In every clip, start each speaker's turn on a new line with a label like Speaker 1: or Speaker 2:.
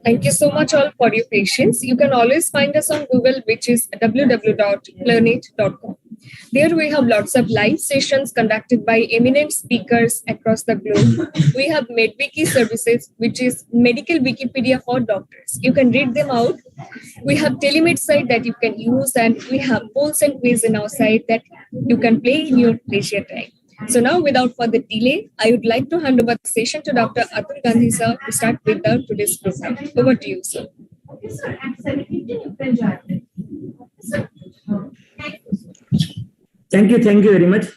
Speaker 1: Thank you so much all for your patience. You can always find us on Google, which is www.learnit.com. There we have lots of live sessions conducted by eminent speakers across the globe. We have MedWiki services, which is medical Wikipedia for doctors. You can read them out. We have telemed site that you can use, and we have polls and quiz in our site that you can play in your leisure time. So now, without further delay, I would like to hand over the session to Dr. Atul Gandhi sir to start with today's program. Over to you, sir.
Speaker 2: Okay, sir. Absolutely, you can join.
Speaker 3: Thank you very much.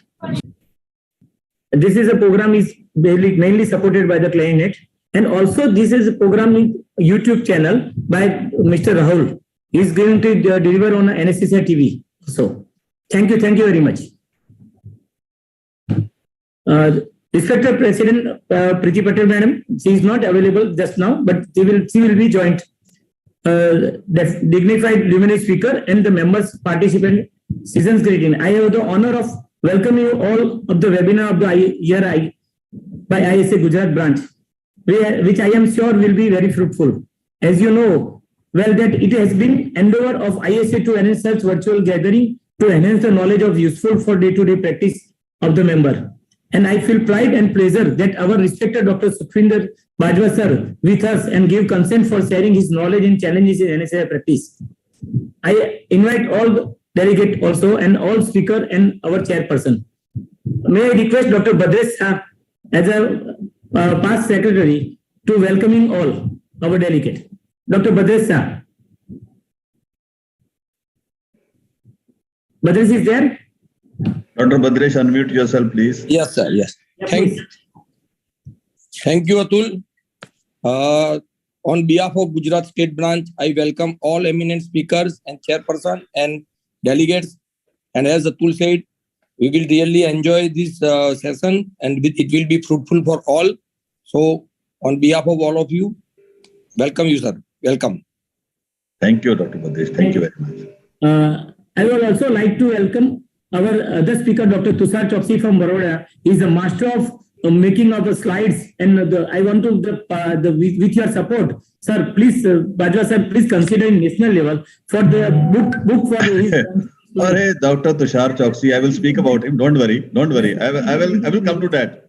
Speaker 3: This is a program is mainly supported by the Clarinet, and also this is a program in YouTube channel by Mr. Rahul. He is going to deliver on Anaesthesia TV. So, thank you very much. Respected President Priti Patel Madam, she is not available just now, but she will be joined. Dignified luminary speaker and the members participant season's greeting. I have the honor of welcoming you all of the webinar of the year by ISA Gujarat branch, which I am sure will be very fruitful. As you know well that it has been endeavor of ISA to enhance such virtual gathering to enhance the knowledge of useful for day-to-day practice of the member. And I feel pride and pleasure that our respected Dr. Sukhminder Bajwa sir with us and give consent for sharing his knowledge and challenges in Anaesthesia practice. I invite all the delegate also and all speaker and our chairperson. May I request Dr. Badresh sir as a past secretary to welcoming all our delegate. Dr. Badresh sir. Badresh is there?
Speaker 4: Dr. Badresh, unmute yourself, please.
Speaker 5: Yes, sir. Yes. Thank you, Atul. On behalf of Gujarat State Branch, I welcome all eminent speakers and chairperson and delegates. And as Atul said, we will really enjoy this session and it will be fruitful for all. So, on behalf of all of you, welcome you, sir. Welcome.
Speaker 4: Thank you, Dr. Badresh. Thank you very much.
Speaker 3: I would also like to welcome our other speaker, Dr. Tushar Chokshi from Baroda. He is a master of making of the slides, and I want to, with your support, sir, please, Bajwa sir, please consider in national level for the book for his.
Speaker 4: Hey, Dr. Tushar Chokshi, I will speak about him. Don't worry. I will come to that.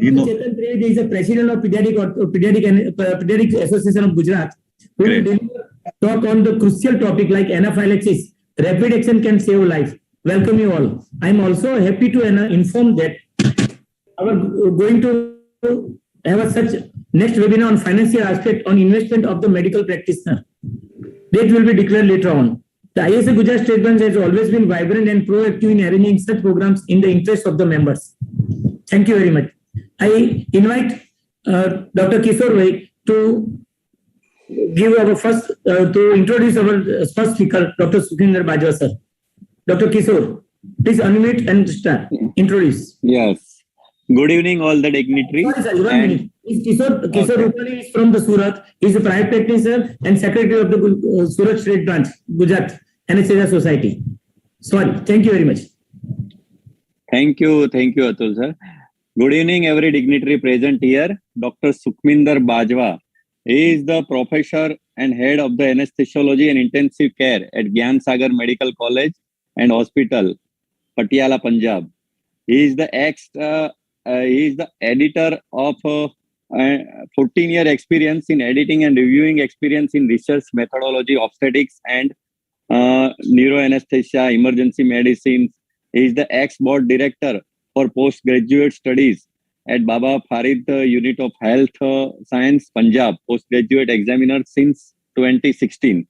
Speaker 4: He knows.
Speaker 3: Chetan Trivedi is the president of Pediatric Association of Gujarat. Who will deliver talk on the crucial topic like anaphylaxis. Rapid action can save life. Welcome you all. I am also happy to inform that our going to have such next webinar on financial aspect on investment of the medical practitioner. Date will be declared later on. The ISA Gujarat State Branch has always been vibrant and proactive in arranging such programs in the interest of the members. Thank you very much. I invite Dr. Kishor to give our first to introduce our first speaker, Dr. Sukhminder Bajwa sir. Dr. Kishor, please unmute and start. Introduce.
Speaker 6: Yes. Good evening, all the dignitaries.
Speaker 3: Sorry, sir, 1 minute. Kishor Rupani is from the Surat. He is a private practitioner and secretary of the Surat State Branch, Gujarat Anaesthesia Society. Sorry. Thank you very much.
Speaker 6: Thank you, Atul sir. Good evening, every dignitary present here. Dr. Sukhminder Bajwa. He is the professor and head of the Anaesthesiology and Intensive Care at Gyan Sagar Medical College and Hospital, Patiala, Punjab. He is the editor of 14-year experience in editing and reviewing experience in research methodology, obstetrics and neuroanesthesia, emergency medicine. He is the ex-board director for postgraduate studies at Baba Farid Unit of Health Science, Punjab, postgraduate examiner since 2016.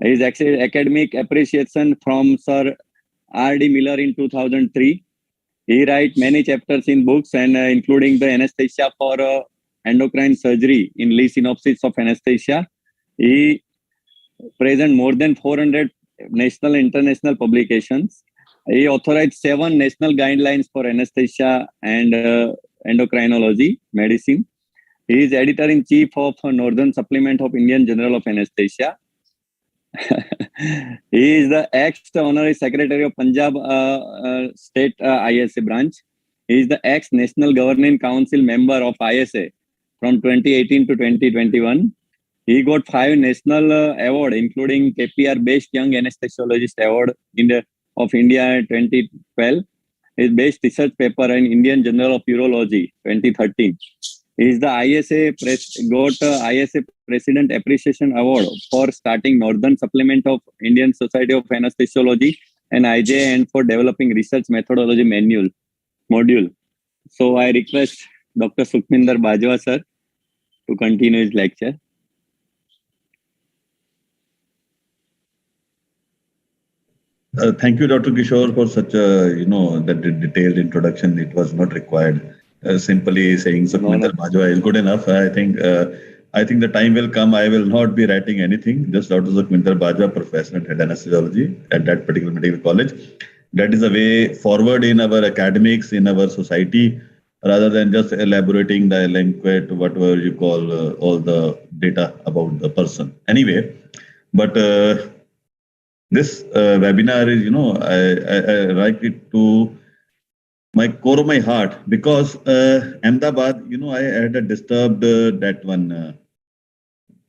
Speaker 6: His academic appreciation from Sir R.D. Miller in 2003. He writes many chapters in books and including the anesthesia for endocrine surgery in Lee Synopsis of Anesthesia. He present more than 400 national and international publications. He authorized 7 national guidelines for anesthesia and endocrinology medicine. He is editor-in-chief of Northern Supplement of Indian Journal of Anesthesia. He is the ex-honorary secretary of Punjab State ISA branch. He is the ex-National Governing Council member of ISA from 2018 to 2021. He got 5 national awards, including KPR Best Young Anaesthesiologist Award of India 2012. His best research paper in Indian Journal of Urology 2013. He is the ISA President Appreciation Award for starting Northern Supplement of Indian Society of Anaesthesiology and IJ, and for developing research methodology module. So I request Dr. Sukhminder Bajwa sir to continue his lecture.
Speaker 4: Thank you, Dr. Kishor, for such a that detailed introduction. It was not required. Simply saying Sukhminder Bajwa is good enough. I think the time will come. I will not be writing anything. Just Dr. Sukhminder Bajwa, professor at Anaesthesiology at that particular medical college. That is a way forward in our academics, in our society, rather than just elaborating the language, whatever you call all the data about the person. Anyway, but this webinar is, I like it to my core of my heart, because Ahmedabad, I had a disturbed that one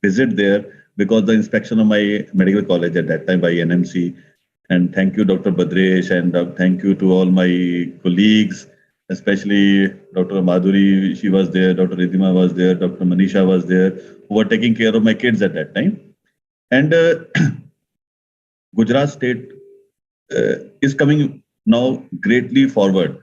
Speaker 4: visit there because the inspection of my medical college at that time by NMC. And thank you, Dr. Badresh, and thank you to all my colleagues, especially Dr. Madhuri, she was there, Dr. Ridhima was there, Dr. Manisha was there, who were taking care of my kids at that time. And Gujarat state is coming now greatly forward,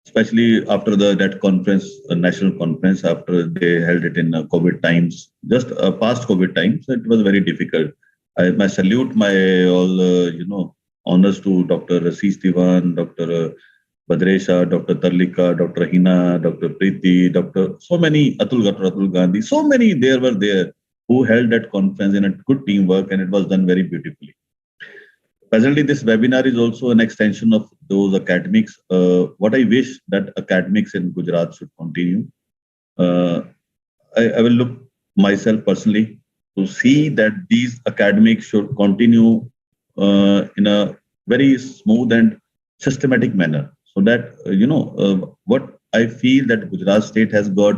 Speaker 4: especially after that conference, a national conference, after they held it in COVID times, just past COVID times. It was very difficult. I salute my all, honors to Dr. Ashish Diwan, Dr. Badresha, Dr. Tarlika, Dr. Hina, Dr. Preeti, so many, Dr. Atul Gandhi, so many there were there who held that conference in a good teamwork, and it was done very beautifully. Presently, this webinar is also an extension of those academics. What I wish that academics in Gujarat should continue. I will look myself personally to see that these academics should continue in a very smooth and systematic manner, so that what I feel that Gujarat state has got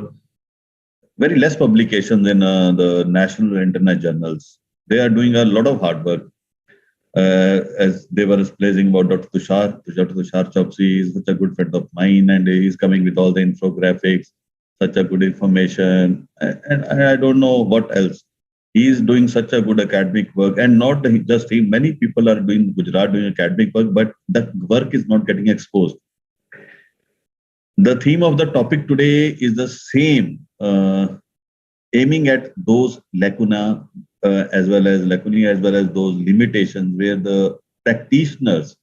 Speaker 4: very less publications in the national and international journals. They are doing a lot of hard work. As they were explaining about Dr. Tushar Chokshi is such a good friend of mine, and he's coming with all the infographics, such a good information, and I don't know what else. He is doing such a good academic work, and not just him. Many people are doing Gujarat doing academic work, but the work is not getting exposed. The theme of the topic today is the same, aiming at those lacuna as well as those limitations where the practitioners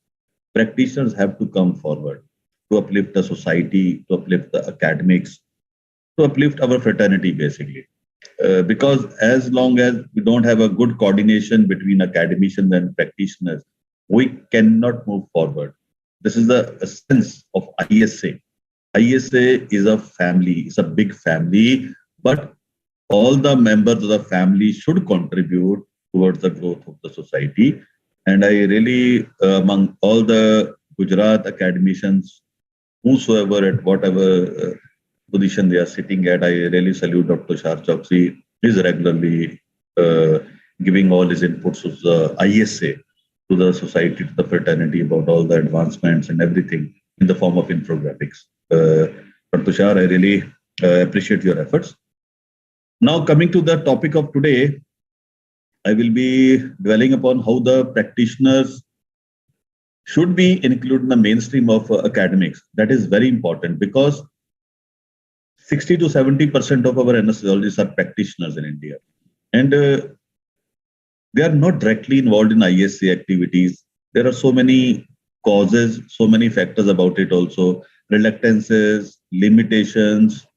Speaker 4: have to come forward to uplift the society, to uplift the academics, to uplift our fraternity, basically. Because as long as we don't have a good coordination between academicians and practitioners, we cannot move forward. This is the essence of ISA. ISA is a family, it's a big family, but all the members of the family should contribute towards the growth of the society. And I really, among all the Gujarat academicians, whosoever at whatever position they are sitting at, I really salute Dr. Tushar Chokshi. He is regularly giving all his inputs to the ISA, to the society, to the fraternity, about all the advancements and everything in the form of infographics. Dr. Tushar, I really appreciate your efforts. Now, coming to the topic of today, I will be dwelling upon how the practitioners should be included in the mainstream of academics. That is very important, because 60 to 70% of our anesthesiologists are practitioners in India, and they are not directly involved in ISA activities. There are so many causes, so many factors about it also, reluctances, limitations,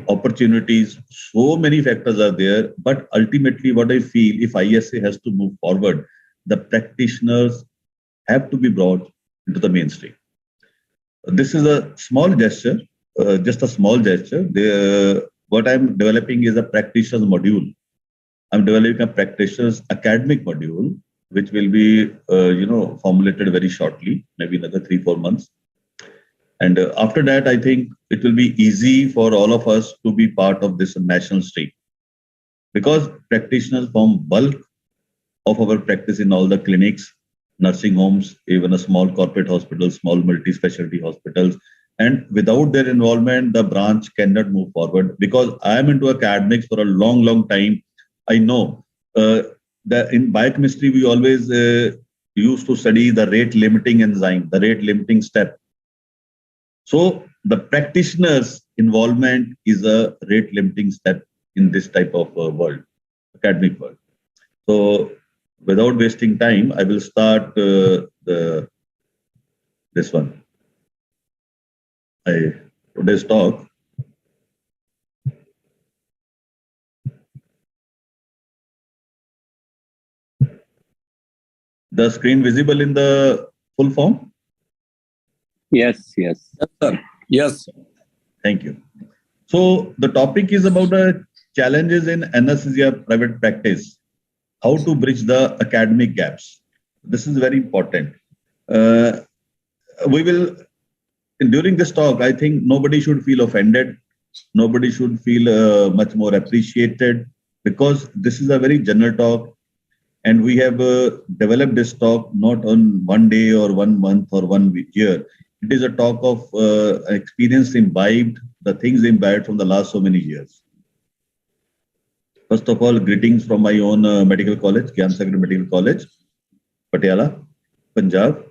Speaker 4: opportunities, so many factors are there. But ultimately, what I feel, if ISA has to move forward, the practitioners have to be brought into the mainstream. This is a small gesture, just a small gesture. What I'm developing is a practitioner's module. I'm developing a practitioner's academic module which will be, formulated very shortly, maybe another 3-4 months. And after that, I think it will be easy for all of us to be part of this national stream, because practitioners form bulk of our practice in all the clinics, nursing homes, even a small corporate hospital, small multi-specialty hospitals. And without their involvement, the branch cannot move forward. Because I am into academics for a long, long time, I know that in biochemistry, we always used to study the rate limiting enzyme, the rate limiting step. So the practitioner's involvement is a rate limiting step in this type of world, academic world. So without wasting time, I will start this one. Today's talk. The screen visible in the full form?
Speaker 6: Yes, yes.
Speaker 5: Yes, sir. Yes.
Speaker 4: Thank you. So the topic is about the challenges in anesthesia private practice, how to bridge the academic gaps. This is very important. We will, during this talk, I think nobody should feel offended. Nobody should feel much more appreciated, because this is a very general talk. And we have developed this talk not on one day or 1 month or 1 year. It is a talk of experience imbibed, the things imbibed from the last so many years. First of all, greetings from my own medical college, GSMCH Medical College, Patiala, Punjab.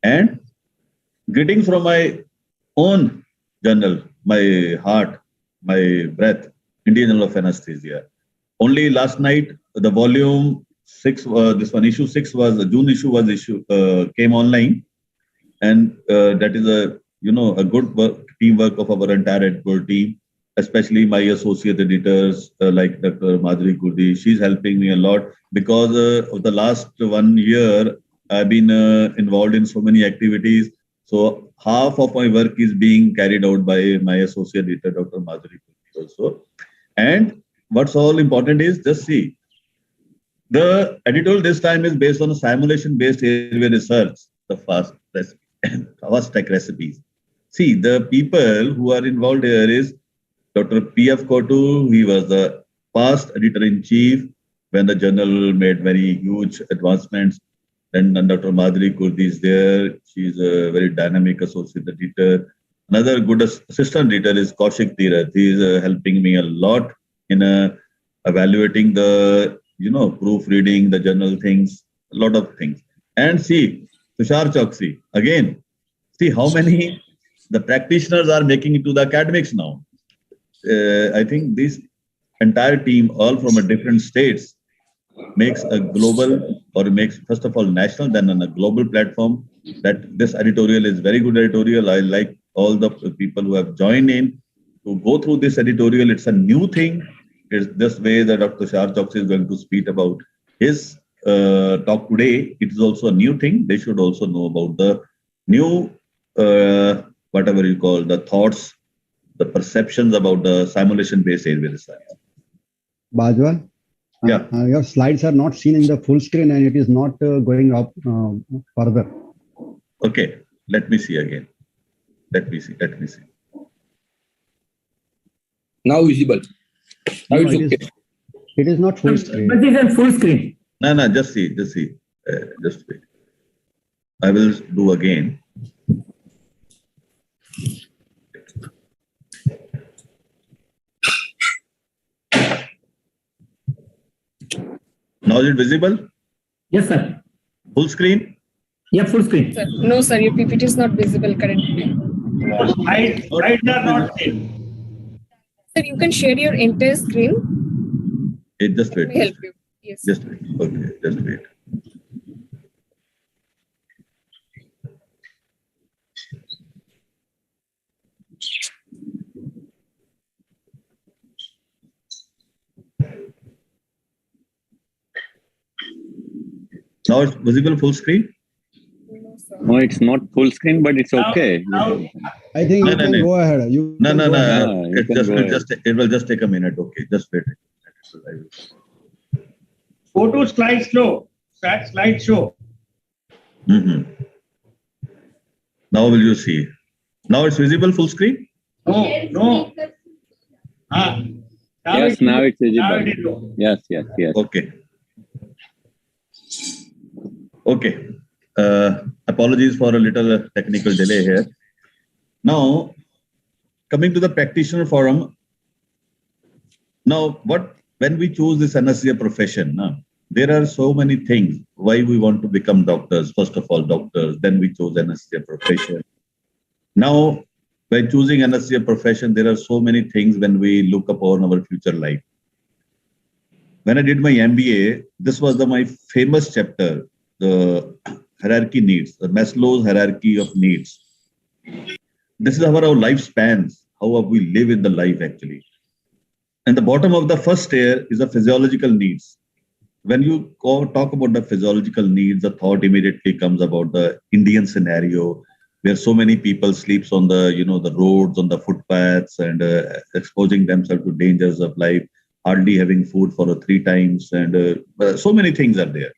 Speaker 4: And greetings from my own journal, my heart, my breath, Indian Journal of Anesthesia. Only last night, the volume 6, this one, issue 6 was, the June issue was came online. And that is a good teamwork of our entire editorial team, especially my associate editors like Dr. Madhuri Kurdi. She's helping me a lot, because of the last 1 year, I've been involved in so many activities. So half of my work is being carried out by my associate editor, Dr. Madhuri Kurdi also. And what's all important is, just see, the editorial this time is based on a simulation-based airway research, the fast tech recipes. See, the people who are involved here is Dr. P.F. Kotu. He was the past editor-in-chief when the journal made very huge advancements. Then Dr. Madhuri Kurdi is there. She's a very dynamic associate editor. Another good assistant editor is Kaushik Tirath. He is helping me a lot in evaluating the, proofreading, the journal things, a lot of things. And see, Tushar Chokshi, again, see how many the practitioners are making it to the academics now. I think this entire team, all from a different states, makes a global, or makes, first of all, national, then on a global platform. That this editorial is very good editorial. I like all the people who have joined in to go through this editorial. It's a new thing. It's this way that Dr. Tushar Chokshi is going to speak about his talk today. It is also a new thing. They should also know about the new, whatever you call, the thoughts, the perceptions about the simulation-based airway research.
Speaker 7: Bajwa?
Speaker 4: Yeah.
Speaker 7: Your slides are not seen in the full screen and it is not going up further.
Speaker 4: Okay, let me see again. Let me see.
Speaker 5: Now visible. Now
Speaker 7: No,
Speaker 5: it's okay.
Speaker 7: it is not full screen.
Speaker 3: But it is in full screen.
Speaker 4: No, just see. Just wait. I will do again. Now is it visible?
Speaker 3: Yes, sir.
Speaker 4: Full screen?
Speaker 3: Yeah, full screen.
Speaker 1: Sir, no, sir, your PPT is not visible currently.
Speaker 3: Slides are not seen.
Speaker 1: Sir, you can share your entire screen.
Speaker 4: Just wait.
Speaker 1: Let me help you. Yes.
Speaker 4: Just wait. Okay, just wait. Now it's visible full screen?
Speaker 1: No, sir.
Speaker 6: No, it's not full screen, but it's okay.
Speaker 7: I think you can go ahead.
Speaker 4: No.
Speaker 6: you
Speaker 4: It
Speaker 6: can go
Speaker 4: will just take a minute. Okay, just wait.
Speaker 3: Go to slide slow.
Speaker 8: slide show.
Speaker 4: Now will you see? Now it's visible full screen?
Speaker 8: No.
Speaker 6: Yes, now it's visible. Yes.
Speaker 4: Okay. Okay. Apologies for a little technical delay here. Now, coming to the practitioner forum. Now, when we choose this anesthesia profession, there are so many things why we want to become doctors. First of all, doctors. Then we chose anesthesia profession. Now, by choosing anesthesia profession, there are so many things when we look upon our future life. When I did my MBA, this was my famous chapter, the hierarchy needs, the Maslow's hierarchy of needs. This is how our life spans, how we live in the life actually. And the bottom of the first tier is the physiological needs. When you talk about the physiological needs, the thought immediately comes about the Indian scenario, where so many people sleeps on the, the roads, on the footpaths, and exposing themselves to dangers of life, hardly having food for 3 times, and so many things are there.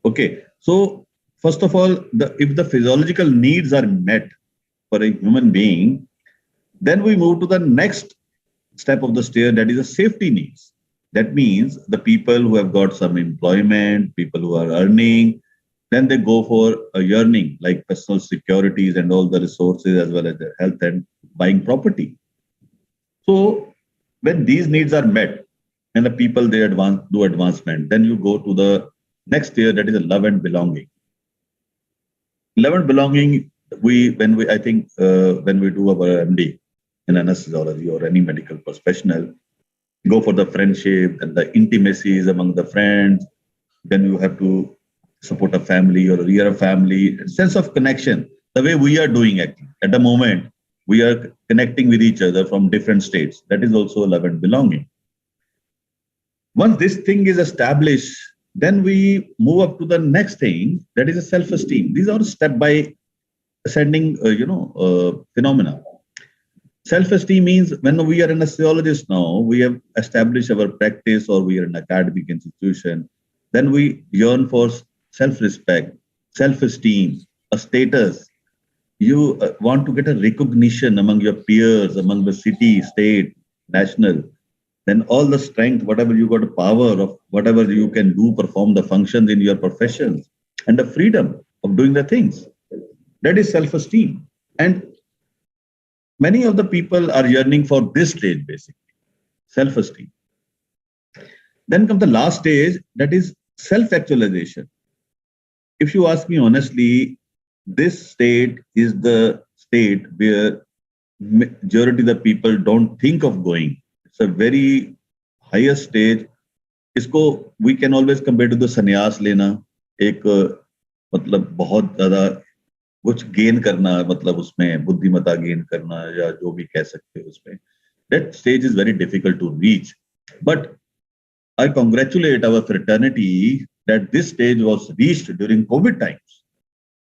Speaker 4: Okay, so first of all, if the physiological needs are met for a human being, then we move to the next step of the stair, that is the safety needs. That means the people who have got some employment, people who are earning, then they go for a yearning like personal securities and all the resources as well as their health and buying property. So when these needs are met and the people they do advancement, then you go to the next tier, that is a love and belonging. Love and belonging, when we do our MD in anesthesiology or any medical professional, go for the friendship and the intimacies among the friends. Then you have to support a family or rear a family, sense of connection, the way we are doing actually. At the moment, we are connecting with each other from different states. That is also love and belonging. Once this thing is established, then we move up to the next thing, that is a self-esteem. These are step by ascending, phenomena. Self-esteem means when we are an anesthesiologist now, we have established our practice or we are an academic institution, then we yearn for self-respect, self-esteem, a status. You want to get a recognition among your peers, among the city, state, national. Then all the strength, whatever you got, power of whatever you can do, perform the functions in your professions, and the freedom of doing the things. That is self-esteem. And many of the people are yearning for this stage, basically, self-esteem. Then comes the last stage, that is self-actualization. If you ask me honestly, this state is the state where majority of the people don't think of going. It's a very highest stage. Isko we can always compare to the sannyas lena, एक मतलब बहुत ज़्यादा कुछ gain करना, मतलब उसमें बुद्धिमत्ता gain करना या जो भी कह सकते हैं उसमें. That stage is very difficult to reach. But I congratulate our fraternity that this stage was reached during COVID times.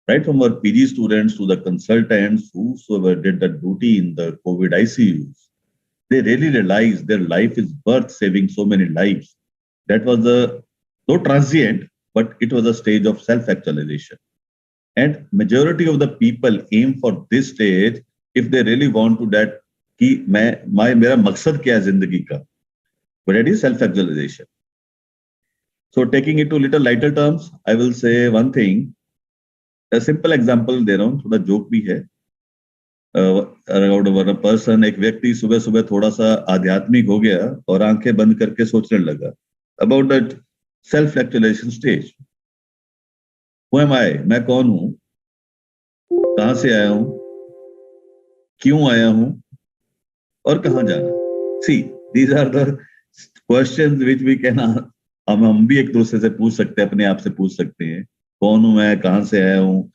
Speaker 4: Right from our PG students to the consultants, whosoever did the duty in the COVID ICUs, they really realized their life is worth saving so many lives. That was though transient, but it was a stage of self-actualization. And majority of the people aim for this stage if they really want to that कि मेरा मकसद क्या है जिंदगी का. But it is self-actualization. So taking it to little lighter terms, I will say one thing. A simple example दे रहा हूँ, थोड़ा joke भी है. Around a person, एक व्यक्ति सुबह सुबह थोड़ा सा आध्यात्मिक हो गया और आंखें बंद करके सोचने लगा about that self-actualization stage. Who am I? मैं कौन हूँ? कहाँ से आया हूँ? क्यों आया हूँ? और कहाँ जाना? See, these are the questions which we can हम भी एक दूसरे से पूछ सकते हैं, अपने आप से पूछ सकते हैं. कौन हूँ मैं? कहाँ से आया हूँ?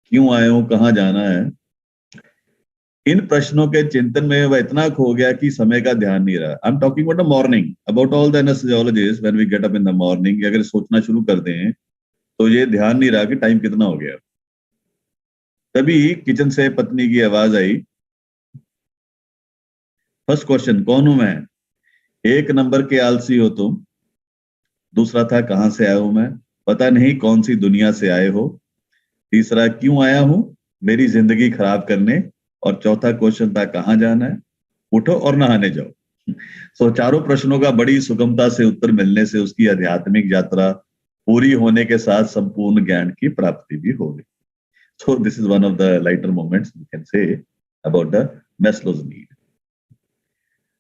Speaker 4: क्यों आया हूँ? कहाँ जाना है? इन प्रश्नों के चिंतन में वह इतना खो गया कि समय का ध्यान नहीं रहा. I'm talking about the morning, about all the anesthesiologists when we get up in the morning. अगर सोचना शुरू कर दें तो ये ध्यान नहीं रहा कि टाइम कितना हो गया. तभी किचन से पत्नी की आवाज आई. फर्स्ट क्वेश्चन, कौन हूं मैं? 1 नंबर के आलसी हो तुम. दूसरा था, कहां से आया हूं मैं? पता नहीं कौन सी दुनिया से आए हो, तीसरा क्यों आया हूं मेरी जिंदगी खराब करने, और चौथा क्वेश्चन था कहाँ जाना है, उठो और नहाने जाओ। सो चारों प्रश्नों का बड़ी सुगमता से उत्तर मिलने से उसकी आध्यात्मिक यात्रा पूरी होने के साथ संपूर्ण ज्ञान की प्राप्ति भी हो गई। So this is one of the lighter moments we can say about the Maslow's need.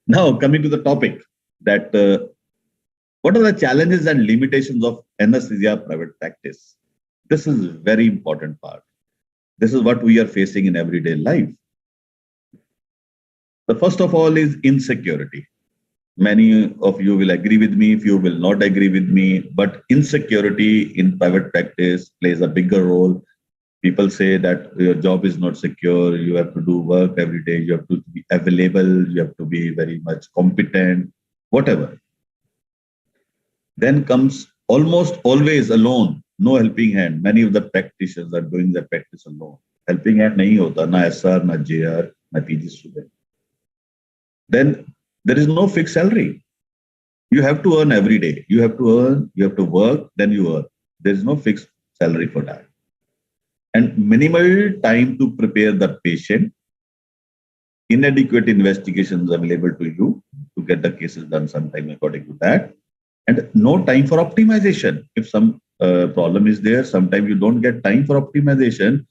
Speaker 4: Now coming to the topic that what are the challenges and limitations of anesthesia private practice? This is a very important part. This is what we are facing in everyday life. The first of all is insecurity. Many of you will agree with me, if you will not agree with me, but insecurity in private practice plays a bigger role. People say that your job is not secure, you have to do work every day, you have to be available, you have to be very much competent, whatever. Then comes almost always alone, no helping hand. Many of the practitioners are doing their practice alone. Helping hand nahi hota, na SR, na JR, na PG student. Then there is no fixed salary. You have to earn every day. You have to earn, you have to work, then you earn. There is no fixed salary for that. And minimal time to prepare the patient, inadequate investigations available to you to get the cases done sometime according to that, and no time for optimization. If some problem is there, sometimes you don't get time for optimization,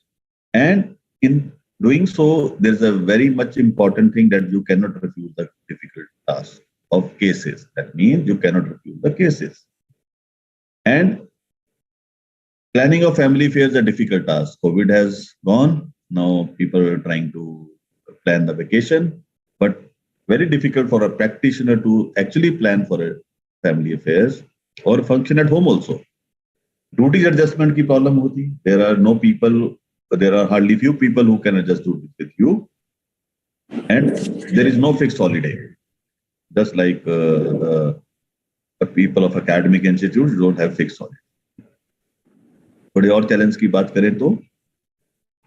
Speaker 4: and in doing so, there's a very much important thing that you cannot refuse the difficult task of cases. That means you cannot refuse the cases. And planning of family affairs is a difficult task. COVID has gone. Now people are trying to plan the vacation, but very difficult for a practitioner to actually plan for a family affairs or function at home also. Duty adjustment ki problem hoti. There are no people, there are hardly few people who can adjust duties with you. And there is no fixed holiday. Just like the people of academic institutes don't have fixed holiday. थोड़े और challenge की बात करें तो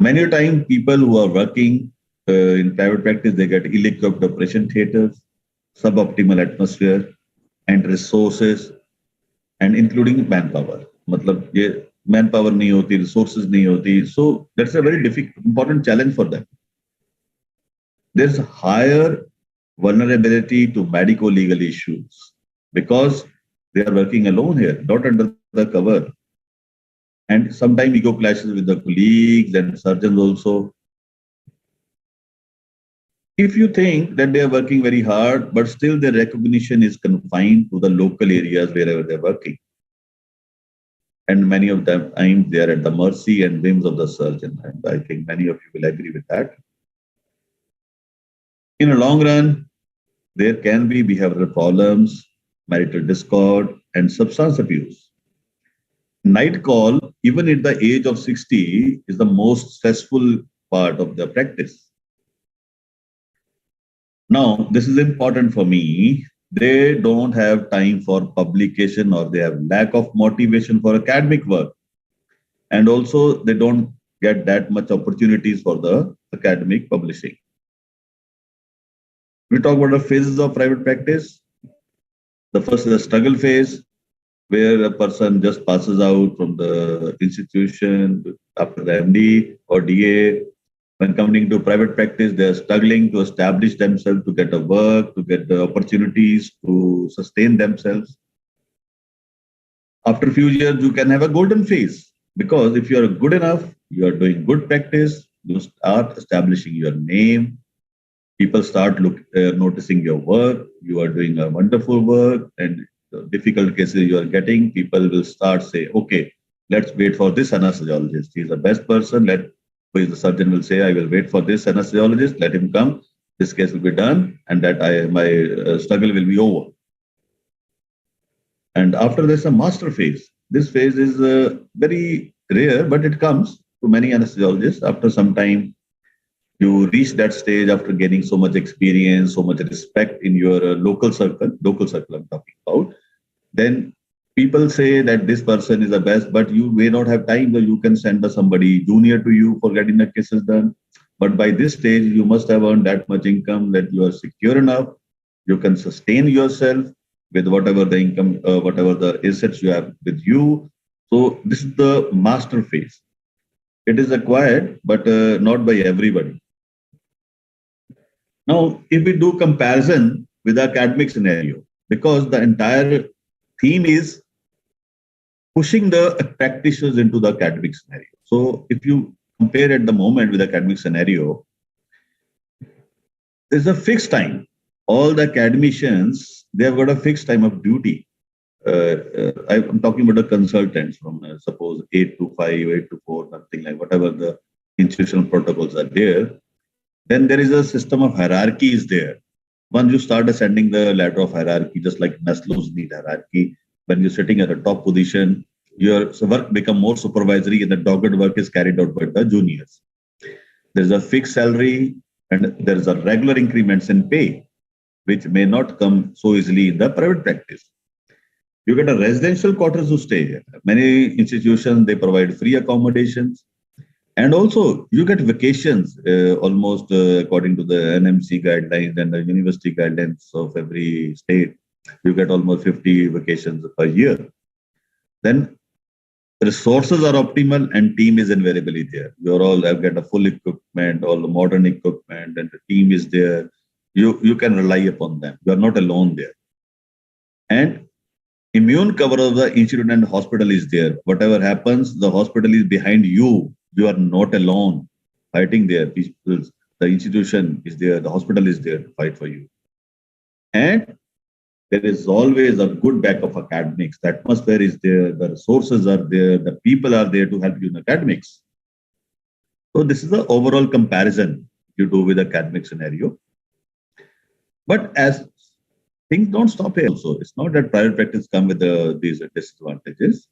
Speaker 4: many a time people who are working in private practice, they get ill-equipped operation theaters, suboptimal atmosphere and resources, and including manpower. मतलब ये manpower नहीं होती, resources नहीं होती, so that's a very difficult, important challenge for them. There's higher vulnerability to medico-legal issues because they are working alone here, not under the cover. And sometimes ego clashes with the colleagues and surgeons also. If you think that they are working very hard, but still their recognition is confined to the local areas wherever they're working. And many of them times they are at the mercy and whims of the surgeon. And I think many of you will agree with that. In the long run, there can be behavioral problems, marital discord, and substance abuse. Night call, even at the age of 60, is the most stressful part of the practice. Now, this is important for me. They don't have time for publication, or they have lack of motivation for academic work. And also, they don't get that much opportunities for the academic publishing. We talk about the phases of private practice. The first is the struggle phase, where a person just passes out from the institution after the MD or DA. When coming to private practice, they are struggling to establish themselves, to get a work, to get the opportunities, to sustain themselves. After a few years, you can have a golden phase, because if you are good enough, you are doing good practice, you start establishing your name, people start noticing your work, you are doing a wonderful work, and the difficult cases you are getting, people will start say, okay, let's wait for this anesthesiologist. He's the best person. The surgeon will say, I will wait for this anesthesiologist. Let him come. This case will be done, and that my struggle will be over. And after this, a master phase. This phase is very rare, but it comes to many anesthesiologists. After some time, you reach that stage after gaining so much experience, so much respect in your local circle I'm talking about. Then people say that this person is the best, but you may not have time, so you can send somebody junior to you for getting the cases done. But by this stage, you must have earned that much income that you are secure enough. You can sustain yourself with whatever the income, whatever the assets you have with you. So this is the master phase. It is acquired, but not by everybody. Now, if we do comparison with the academic scenario, because the entire theme is pushing the practitioners into the academic scenario. So if you compare at the moment with the academic scenario, there's a fixed time. All the academicians, they have got a fixed time of duty. I'm talking about the consultants from suppose 8 to 5, 8 to 4, something like whatever the institutional protocols are there. Then there is a system of hierarchy is there. Once you start ascending the ladder of hierarchy, just like Maslow's need hierarchy, when you're sitting at the top position, your work become more supervisory and the dogged work is carried out by the juniors. There's a fixed salary and there's a regular increments in pay, which may not come so easily in the private practice. You get a residential quarters to stay here. Many institutions, they provide free accommodations. And also, you get vacations almost according to the NMC guidelines and the university guidelines of every state. You get almost 50 vacations per year. Then resources are optimal and team is invariably there. You all have got a full equipment, all the modern equipment, and the team is there. You can rely upon them. You are not alone there. And immune cover of the institute and hospital is there. Whatever happens, the hospital is behind you. You are not alone fighting there. The institution is there. The hospital is there to fight for you. And there is always a good back of academics. The atmosphere is there. The resources are there. The people are there to help you in academics. So this is the overall comparison you do with academic scenario. But as things don't stop here also. It's not that private practice come with these disadvantages.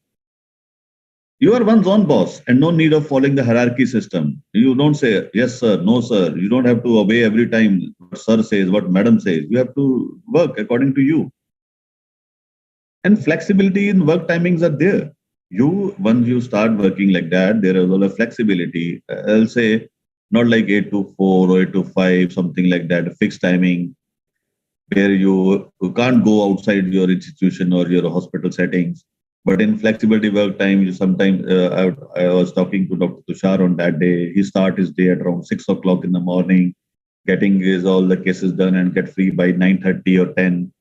Speaker 4: You are one's own boss and no need of following the hierarchy system. You don't say, yes, sir, no, sir. You don't have to obey every time what sir says, what madam says. You have to work according to you. And flexibility in work timings are there. Once you start working like that, there is a flexibility. I'll say not like 8 to 4 or 8 to 5, something like that, a fixed timing where you can't go outside your institution or your hospital settings. But in flexibility work time, you sometimes, I was talking to Dr. Tushar on that day. He starts his day at around 6 o'clock in the morning, getting all the cases done and get free by 9:30 or 10.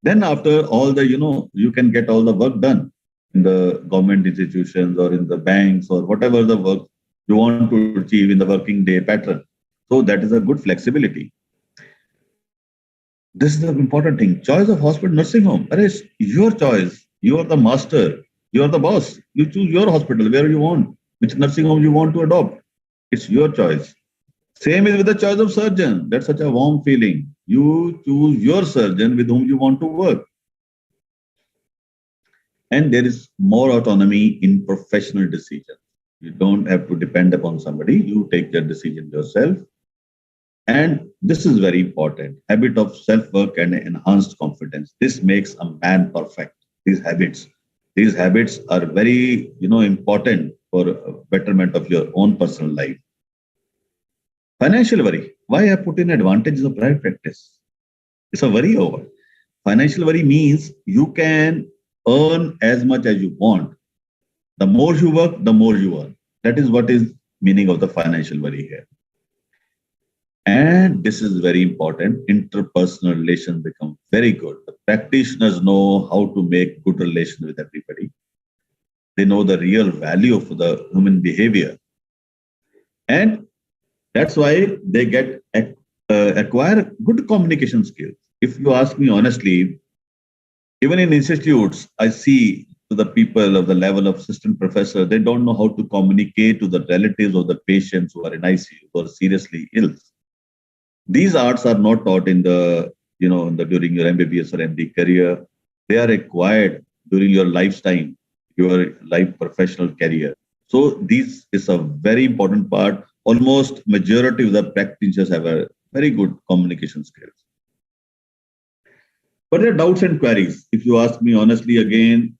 Speaker 4: Then after all the, you can get all the work done in the government institutions or in the banks or whatever the work you want to achieve in the working day pattern. So that is a good flexibility. This is the important thing. Choice of hospital, nursing home. It's your choice. You are the master. You are the boss. You choose your hospital where you want, which nursing home you want to adopt. It's your choice. Same is with the choice of surgeon. That's such a warm feeling. You choose your surgeon with whom you want to work. And there is more autonomy in professional decisions. You don't have to depend upon somebody. You take your decision yourself. And this is very important. Habit of self-work and enhanced confidence. This makes a man perfect. These habits are very, important for betterment of your own personal life. Financial worry. Why I put in advantages of private practice? It's a worry over. Financial worry means you can earn as much as you want. The more you work, the more you earn. That is what is meaning of the financial worry here. And this is very important. Interpersonal relations become very good. The practitioners know how to make good relations with everybody. They know the real value of the human behavior. And that's why they acquire good communication skills. If you ask me honestly, even in institutes, I see to the people of the level of assistant professor, they don't know how to communicate to the relatives of the patients who are in ICU or seriously ill. These arts are not taught in during your MBBS or MD career. They are acquired during your lifetime, your life professional career. So this is a very important part. Almost majority of the practitioners have a very good communication skills. But there are doubts and queries. If you ask me honestly again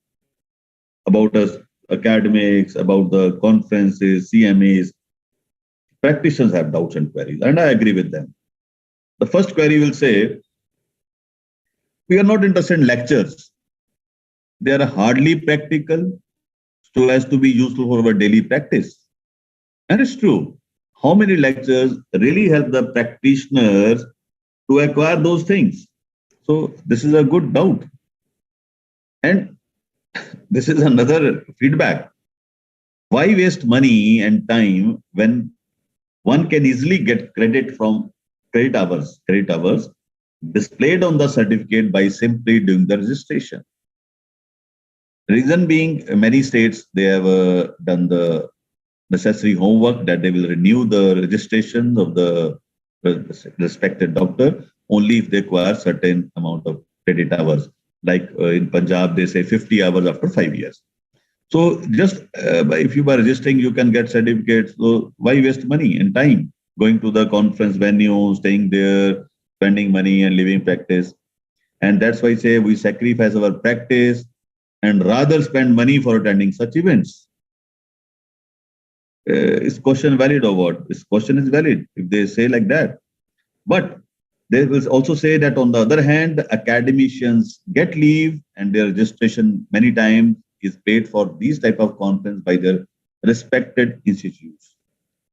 Speaker 4: about us academics, about the conferences, CMAs, practitioners have doubts and queries, and I agree with them. The first query will say, we are not interested in lectures. They are hardly practical so as to be useful for our daily practice. And it's true. How many lectures really help the practitioners to acquire those things? So this is a good doubt. And this is another feedback. Why waste money and time when one can easily get credit from credit hours displayed on the certificate by simply doing the registration? Reason being, many states, they have done the necessary homework that they will renew the registration of the respected doctor only if they acquire certain amount of credit hours. Like in Punjab, they say 50 hours after 5 years. So just if you are registering, you can get certificates. So why waste money and time going to the conference venue, staying there, spending money and leaving practice? And that's why I say we sacrifice our practice and rather spend money for attending such events. Is question valid or what? This question is valid if they say like that. But they will also say that on the other hand, academicians get leave and their registration many times is paid for these type of conference by their respected institutes.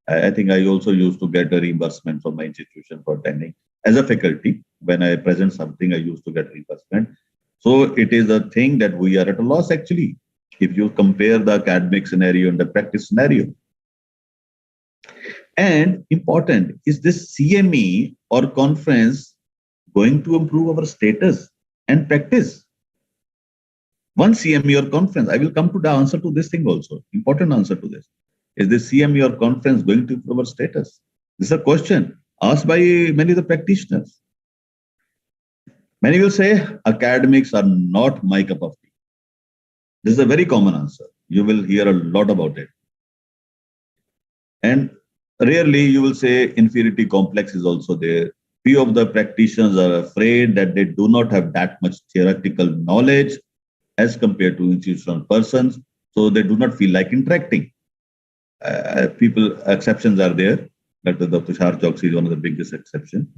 Speaker 4: I think I also used to get a reimbursement from my institution for attending as a faculty. When I present something, I used to get reimbursement. So it is a thing that we are at a loss actually, if you compare the academic scenario and the practice scenario. And important, is this CME or conference going to improve our status and practice? One CME or conference, I will come to the answer to this thing also. Important answer to this. Is this CME or conference going to improve our status? This is a question asked by many of the practitioners. Many will say academics are not my cup of tea. This is a very common answer. You will hear a lot about it. And rarely you will say inferiority complex is also there. Few of the practitioners are afraid that they do not have that much theoretical knowledge as compared to institutional persons, so they do not feel like interacting. Exceptions are there. Dr. Tushar Chokshi is one of the biggest exceptions.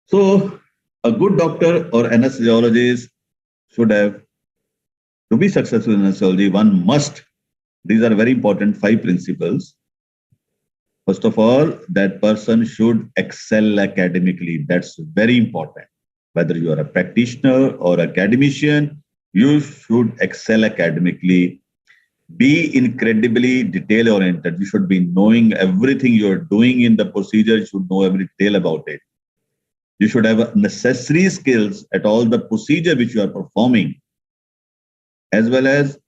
Speaker 4: So a good doctor or anesthesiologist should have, to be successful in anesthesiology, one must, these are very important 5 principles. First of all, that person should excel academically. That's very important. Whether you are a practitioner or academician, you should excel academically. Be incredibly detail-oriented. You should be knowing everything you're doing in the procedure. You should know every detail about it. You should have necessary skills at all the procedure which you are performing, as well as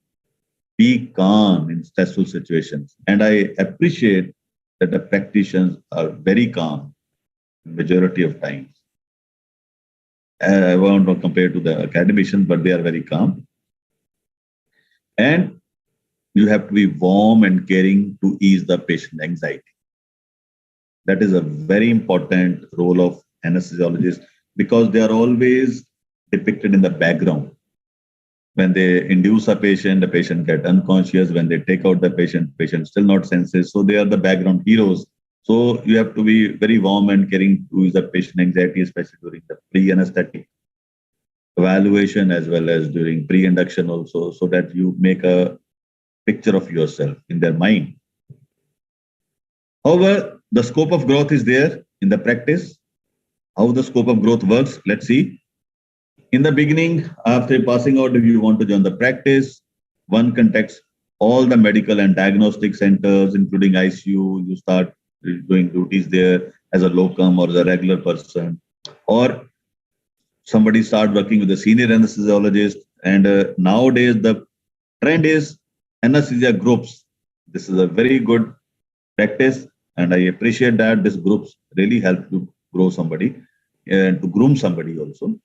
Speaker 4: be calm in stressful situations. And I appreciate that the practitioners are very calm majority of times. I won't compare to the academicians, but they are very calm. And you have to be warm and caring to ease the patient anxiety. That is a very important role of anesthesiologists, because they are always depicted in the background. When they induce a patient, the patient gets unconscious. When they take out the patient still not senses. So they are the background heroes. So you have to be very warm and caring to ease the patient anxiety, especially during the pre-anesthetic evaluation as well as during pre-induction also, so that you make a picture of yourself in their mind. However, the scope of growth is there in the practice. How the scope of growth works, let's see. In the beginning, after passing out, if you want to join the practice, one contacts all the medical and diagnostic centers, including ICU. You start doing duties there as a locum or as a regular person, or somebody start working with a senior anesthesiologist. And nowadays, the trend is anesthesia groups. This is a very good practice, and I appreciate that these groups really help to grow somebody and to groom somebody also.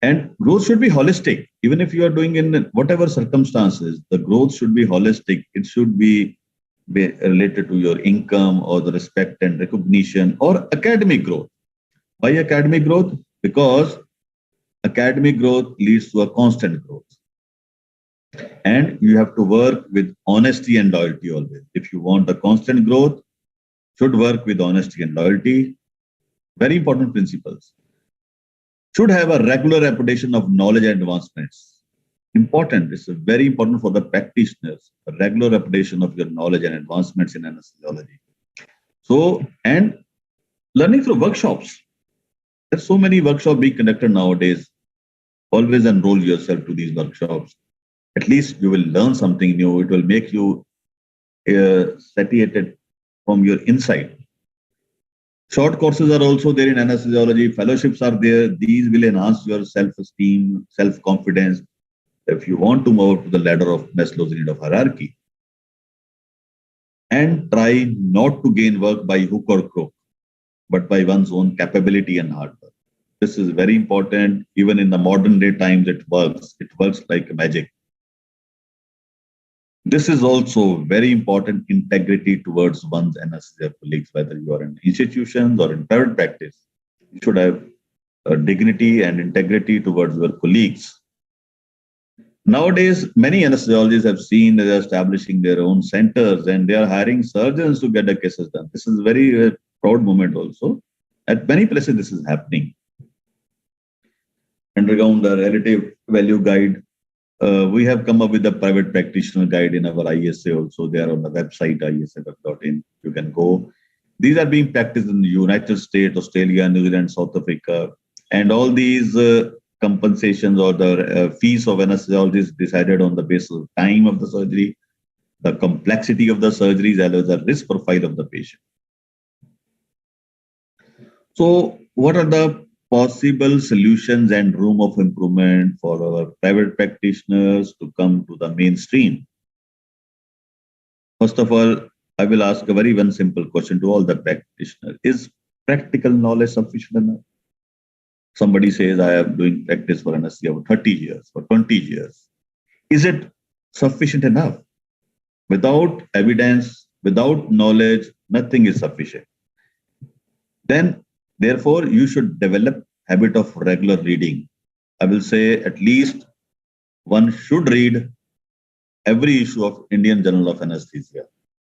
Speaker 4: And growth should be holistic. Even if you are doing in whatever circumstances, the growth should be holistic. It should be related to your income or the respect and recognition or academic growth. Why academic growth? Because academic growth leads to a constant growth. And you have to work with honesty and loyalty always. If you want a constant growth, should work with honesty and loyalty. Very important principles. Should have a regular reputation of knowledge and advancements. important. It's very important for the practitioners, a regular repetition of your knowledge and advancements in anesthesiology. So, and learning through workshops. There's so many workshops being conducted nowadays. Always enroll yourself to these workshops. At least you will learn something new. It will make you satiated from your inside. Short courses are also there in anesthesiology. Fellowships are there. These will enhance your self-esteem, self-confidence. If you want to move up to the ladder of Maslow's need of hierarchy. And try not to gain work by hook or crook, but by one's own capability and hard work. This is very important. Even in the modern day times, it works. It works like magic. This is also very important, integrity towards one's anesthesia colleagues, whether you are in institutions or in private practice. You should have dignity and integrity towards your colleagues. Nowadays, many anesthesiologists have seen they are establishing their own centers and they are hiring surgeons to get the cases done. This is a very proud moment also. At many places, this is happening. And regarding the relative value guide, we have come up with a private practitioner guide in our ISA also. They are on the website, isa.in. You can go. These are being practiced in the United States, Australia, New Zealand, South Africa. And all these compensations or the fees of anesthesiologists decided on the basis of time of the surgery, the complexity of the surgeries, as well as the risk profile of the patient. So what are the possible solutions and room of improvement for our private practitioners to come to the mainstream? First of all, I will ask a very one simple question to all the practitioners. Is practical knowledge sufficient enough? Somebody says, I am doing practice for anesthesia for 30 years, for 20 years. Is it sufficient enough? Without evidence, without knowledge, nothing is sufficient. Then, therefore, you should develop habit of regular reading. I will say at least one should read every issue of Indian Journal of Anesthesia,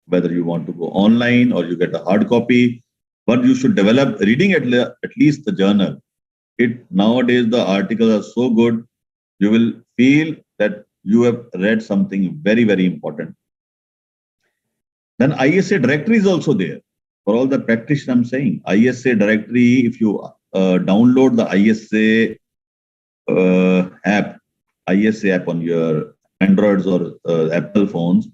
Speaker 4: whether you want to go online or you get a hard copy, but you should develop reading at least the journal. Nowadays, the articles are so good, you will feel that you have read something very, very important. Then ISA directory is also there. For all the practitioners, I'm saying, ISA directory, if you download the ISA app on your Androids or Apple phones,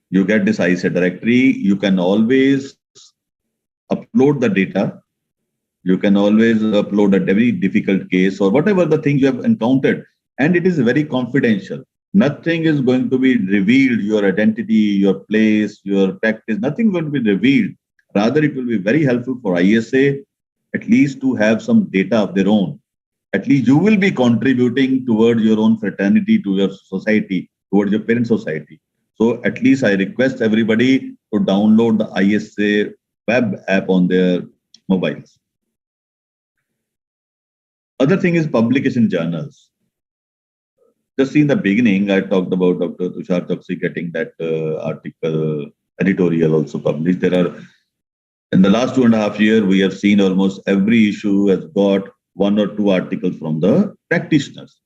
Speaker 4: you get this ISA directory. You can always upload the data. You can always upload a very difficult case or whatever the thing you have encountered. And it is very confidential. Nothing is going to be revealed, your identity, your place, your practice, nothing is going to be revealed. Rather, it will be very helpful for ISA, at least to have some data of their own. At least you will be contributing towards your own fraternity, to your society, towards your parent society. So at least I request everybody to download the ISA web app on their mobiles. Other thing is publication journals. Just in the beginning, I talked about Dr. Tushar Chokshi getting that article, editorial also published. There are, in the last 2.5 years, we have seen almost every issue has got 1 or 2 articles from the practitioners.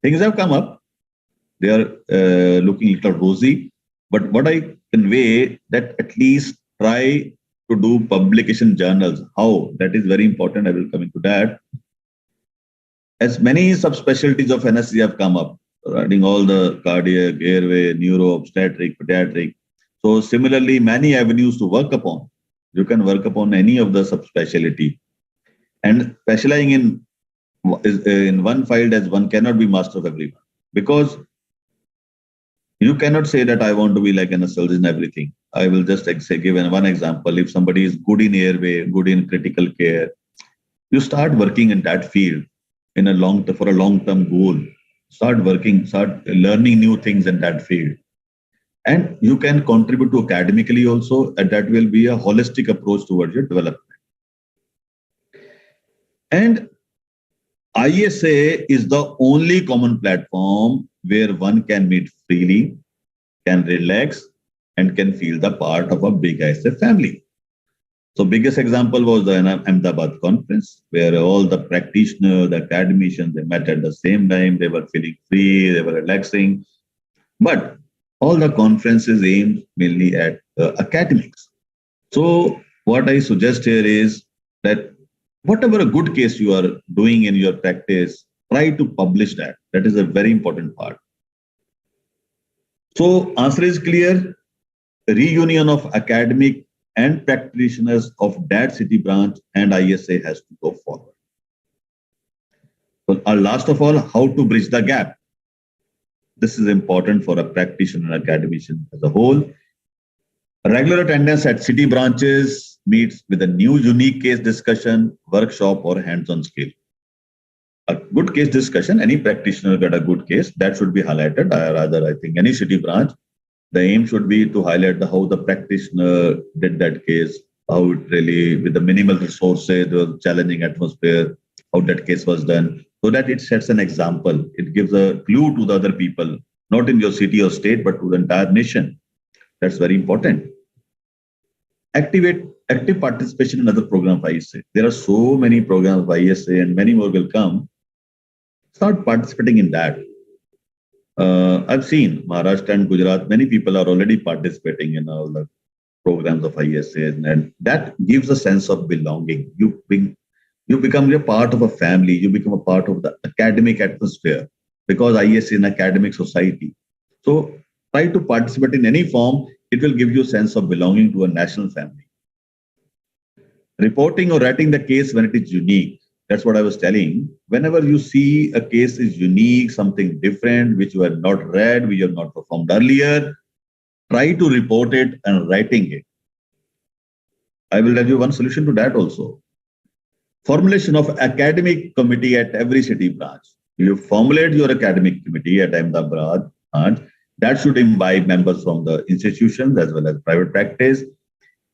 Speaker 4: Things have come up. They are looking a little rosy. But what I convey that at least try to do publication journals. How? That is very important. I will come into that. As many subspecialties of anesthesia have come up, writing all the cardiac, airway, neuro, obstetric, pediatric. So similarly, many avenues to work upon. You can work upon any of the subspecialty. And specializing in one field as one cannot be master of everyone. Because you cannot say that I want to be like an anesthesiologist in everything. I will just give one example. If somebody is good in airway, good in critical care, you start working in that field. For a long-term goal, start working, start learning new things in that field. And you can contribute to academically also, and that will be a holistic approach towards your development. And ISA is the only common platform where one can meet freely, can relax, and can feel the part of a big ISA family. So biggest example was the Ahmedabad conference, where all the practitioners, the academicians, they met at the same time. They were feeling free, they were relaxing. But all the conferences aimed mainly at academics. So what I suggest here is that whatever a good case you are doing in your practice, try to publish that. That is a very important part. So answer is clear. Reunion of academic and practitioners of that city branch and ISA has to go forward. So last of all, how to bridge the gap. This is important for a practitioner and academician as a whole. Regular attendance at city branches meets with a new unique case discussion, workshop, or hands-on skill. A good case discussion, any practitioner got a good case, that should be highlighted. Rather, I think any city branch, the aim should be to highlight how the practitioner did that case, how it really, with the minimal resources, the challenging atmosphere, how that case was done, so that it sets an example. It gives a clue to the other people, not in your city or state, but to the entire nation. That's very important. Active participation in other programs of ISA. There are so many programs of ISA and many more will come. Start participating in that. I've seen Maharashtra and Gujarat, many people are already participating in all the programs of ISA, and that gives a sense of belonging. You become a part of a family, you become a part of the academic atmosphere, because ISA is an academic society. So try to participate in any form, it will give you a sense of belonging to a national family. Reporting or writing the case when it is unique. That's what I was telling. Whenever you see a case is unique, something different, which you have not read, which you have not performed earlier, try to report it and writing it. I will tell you one solution to that also. Formulation of academic committee at every city branch. You formulate your academic committee at Ahmedabad branch. That should imbibe members from the institutions as well as private practice.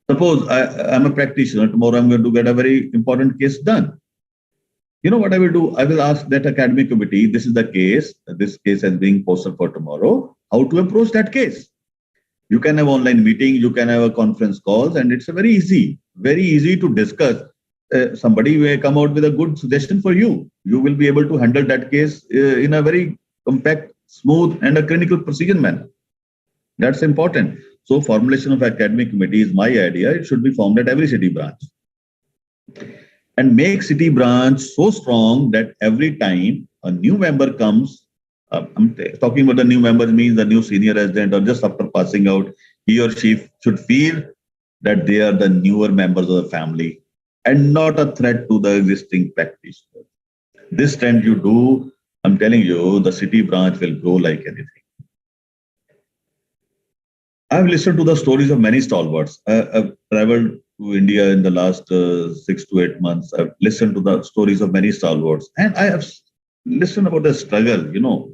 Speaker 4: Suppose I'm a practitioner, tomorrow I'm going to get a very important case done. You know what I will do? I will ask that academic committee, this is the case, this case is being posted for tomorrow, how to approach that case. You can have online meeting, you can have a conference calls, and it's a very easy to discuss. Somebody may come out with a good suggestion for you. You will be able to handle that case in a very compact, smooth, and a clinical precision manner. That's important. So formulation of academic committee is my idea. It should be formed at every city branch. And make city branch so strong that every time a new member comes, I'm talking about the new members means the new senior resident or just after passing out, he or she should feel that they are the newer members of the family and not a threat to the existing practitioner. This trend you do, I'm telling you, the city branch will grow like anything. I've listened to the stories of many stalwarts. I've traveled to India in the last 6 to 8 months. I've listened to the stories of many stalwarts, and I have listened about the struggle,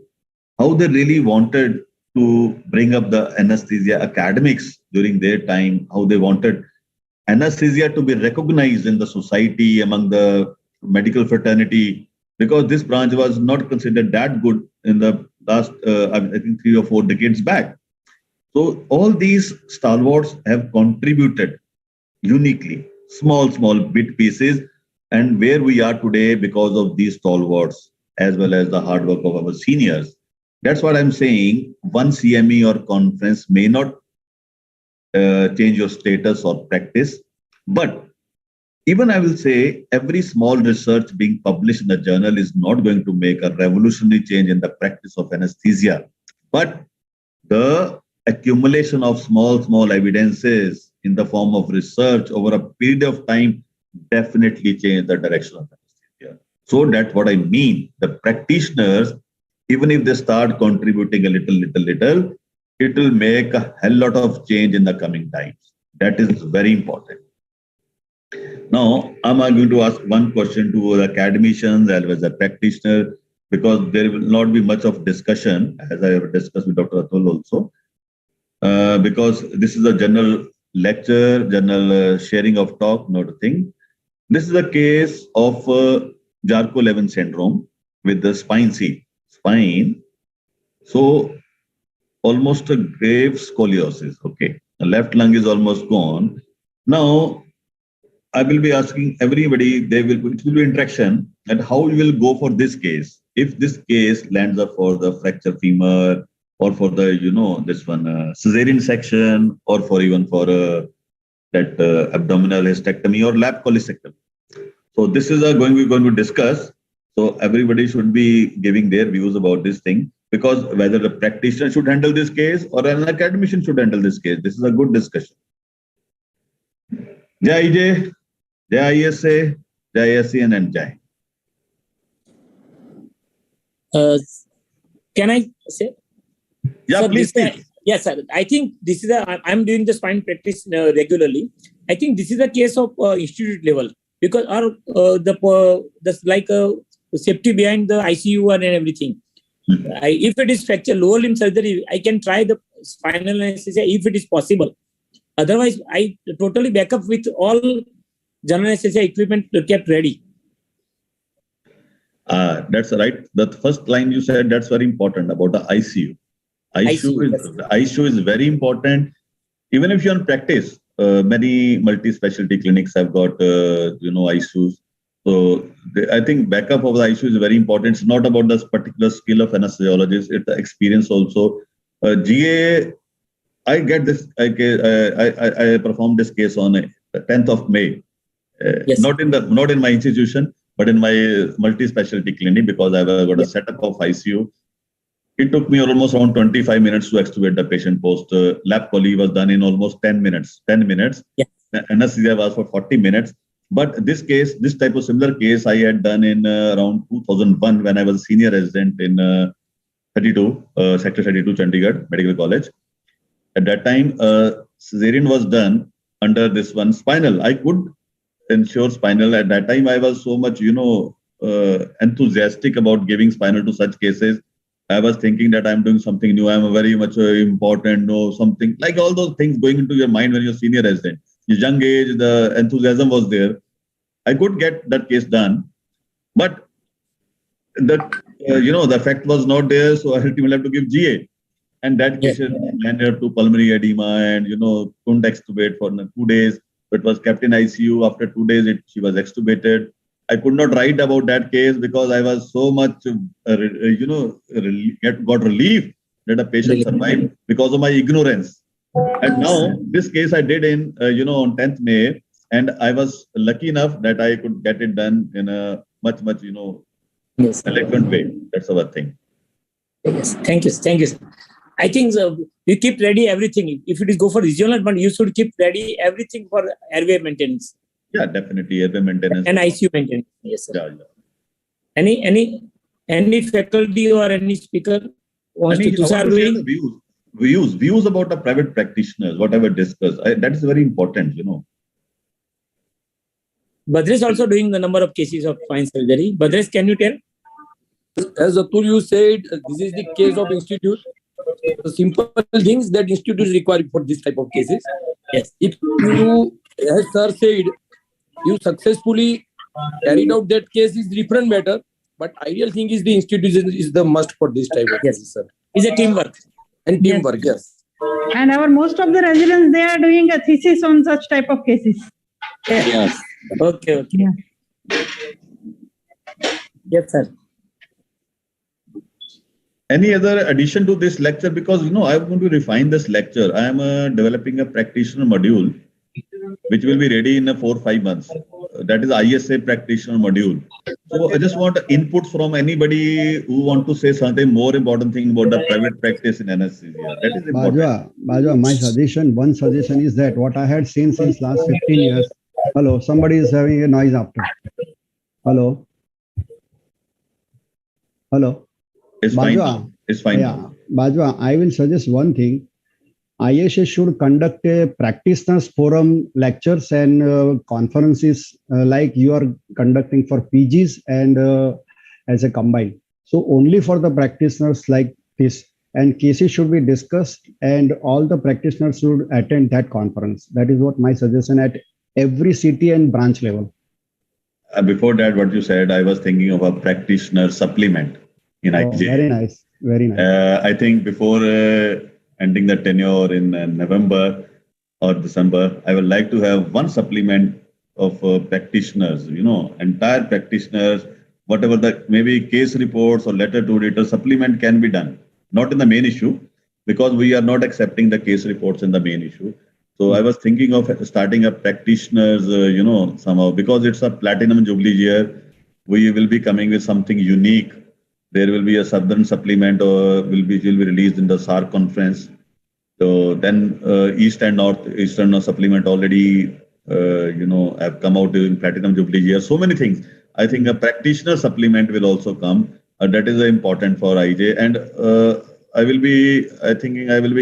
Speaker 4: how they really wanted to bring up the anesthesia academics during their time, how they wanted anesthesia to be recognized in the society among the medical fraternity, because this branch was not considered that good in the last, I think 3 or 4 decades back. So all these stalwarts have contributed uniquely, small bit pieces, and where we are today because of these stalwarts as well as the hard work of our seniors. That's what I'm saying. One CME or conference may not change your status or practice, but even I will say every small research being published in the journal is not going to make a revolutionary change in the practice of anesthesia, but the accumulation of small evidences in the form of research over a period of time definitely change the direction of anesthesia. So that's what I mean. The practitioners, even if they start contributing a little, it will make a hell lot of change in the coming times. That is very important. Now, I'm going to ask one question to the academicians as well as the practitioner, because there will not be much of discussion, as I have discussed with Dr. Atul also. Because this is a general lecture, general sharing of talk, not a thing. This is a case of Charcot-Levin syndrome with the spine. So almost a grave scoliosis. Okay, the left lung is almost gone. Now I will be asking everybody, it will be interaction, and how you will go for this case. If this case lands up for the fracture femur, or for the, this one, cesarean section, or for even for that abdominal hysterectomy or lap cholecystectomy. So this is we're going to discuss. So everybody should be giving their views about this thing, because whether the practitioner should handle this case or an academician should handle this case. This is a good discussion. Jai IJ, Jai ISA, Jai ISC, and Jai.
Speaker 9: Can I say?
Speaker 4: Yeah,
Speaker 9: So
Speaker 4: please.
Speaker 9: yes, sir. I think this is I'm doing the spine practice regularly. I think this is a case of institute level, because safety behind the ICU and everything. If it is fracture lower limb surgery, I can try the spinal anesthesia if it is possible. Otherwise, I totally back up with all general anesthesia equipment kept ready.
Speaker 4: That's right. The first line you said, that's very important about the ICU. ICU is very important. Even if you're in practice, many multi-specialty clinics have got, ICUs. So I think backup of the ICU is very important. It's not about the particular skill of anesthesiologist, it's the experience also. GA, I get this. I performed this case on 10th of May.
Speaker 9: Yes.
Speaker 4: Not in my institution, but in my multi-specialty clinic, because I've got a setup of ICU. It took me almost around 25 minutes to extubate the patient post. Lap chole was done in almost 10 minutes. Yeah. Anesthesia was for 40 minutes. But this type of similar case, I had done in around 2001 when I was a senior resident in Sector 32, Chandigarh Medical College. At that time, cesarean was done under this one spinal. I could ensure spinal. At that time, I was so much, enthusiastic about giving spinal to such cases. I was thinking that I'm doing something new. I'm very much important, something like all those things going into your mind when you're senior resident. Your young age, the enthusiasm was there. I could get that case done, but the effect was not there. So I ultimately have to give GA, and that patient landed to pulmonary edema and couldn't extubate for 2 days. It was kept in ICU. After 2 days, she was extubated. I could not write about that case because I was so much, got relief that a patient survived because of my ignorance. And now this case I did in, on 10th May, and I was lucky enough that I could get it done in a much, eloquent way. That's our thing.
Speaker 9: Yes, thank you, sir. I think you keep ready everything. If it is go for regional, but you should keep ready everything for airway maintenance.
Speaker 4: Yeah, definitely airway maintenance
Speaker 9: and ICU maintenance. Yes, sir.
Speaker 4: Yeah.
Speaker 9: Any faculty or any speaker wants to share
Speaker 4: the views about the private practitioners, whatever discussed. That is very important,
Speaker 9: Badresh is also doing the number of cases of spine surgery. Badresh, can you tell?
Speaker 5: As Atul, you said, this is the case of institute. The simple things that institutes require for this type of cases.
Speaker 9: Yes.
Speaker 5: If you, as sir said, you successfully carried out that case is different matter, but ideal thing is the institution is the must for this type of cases, sir.
Speaker 9: It's a teamwork.
Speaker 5: And teamwork, yes.
Speaker 2: And most of the residents, they are doing a thesis on such type of cases.
Speaker 6: Yes.
Speaker 9: Okay.
Speaker 2: Yeah.
Speaker 9: Yes, sir.
Speaker 4: Any other addition to this lecture? Because, I'm going to refine this lecture. I am developing a practitioner module, which will be ready in 4 or 5 months. That is ISA practitioner module. So I just want input from anybody who want to say something more important thing about the private practice in anesthesia. That is important.
Speaker 7: Bajwa, one suggestion is that what I had seen since last 15 years. Hello, somebody is having a noise after. Hello.
Speaker 4: It's
Speaker 7: Bajwa,
Speaker 4: fine. It's fine.
Speaker 7: Yeah, Bajwa, I will suggest one thing. ISA should conduct a practitioners forum lectures and conferences like you are conducting for PGs and as a combined. So only for the practitioners like this, and cases should be discussed and all the practitioners should attend that conference. That is what my suggestion at every city and branch level.
Speaker 4: Before that, what you said, I was thinking of a practitioner supplement in IJ.
Speaker 7: Very nice.
Speaker 4: I think before ending the tenure in November or December, I would like to have one supplement of practitioners, entire practitioners, whatever the maybe case reports or letter to editor supplement can be done, not in the main issue, because we are not accepting the case reports in the main issue. So I was thinking of starting up practitioners, somehow, because it's a platinum jubilee year, we will be coming with something unique. There will be a southern supplement or will be released in the SAR conference. So then East and Northeastern supplement already, have come out during Platinum Jubilee year. So many things. I think a practitioner supplement will also come. That is important for IJ. And I will be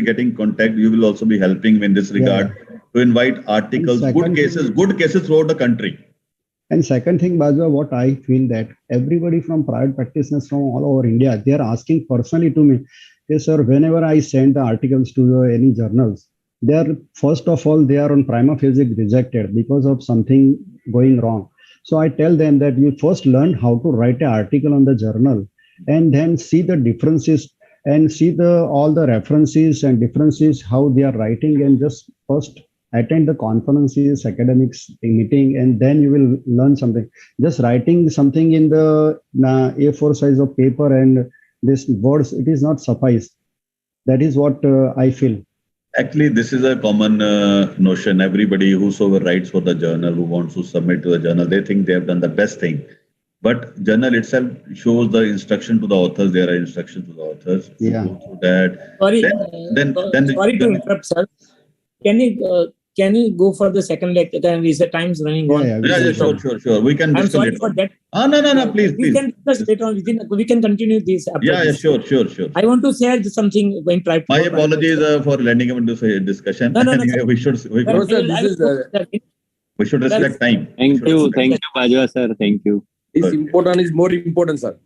Speaker 4: getting contact. You will also be helping in this regard to invite articles, good cases throughout the country.
Speaker 7: And second thing, Bajwa, what I feel that everybody from private practitioners from all over India, they are asking personally to me, hey, sir, whenever I send the articles to any journals, they are, first of all, they are on prima facie rejected because of something going wrong. So I tell them that you first learn how to write an article on the journal and then see the differences and see all the references and differences, how they are writing, and just first attend the conferences, academics meeting, and then you will learn something. Just writing something in the A4 size of paper and this words, it is not suffice. That is what I feel.
Speaker 4: Actually, this is a common notion. Everybody whosoever writes for the journal, who wants to submit to the journal, they think they have done the best thing. But journal itself shows the instruction to the authors. There are instructions to the authors.
Speaker 7: Yeah.
Speaker 4: Go through that.
Speaker 9: Sorry, sorry to interrupt, sir. Can you go for the second lecture? Is the time's running on?
Speaker 4: Yeah, sure. We can.
Speaker 9: I'm sorry for that.
Speaker 4: No, please.
Speaker 9: We can discuss later on. We can continue this.
Speaker 4: Yeah, sure.
Speaker 9: I want to share something in private.
Speaker 4: My apologies for landing into a discussion.
Speaker 9: No,
Speaker 4: we should respect time.
Speaker 6: Thank you, Bajwa sir. Thank you.
Speaker 5: This important is more important, sir.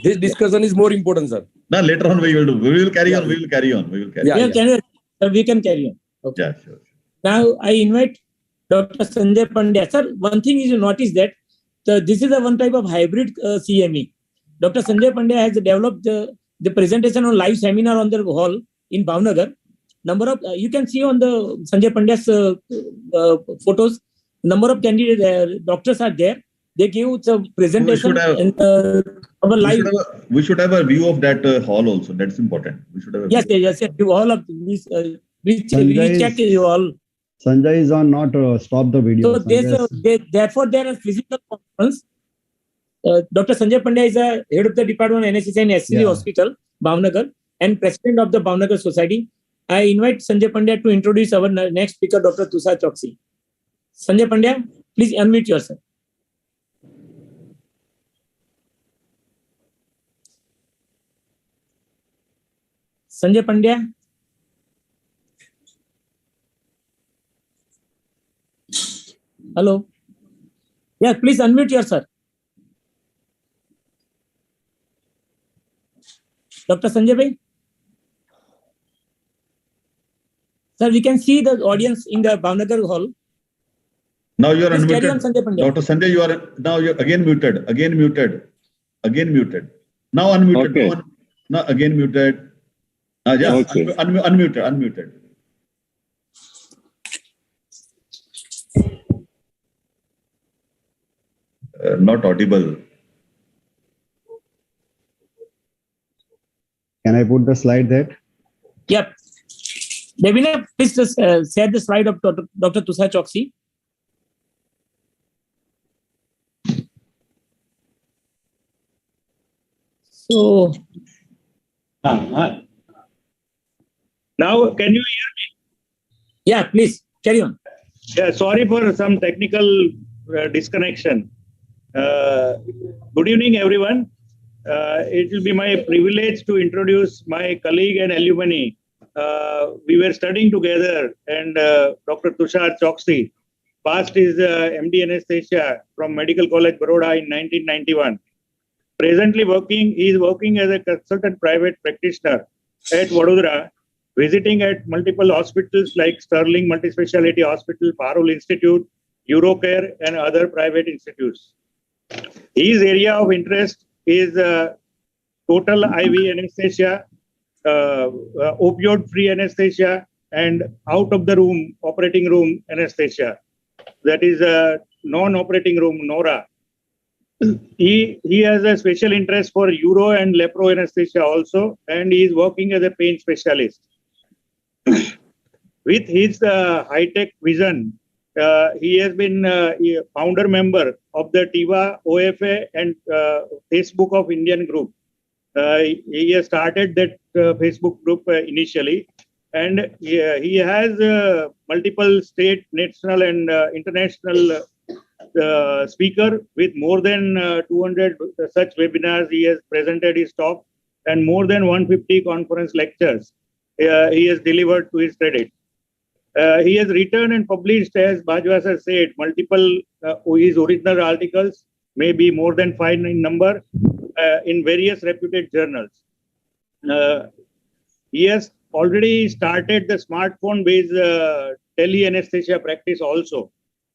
Speaker 5: This discussion is more important, sir.
Speaker 4: No, later on we will do. We will carry on. We
Speaker 9: can carry on. Okay.
Speaker 4: Yeah, sure.
Speaker 9: Now I invite Dr. Sanjay Pandya. Sir, one thing is you notice that this is a one type of hybrid CME. Dr. Sanjay Pandya has developed the presentation on live seminar on the hall in Bhavnagar. Number of you can see on the Sanjay Pandya's photos. Number of candidate doctors are there. They give the presentation live.
Speaker 4: We should have a view of that hall also. That's important. We should have.
Speaker 9: Yes. All of these. We check you all.
Speaker 7: Sanjay is on not stop the video.
Speaker 9: So therefore there are physical conference. Dr. Sanjay Pandya is a head of the department of anesthesia in SCG Hospital, Bhavnagar, and president of the Bhavnagar Society. I invite Sanjay Pandya to introduce our next speaker, Dr. Tushar Chokshi. Sanjay Pandya, please unmute yourself. Sanjay Pandya. Hello. Yeah, please unmute yourself. Dr. Sanjay bhai. Sir, we can see the audience in the Bhavnagar hall.
Speaker 4: Now you are unmuted.
Speaker 9: Carry on, Sanjay Pandya.
Speaker 4: Dr. Sanjay, you are again muted. Now unmuted.
Speaker 6: Okay.
Speaker 4: Now again muted.
Speaker 6: Okay.
Speaker 4: Unmuted. Not audible.
Speaker 7: Can I put the slide there?
Speaker 9: Yep. Devina, please just share the slide of Dr. Tushar Chokshi. So.
Speaker 8: Now, can you hear me?
Speaker 9: Yeah, please carry on.
Speaker 8: Yeah, sorry for some technical disconnection. Good evening, everyone. It will be my privilege to introduce my colleague and alumni. We were studying together, and Dr. Tushar Chokshi passed his MD Anesthesia from Medical College, Baroda in 1991. Presently he is working as a consultant private practitioner at Vadodara, visiting at multiple hospitals like Sterling Multispeciality Hospital, Parul Institute, Eurocare, and other private institutes. His area of interest is total IV anesthesia, opioid-free anesthesia, and out-of-the-room, operating room anesthesia. that is a non-operating room, NORA. He has a special interest for uro and lepro anesthesia also, and he is working as a pain specialist. With his high-tech vision, he has been a founder member of the TIVA, OFA, and Facebook of Indian group. He has started that Facebook group initially, and he has multiple state, national, and international speaker with more than 200 such webinars. He has presented his talk and more than 150 conference lectures he has delivered to his credit. He has written and published, as Bajwa sir said, multiple his original articles, maybe more than 5 in number, in various reputed journals. He has already started the smartphone-based tele-anesthesia practice also.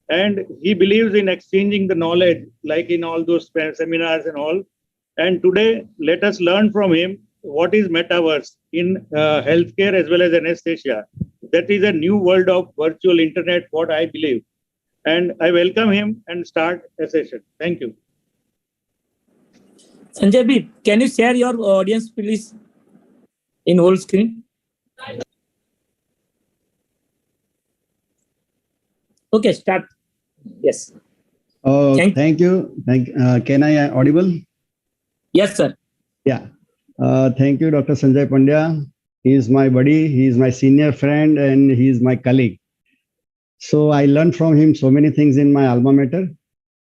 Speaker 8: And he believes in exchanging the knowledge, like in all those seminars and all. And today, let us learn from him what is Metaverse in healthcare as well as anesthesia. That is a new world of virtual internet, what I believe. And I welcome him and start a session. Thank you.
Speaker 9: Sanjay, can you share your audience, please, in whole screen? Okay, start. Yes.
Speaker 7: Thank you. Can I audible?
Speaker 9: Yes, sir.
Speaker 7: Yeah. Thank you, Dr. Sanjay Pandya. He is my buddy. He is my senior friend, and he is my colleague. So I learned from him so many things in my alma mater.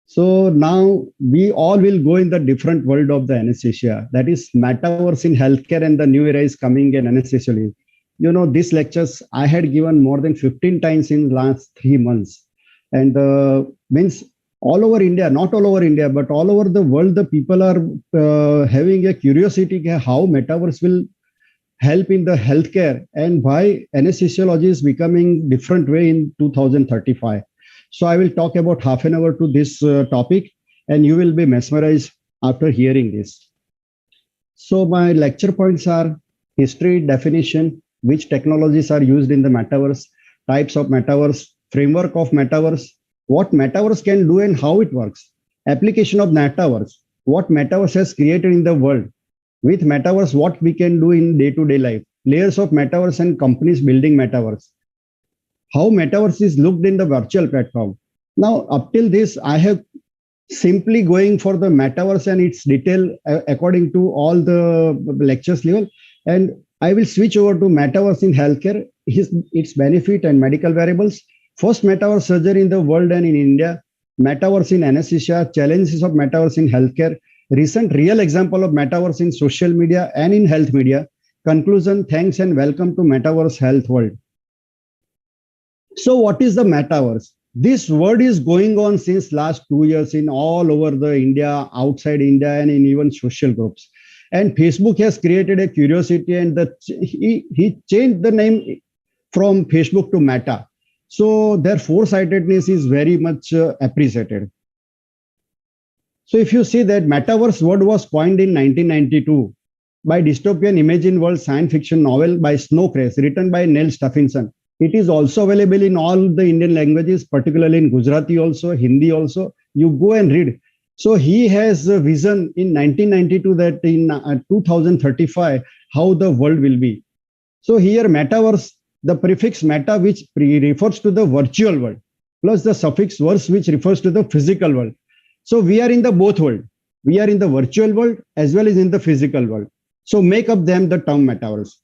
Speaker 7: So now we all will go in the different world of the anesthesia. That is Metaverse in healthcare, and the new era is coming in anesthesiology. You know, these lectures I had given more than 15 times in last 3 months. And means all over India, not all over India, but all over the world, the people are having a curiosity how Metaverse will help in the healthcare and why anesthesiology is becoming different way in 2035. So I will talk about half an hour to this topic, and you will be mesmerized after hearing this. So my lecture points are history, definition, which technologies are used in the Metaverse, types of Metaverse, framework of Metaverse, what Metaverse can do and how it works, application of Metaverse, what Metaverse has created in the world, with Metaverse, what we can do in day-to-day life, layers of Metaverse and companies building Metaverse, how Metaverse is looked in the virtual platform. Now, up till this, I have simply going for the Metaverse and its detail according to all the lectures level, and I will switch over to Metaverse in healthcare, its benefit and medical variables. First Metaverse surgery in the world and in India, Metaverse in anesthesia, challenges of Metaverse in healthcare, recent real example of Metaverse in social media and in health media. Conclusion, thanks and welcome to Metaverse Health World. So what is the Metaverse? This word is going on since last 2 years in all over the India, outside India, and in even social groups. And Facebook has created a curiosity, and he changed the name from Facebook to Meta. So their foresightedness is very much appreciated. So if you see that Metaverse word was coined in 1992 by dystopian imagine world science fiction novel by Snowcrest, written by Neil Stephenson. It is also available in all the Indian languages, particularly in Gujarati also, Hindi also. You go and read. So he has a vision in 1992 that in 2035, how the world will be. So here Metaverse, the prefix meta, which refers to the virtual world, plus the suffix verse, which refers to the physical world. So we are in the both world. We are in the virtual world as well as in the physical world. So make up them the term Metaverse.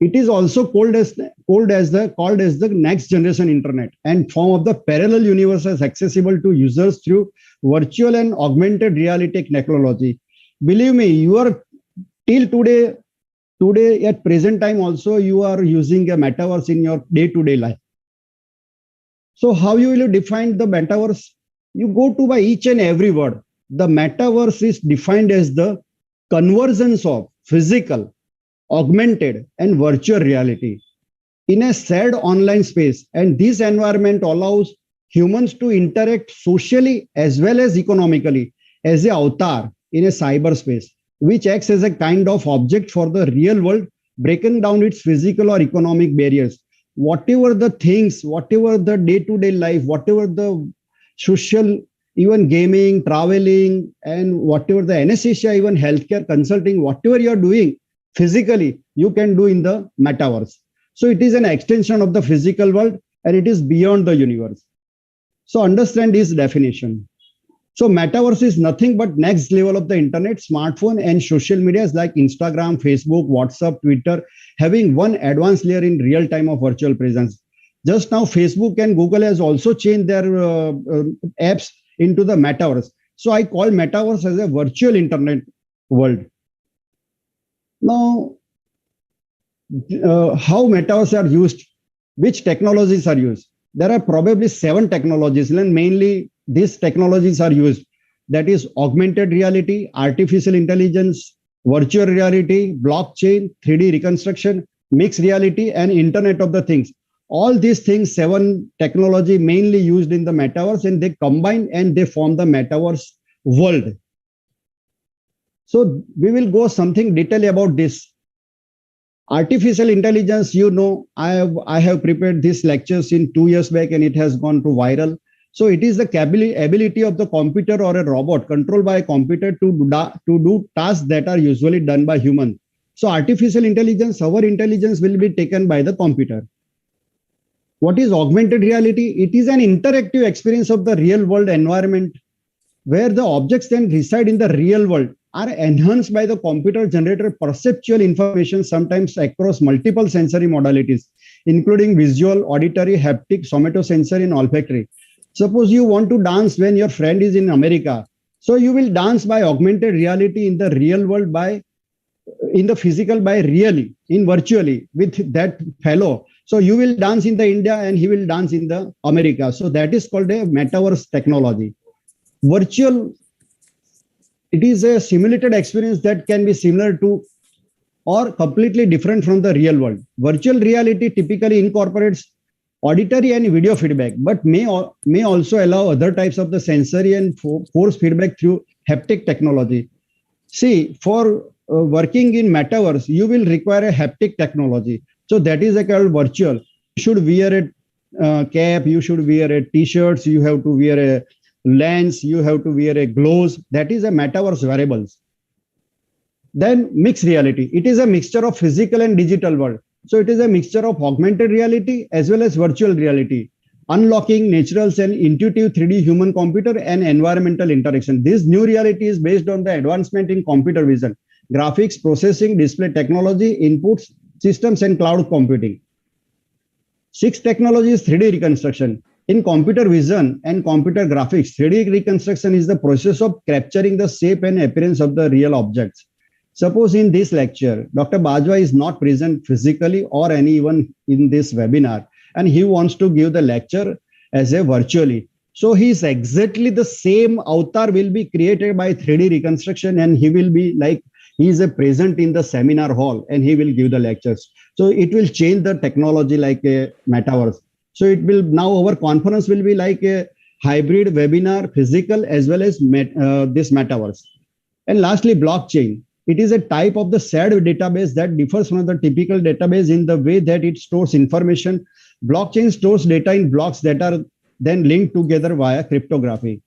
Speaker 7: It is also called as the next generation internet and form of the parallel universe as accessible to users through virtual and augmented reality technology. Believe me, you are till today at present time also you are using a Metaverse in your day-to-day life. So how you will define the Metaverse? You go to by each and every word. The Metaverse is defined as the convergence of physical, augmented and virtual reality in a shared online space, and this environment allows humans to interact socially as well as economically as an avatar in a cyberspace, which acts as a kind of object for the real world, breaking down its physical or economic barriers. whatever the things, whatever the day-to-day life, whatever the social, even gaming, traveling, and whatever the anesthesia, even healthcare consulting, whatever you're doing physically, you can do in the metaverse. So it is an extension of the physical world and it is beyond the universe. So understand this definition. So metaverse is nothing but next level of the internet, smartphone and social medias like Instagram, Facebook, WhatsApp, Twitter, having one advanced layer in real time of virtual presence. Just now, Facebook and Google has also changed their apps into the metaverse. So I call metaverse as a virtual internet world. Now, how metaverse are used? Which technologies are used? There are probably 7 technologies, and mainly these technologies are used. That is augmented reality, artificial intelligence, virtual reality, blockchain, 3D reconstruction, mixed reality, and Internet of the Things. All these things, 7 technology mainly used in the metaverse, and they combine and they form the metaverse world. So we will go something detail about this. Artificial intelligence, you know, I have prepared these lectures in 2 years back and it has gone to viral. So it is the ability of the computer or a robot controlled by a computer to do tasks that are usually done by humans. So artificial intelligence, our intelligence will be taken by the computer. What is augmented reality? It is an interactive experience of the real world environment where the objects then reside in the real world are enhanced by the computer generated perceptual information, sometimes across multiple sensory modalities, including visual, auditory, haptic, somatosensory, and olfactory. Suppose you want to dance when your friend is in America. So you will dance by augmented reality in the real world, in the physical by really, in virtually with that fellow. So you will dance in the India and he will dance in the America. So that is called a metaverse technology. Virtual, it is a simulated experience that can be similar to or completely different from the real world. Virtual reality typically incorporates auditory and video feedback, but may also allow other types of the sensory and force feedback through haptic technology. See, for working in metaverse, you will require a haptic technology. So that is called virtual. You should wear a cap, you should wear a t-shirts, you have to wear a lens, you have to wear a gloves. That is a metaverse variables. Then mixed reality. It is a mixture of physical and digital world. So it is a mixture of augmented reality as well as virtual reality, unlocking natural and intuitive 3D human computer and environmental interaction. This new reality is based on the advancement in computer vision, graphics, processing, display technology, inputs, systems, and cloud computing. 6th technology is 3D reconstruction. In computer vision and computer graphics, 3D reconstruction is the process of capturing the shape and appearance of the real objects. Suppose in this lecture, Dr. Bajwa is not present physically or anyone in this webinar, and he wants to give the lecture as a virtually. So he is exactly the same avatar will be created by 3D reconstruction, and he will be like he is a present in the seminar hall and he will give the lectures. So it will change the technology like a metaverse. So it will now our conference will be like a hybrid webinar, physical as well as this metaverse. And lastly, blockchain. It is a type of the shared database that differs from the typical database in the way that it stores information. Blockchain stores data in blocks that are then linked together via cryptography.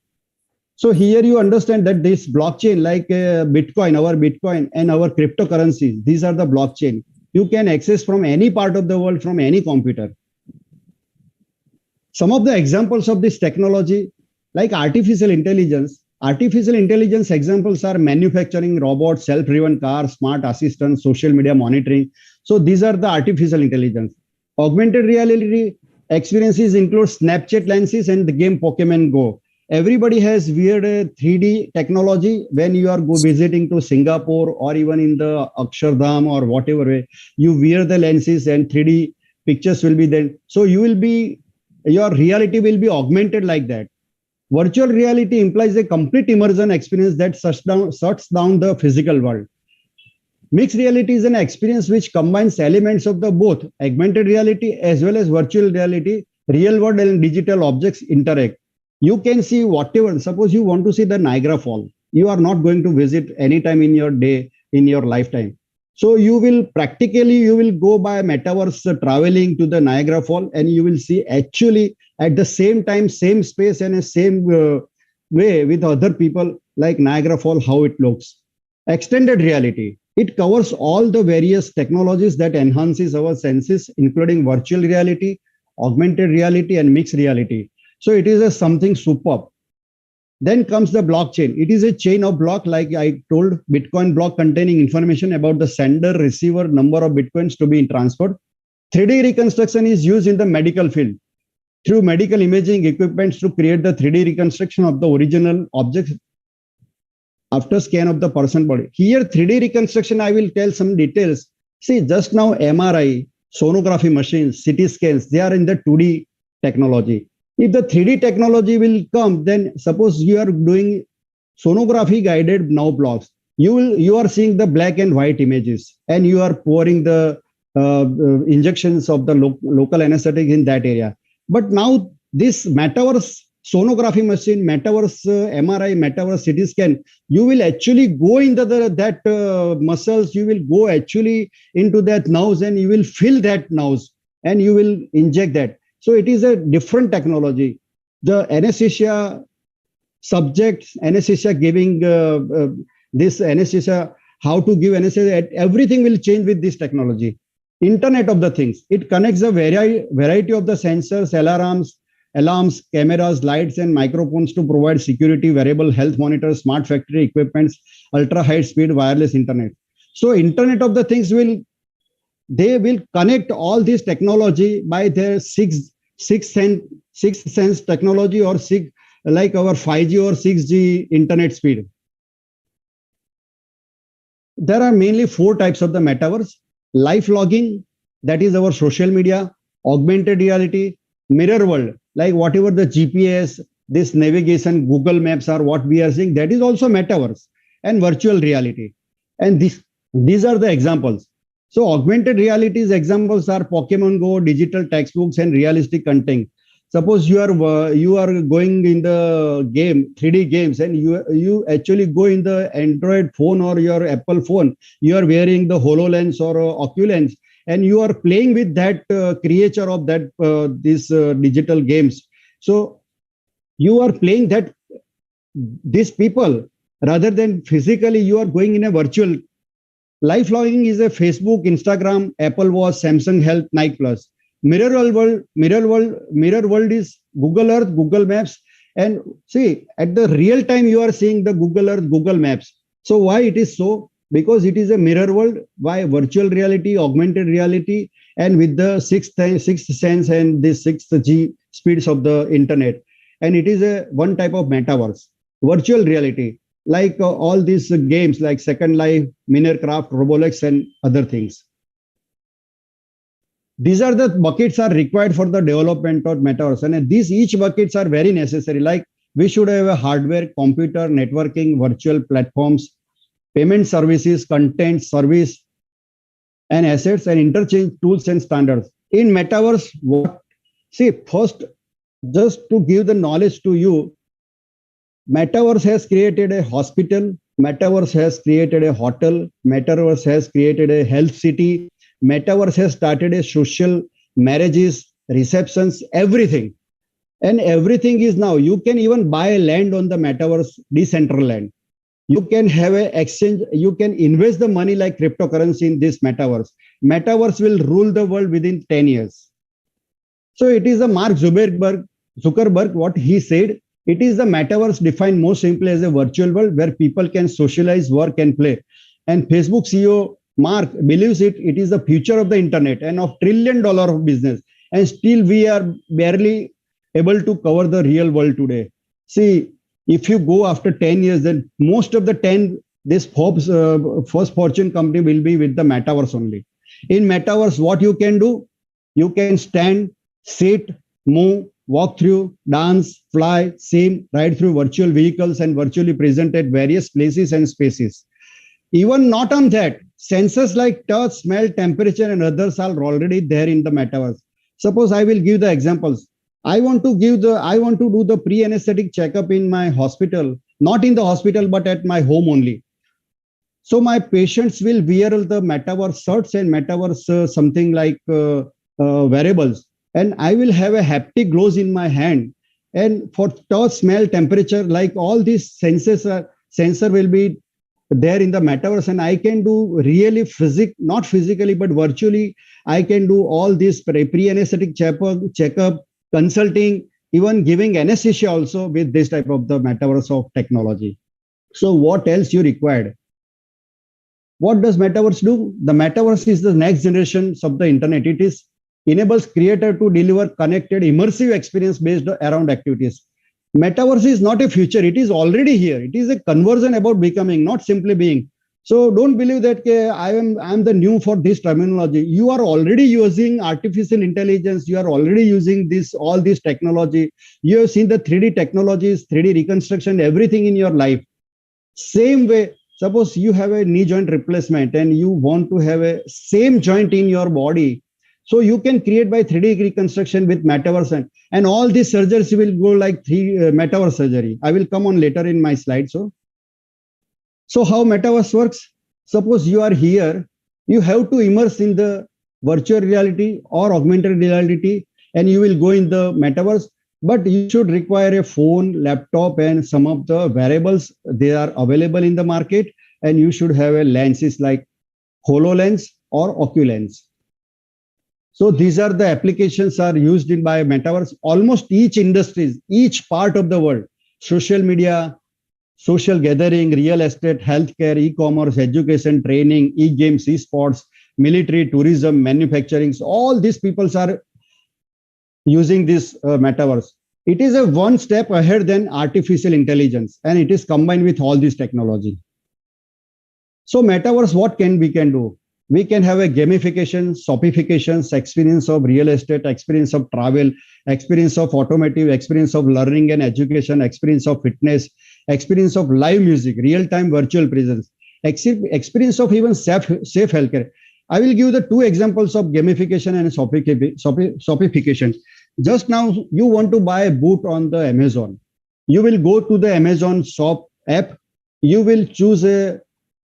Speaker 7: So here you understand that this blockchain like Bitcoin, our Bitcoin and our cryptocurrencies, these are the blockchain. You can access from any part of the world, from any computer. Some of the examples of this technology, like artificial intelligence. Artificial intelligence examples are manufacturing robots, self-driven cars, smart assistants, social media monitoring. So these are the artificial intelligence. Augmented reality experiences include Snapchat lenses and the game Pokemon Go. Everybody has weird 3D technology when you are visiting to Singapore or even in the Akshardham or whatever way. You wear the lenses and 3D pictures will be there. So you will be, your reality will be augmented like that. Virtual reality implies a complete immersion experience that shuts down the physical world. Mixed reality is an experience which combines elements of the both augmented reality as well as virtual reality. Real world and digital objects interact. You can see whatever. Suppose you want to see the Niagara Fall. You are not going to visit anytime in your day, in your lifetime. So you will go by Metaverse traveling to the Niagara Fall, and you will see actually at the same time, same space and a same way with other people like Niagara Fall, how it looks. Extended reality. It covers all the various technologies that enhances our senses, including virtual reality, augmented reality, and mixed reality. So it is something superb. Then comes the blockchain. It is a chain of block, like I told, Bitcoin block containing information about the sender, receiver, number of Bitcoins to be transferred. 3D reconstruction is used in the medical field through medical imaging equipments to create the 3D reconstruction of the original objects after scan of the person body. Here, 3D reconstruction, I will tell some details. See, just now MRI, sonography machines, CT scans, they are in the 2D technology. If the 3D technology will come, then suppose you are doing sonography guided now blocks, you are seeing the black and white images, and you are pouring the injections of the local anesthetic in that area. But now this Metaverse sonography machine, Metaverse MRI, Metaverse CT scan, you will actually go into that muscles, you will go actually into that nerves, and you will feel that nerves, and you will inject that. So it is a different technology. The anesthesia subjects, anesthesia giving this anesthesia, how to give anesthesia, everything will change with this technology. Internet of the things. It connects a variety of the sensors, alarms, cameras, lights, and microphones to provide security, wearable health monitors, smart factory equipments, ultra high speed wireless internet. So Internet of the things will connect all this technology by their sixth sense technology, or like our 5G or 6G internet speed. There are mainly 4 types of the metaverse. Life logging, that is our social media, augmented reality, mirror world, like whatever the GPS, this navigation, Google Maps are what we are seeing, that is also metaverse, and virtual reality. And these are the examples. So augmented realities examples are Pokemon Go, digital textbooks, and realistic content. Suppose you are going in the game, 3D games, and you actually go in the Android phone or your Apple phone. You are wearing the HoloLens or Oculens, and you are playing with that creature of that these digital games. So you are playing that these people rather than physically. You are going in a virtual. Life logging is a Facebook, Instagram, Apple Watch, Samsung Health, Nike Plus. Mirror world is Google Earth, Google Maps, and see at the real time you are seeing the Google Earth, Google Maps. So why it is so? Because it is a mirror world. Why? Virtual reality, augmented reality, and with the sixth sense and the 6G speeds of the internet. And it is a one type of metaverse. Virtual reality, like all these games like Second Life, Minecraft, Roblox, and other things. These are the buckets are required for the development of metaverse, and each buckets are very necessary. Like we should have a hardware, computer, networking, virtual platforms, payment services, content, service, and assets, and interchange tools and standards. In metaverse, first, just to give the knowledge to you, metaverse has created a hospital, metaverse has created a hotel, metaverse has created a health city, metaverse has started a social marriages, receptions, everything. And everything is now, you can even buy land on the metaverse, decentralized land. You can have an exchange, you can invest the money like cryptocurrency in this metaverse. Metaverse will rule the world within 10 years. So it is a Mark Zuckerberg, what he said, it is the metaverse defined most simply as a virtual world where people can socialize, work, and play. And Facebook CEO Mark believes it is the future of the internet and of $1 trillion of business. And still we are barely able to cover the real world today. See, if you go after 10 years, then most of the 10, this Forbes first fortune company will be with the metaverse only. In metaverse, what you can do? You can stand, sit, move, walk through, dance, fly, swim, ride through virtual vehicles, and virtually present at various places and spaces. Even not on that, sensors like touch, smell, temperature, and others are already there in the metaverse. Suppose I will give the examples. I want to do the pre-anesthetic checkup in my hospital, not in the hospital, but at my home only. So my patients will wear the Metaverse shirts and Metaverse something like wearables, and I will have a haptic gloves in my hand. And for touch, smell, temperature, like all these sensor will be there in the Metaverse, and I can do really not physically, but virtually. I can do all this pre-anesthetic checkup, consulting, even giving anesthesia also with this type of the Metaverse of technology. So what else you required? What does Metaverse do? The Metaverse is the next generation of the internet. It enables creator to deliver connected, immersive experience based around activities. Metaverse is not a future. It is already here. It is a conversion about becoming, not simply being. So don't believe that I am the new for this terminology. You are already using artificial intelligence. You are already using all this technology. You have seen the 3D technologies, 3D reconstruction, everything in your life. Same way, suppose you have a knee joint replacement and you want to have a same joint in your body. So you can create by 3D reconstruction with Metaverse, and all these surgeries will go like Metaverse surgery. I will come on later in my slide. So how Metaverse works? Suppose you are here, you have to immerse in the virtual reality or augmented reality, and you will go in the Metaverse. But you should require a phone, laptop, and some of the wearables. They are available in the market, and you should have a lenses like HoloLens or OcuLens. So these are the applications are used in by Metaverse. Almost each industries, each part of the world, social media, social gathering, real estate, healthcare, e-commerce, education, training, e-games, e-sports, military, tourism, manufacturing. So all these people are using this Metaverse. It is a one step ahead than artificial intelligence, and it is combined with all this technology. So Metaverse, what we can do? We can have a gamification, sofifications, experience of real estate, experience of travel, experience of automotive, experience of learning and education, experience of fitness, experience of live music, real-time virtual presence, experience of even safe healthcare. I will give the two examples of gamification and sofification. Just now, you want to buy a boot on the Amazon. You will go to the Amazon shop app. You will choose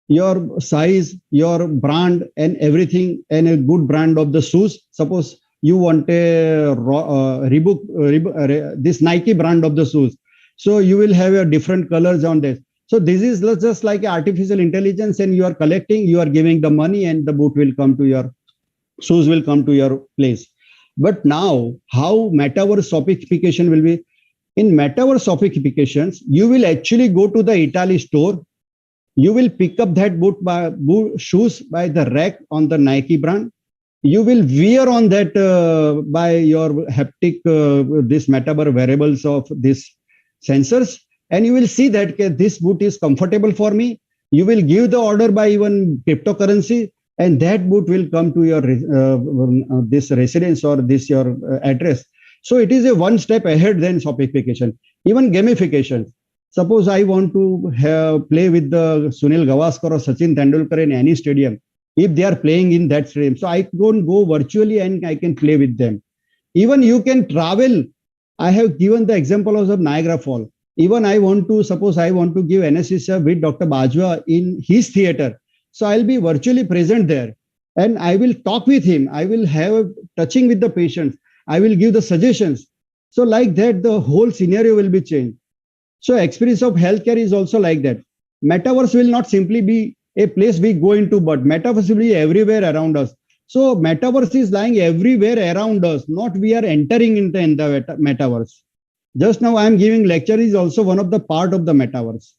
Speaker 7: your size, your brand, and everything, and a good brand of the shoes. Suppose you want a this Nike brand of the shoes. So you will have a different colors on this. So this is just like artificial intelligence, and you are collecting, you are giving the money, and the boot will come to your, shoes will come to your place. But now, how Metaverse sofistication will be? In Metaverse sophistications, you will actually go to the Italy store. You will pick up that shoes by the rack on the Nike brand. You will wear on that by your haptic, this Metaverse wearables of these sensors, and you will see that this boot is comfortable for me. You will give the order by even cryptocurrency, and that boot will come to your this residence or this your address. So it is a one step ahead than sophistication. Even gamification. Suppose I want to play with the Sunil Gavaskar or Sachin Tendulkar in any stadium, if they are playing in that stadium. So I don't go virtually and I can play with them. Even you can travel. I have given the example of Niagara Falls. Even I want to, suppose I want to give anesthesia with Dr. Bajwa in his theater. So I'll be virtually present there and I will talk with him. I will have touching with the patients. I will give the suggestions. So like that, the whole scenario will be changed. So experience of healthcare is also like that. Metaverse will not simply be a place we go into, but Metaverse will be everywhere around us. So Metaverse is lying everywhere around us, not we are entering into the Metaverse. Just now I am giving lecture is also one of the part of the Metaverse.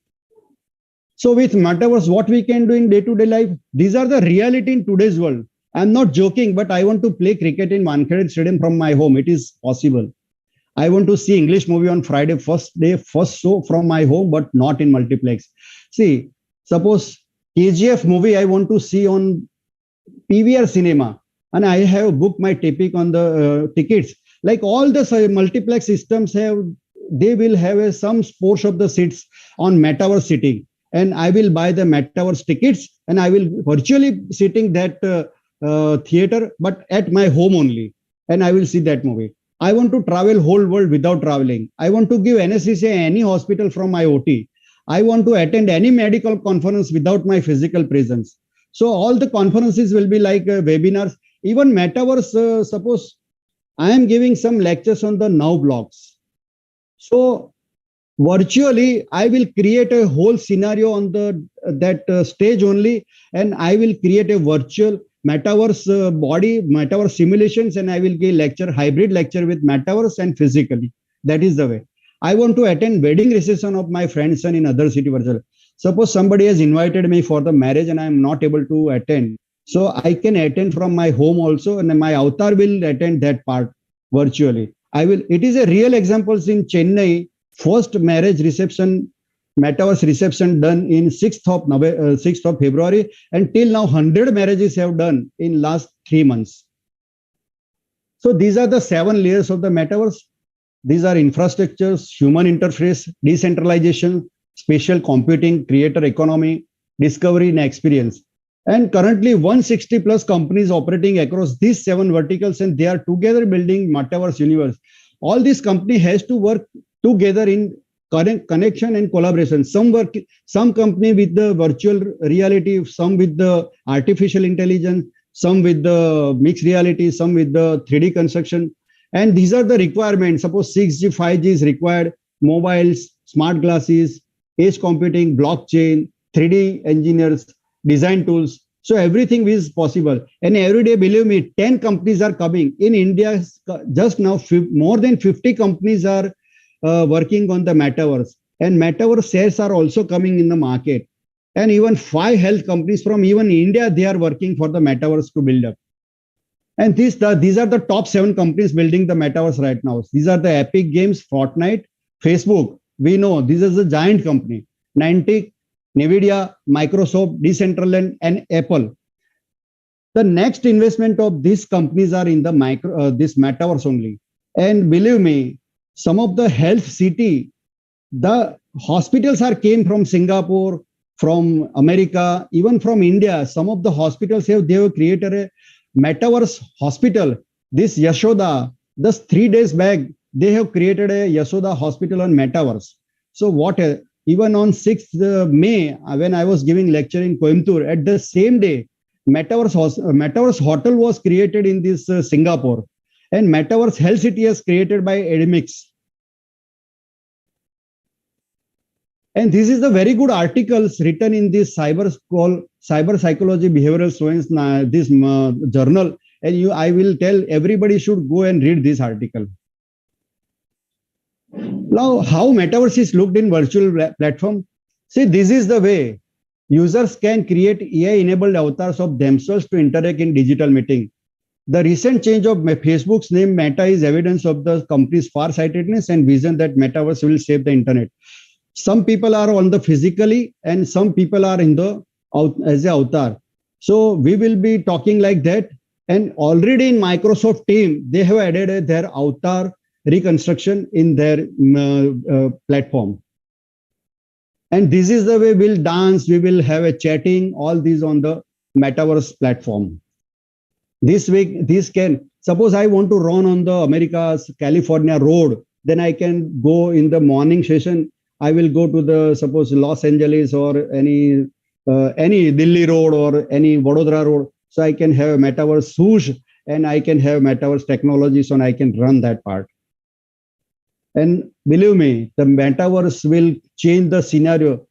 Speaker 7: So with Metaverse, what we can do in day-to-day life, these are the reality in today's world. I'm not joking, but I want to play cricket in Wankhede Stadium from my home. It is possible. I want to see English movie on Friday, first show from my home, but not in multiplex. See, suppose KGF movie I want to see on PVR cinema, and I have booked my ticket on the tickets. Like all the multiplex systems have, they will have some portion of the seats on Metaverse sitting, and I will buy the Metaverse tickets, and I will virtually sitting that theater, but at my home only, and I will see that movie. I want to travel whole world without traveling. I want to give anesthesia in any hospital from my OT. I want to attend any medical conference without my physical presence. So all the conferences will be like webinars. Even Metaverse, suppose I am giving some lectures on the now blocks. So virtually, I will create a whole scenario on that stage only, and I will create a virtual Metaverse body, Metaverse simulations, and I will give hybrid lecture with Metaverse and physically. That is the way. I want to attend wedding reception of my friend's son in other city virtual. Suppose somebody has invited me for the marriage and I am not able to attend. So I can attend from my home also, and my avatar will attend that part virtually. It is a real examples in Chennai, first marriage reception, Metaverse reception done in 6th of February, and till now 100 marriages have done in last 3 months. So these are the 7 layers of the Metaverse. These are infrastructures, human interface, decentralization, spatial computing, creator economy, discovery and experience. And currently 160 plus companies operating across these 7 verticals, and they are together building Metaverse universe. All these company has to work together in connection and collaboration. Some company with the virtual reality, some with the artificial intelligence, some with the mixed reality, some with the 3D construction. And these are the requirements. Suppose 6G, 5G is required, mobiles, smart glasses, edge computing, blockchain, 3D engineers, design tools. So everything is possible. And every day, believe me, 10 companies are coming. In India, just now, more than 50 companies are working on the Metaverse. And Metaverse shares are also coming in the market. And even 5 health companies from even India, they are working for the Metaverse to build up. And these are the top 7 companies building the Metaverse right now. These are the Epic Games, Fortnite, Facebook. We know this is a giant company. Niantic, NVIDIA, Microsoft, Decentraland, and Apple. The next investment of these companies are in the this Metaverse only. And believe me, some of the health city, the hospitals came from Singapore, from America, even from India. Some of the hospitals they have created a Metaverse hospital. This Yashoda, just 3 days back, they have created a Yashoda hospital on Metaverse. So even on 6th May, when I was giving lecture in Coimbatore, at the same day, Metaverse hotel was created in this Singapore, and Metaverse Health City is created by Edmix. And this is a very good articles written in this cyber psychology behavioral science this journal, and I will tell everybody should go and read this article. Now, how Metaverse is looked in virtual platform? See, this is the way users can create AI-enabled avatars of themselves to interact in digital meeting. The recent change of Facebook's name Meta is evidence of the company's far-sightedness and vision that Metaverse will save the internet. Some people are on the physically and some people are in the as a avatar. So we will be talking like that. And already in Microsoft team, they have added their avatar reconstruction in their platform. And this is the way we'll dance, we will have a chatting, all these on the Metaverse platform. This week, suppose I want to run on the America's California road, then I can go in the morning session. I will go to the, suppose Los Angeles or any Delhi road or any Vadodara road. So I can have a Metaverse swoosh and I can have Metaverse technology, so I can run that part. And believe me, the Metaverse will change the scenario.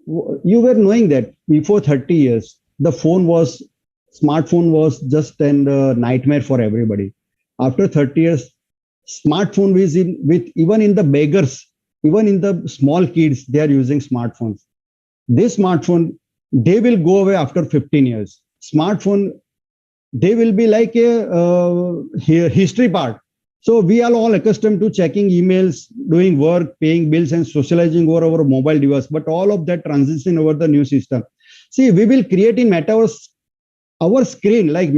Speaker 7: You were knowing that before 30 years, the smartphone was just a nightmare for everybody. After 30 years, smartphone is even in the beggars, even in the small kids, they are using smartphones. This smartphone, they will go away after 15 years. Smartphone, they will be like a history part. So we are all accustomed to checking emails, doing work, paying bills, and socializing over our mobile device. But all of that transition over the new system. See, we will create in Metaverse our screen, like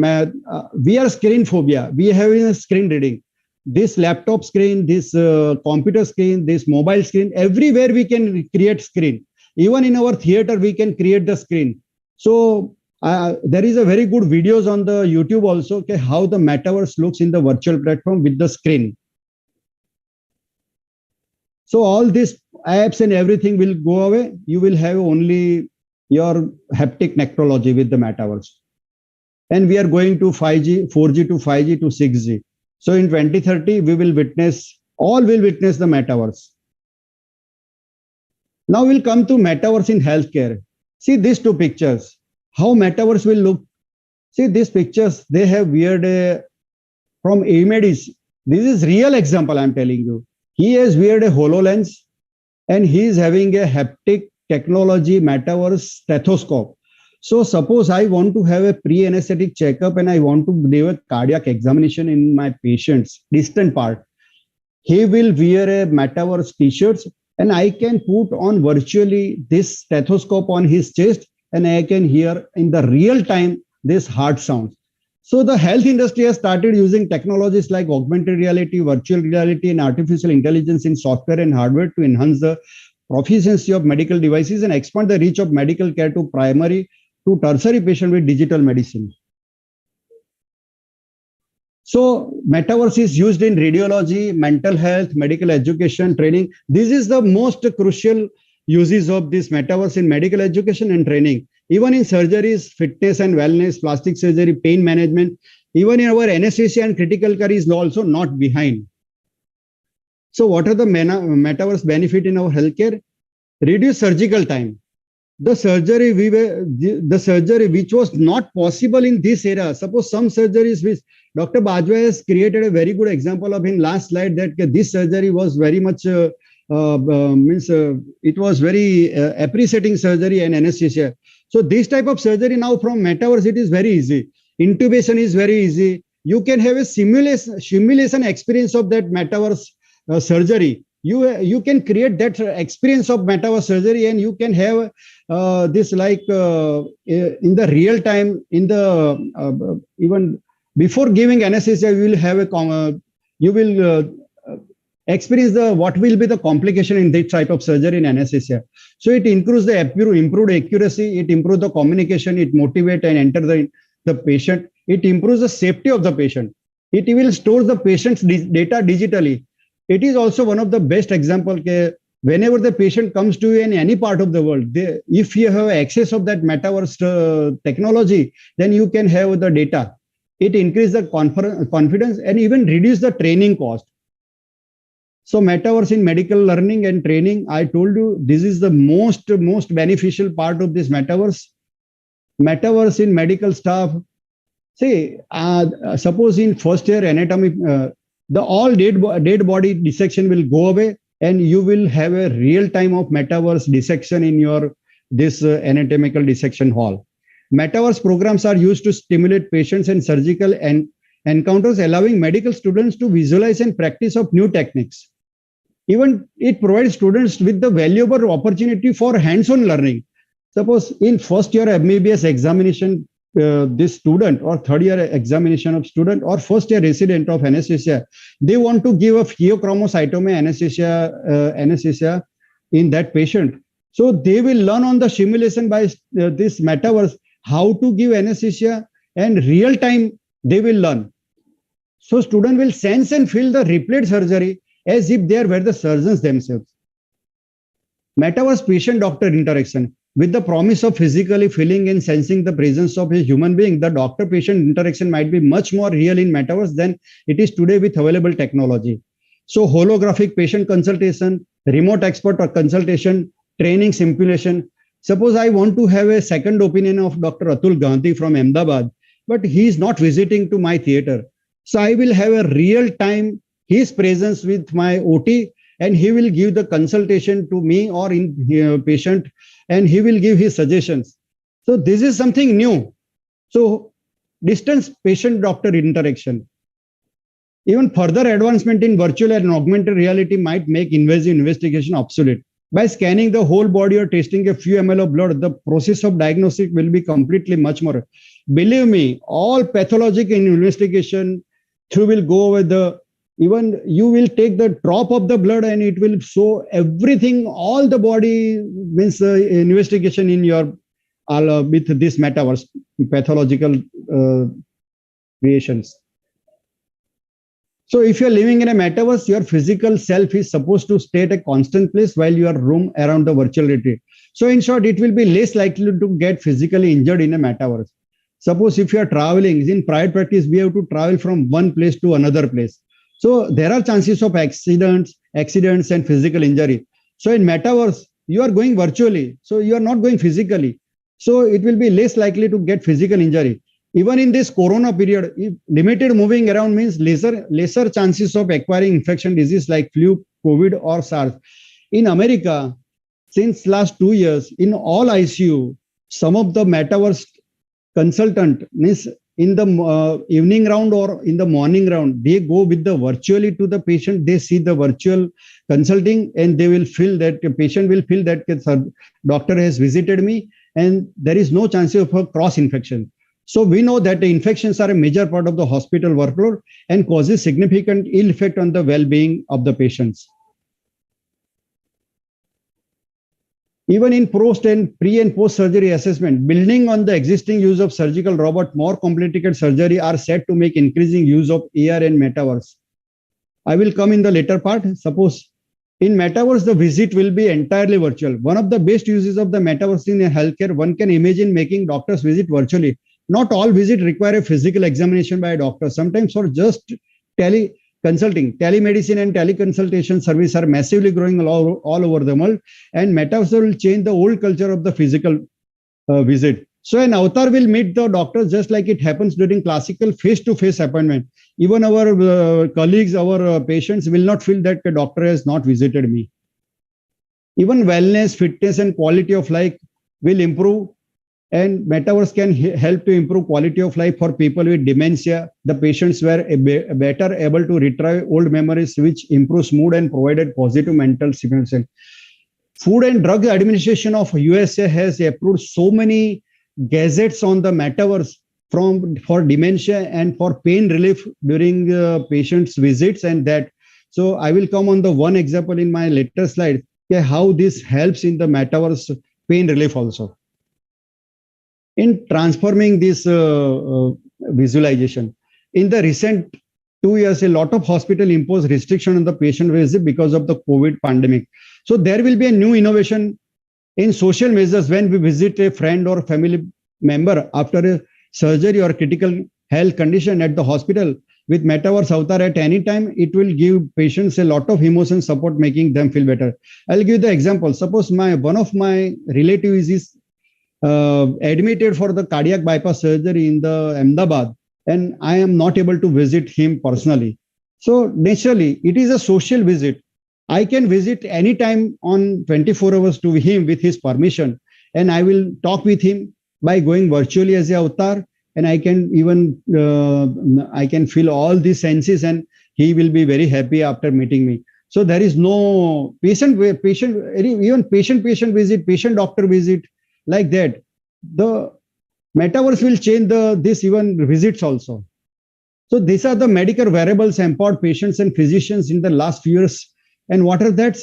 Speaker 7: we are screen phobia. We have a screen reading. This laptop screen, this computer screen, this mobile screen, everywhere we can create screen. Even in our theater, we can create the screen. So there is a very good videos on the YouTube also, okay, how the Metaverse looks in the virtual platform with the screen. So all these apps and everything will go away. You will have only your haptic necrology with the metaverse. And we are going to 5G, 4G to 5G to 6G. So in 2030, we will witness, all will witness the metaverse. Now we'll come to metaverse in healthcare. See these two pictures, how metaverse will look. See these pictures, they have weird from Ahmedabad. This is real example I'm telling you. He has weared a HoloLens and he is having a haptic technology metaverse stethoscope. So suppose I want to have a pre-anesthetic checkup and I want to do a cardiac examination in my patient's distant part. He will wear a metaverse t-shirts and I can put on virtually this stethoscope on his chest and I can hear in the real time this heart sounds. So the health industry has started using technologies like augmented reality, virtual reality, and artificial intelligence in software and hardware to enhance the proficiency of medical devices and expand the reach of medical care to primary to tertiary patient with digital medicine. So metaverse is used in radiology, mental health, medical education, training. This is the most crucial uses of this metaverse in medical education and training. Even in surgeries, fitness and wellness, plastic surgery, pain management, even in our anesthesia and critical care is also not behind. So what are the metaverse benefit in our healthcare? Reduce surgical time. The surgery which was not possible in this era. Suppose some surgeries which Dr. Bajwa has created a very good example of in last slide that this surgery was very much it was very appreciating surgery and anesthesia. So this type of surgery now from metaverse, it is very easy. Intubation is very easy. You can have a simulation experience of that metaverse surgery. You can create that experience of metaverse surgery and you can have this like in the real time, in the even before giving anesthesia, you will have a you will experience what will be the complication in this type of surgery in anesthesia. So it improves the improved accuracy, it improves the communication, it motivates and enter the patient. It improves the safety of the patient. It will store the patient's data digitally. It is also one of the best examples. Whenever the patient comes to you in any part of the world, if you have access of that metaverse technology, then you can have the data. It increases the confidence and even reduce the training cost. So metaverse in medical learning and training, I told you, this is the most beneficial part of this metaverse. Metaverse in medical staff. See, suppose in first year anatomy, the all dead body dissection will go away and you will have a real time of metaverse dissection in your this anatomical dissection hall. Metaverse programs are used to stimulate patients and surgical encounters, allowing medical students to visualize and practice of new techniques. Even it provides students with the valuable opportunity for hands-on learning. Suppose in first year MBBS examination, this student or third year examination of student or first year resident of anesthesia, they want to give a pheochromocytomy anesthesia in that patient. So they will learn on the simulation by this metaverse how to give anesthesia and real time they will learn. So student will sense and feel the replayed surgery as if they were the surgeons themselves. Metaverse patient-doctor interaction. With the promise of physically feeling and sensing the presence of a human being, the doctor-patient interaction might be much more real in metaverse than it is today with available technology. So holographic patient consultation, remote expert or consultation, training simulation. Suppose I want to have a second opinion of Dr. Atul Gandhi from Ahmedabad, but he is not visiting to my theater. So I will have a real time his presence with my OT and he will give the consultation to me or in patient and he will give his suggestions. So this is something new. So distance patient-doctor interaction. Even further advancement in virtual and augmented reality might make invasive investigation obsolete. By scanning the whole body or testing a few ml of blood, the process of diagnostic will be completely much more. Believe me, all pathological investigation through will go with even you will take the drop of the blood and it will show everything, all the body means investigation in your with this metaverse pathological creations. So if you're living in a metaverse, your physical self is supposed to stay at a constant place while you are roam around the virtual reality. So in short, it will be less likely to get physically injured in a metaverse. Suppose if you are traveling, in private practice, we have to travel from one place to another place. So there are chances of accidents and physical injury. So in metaverse, you are going virtually. So you are not going physically. So it will be less likely to get physical injury. Even in this corona period, if limited moving around means lesser chances of acquiring infection disease like flu, COVID or SARS. In America, since last 2 years, in all ICU, some of the metaverse consultant means in the evening round or in the morning round, they go with the virtually to the patient. They see the virtual consulting and they will feel that the patient will feel that doctor has visited me and there is no chance of a cross infection. So we know that the infections are a major part of the hospital workload and causes significant ill effect on the well-being of the patients. Even in pre and post surgery assessment, building on the existing use of surgical robot, more complicated surgery are set to make increasing use of AR and metaverse. I will come in the later part. Suppose in metaverse, the visit will be entirely virtual. One of the best uses of the metaverse in healthcare, one can imagine making doctors visit virtually. Not all visits require a physical examination by a doctor. Sometimes for just teleconsulting, telemedicine and teleconsultation service are massively growing all over the world, and metaverse will change the old culture of the physical visit. So an avatar will meet the doctor just like it happens during classical face-to-face appointment. Even our colleagues, our patients will not feel that the doctor has not visited me. Even wellness, fitness and quality of life will improve, and metaverse can help to improve quality of life for people with dementia. The patients were better able to retrieve old memories, which improves mood and provided positive mental stimulation. Food and Drug Administration of USA has approved so many gadgets on the metaverse for dementia and for pain relief during patients' visits and that. So I will come on the one example in my later slide, how this helps in the metaverse pain relief also. In transforming this visualization, in the recent 2 years, a lot of hospitals impose restriction on the patient visit because of the COVID pandemic. So there will be a new innovation in social measures when we visit a friend or family member after a surgery or critical health condition at the hospital. With metaverse avatar at any time, it will give patients a lot of emotion support, making them feel better. I'll give the example. Suppose one of my relatives is admitted for the cardiac bypass surgery in the Ahmedabad, and I am not able to visit him personally. So naturally, it is a social visit. I can visit anytime on 24 hours to him with his permission, and I will talk with him by going virtually as a avatar, and I can even I can feel all these senses, and he will be very happy after meeting me. So there is no patient visit, patient doctor visit. Like that, the metaverse will change this even visits also. So these are the medical variables empowered patients and physicians in the last few years. And what are that?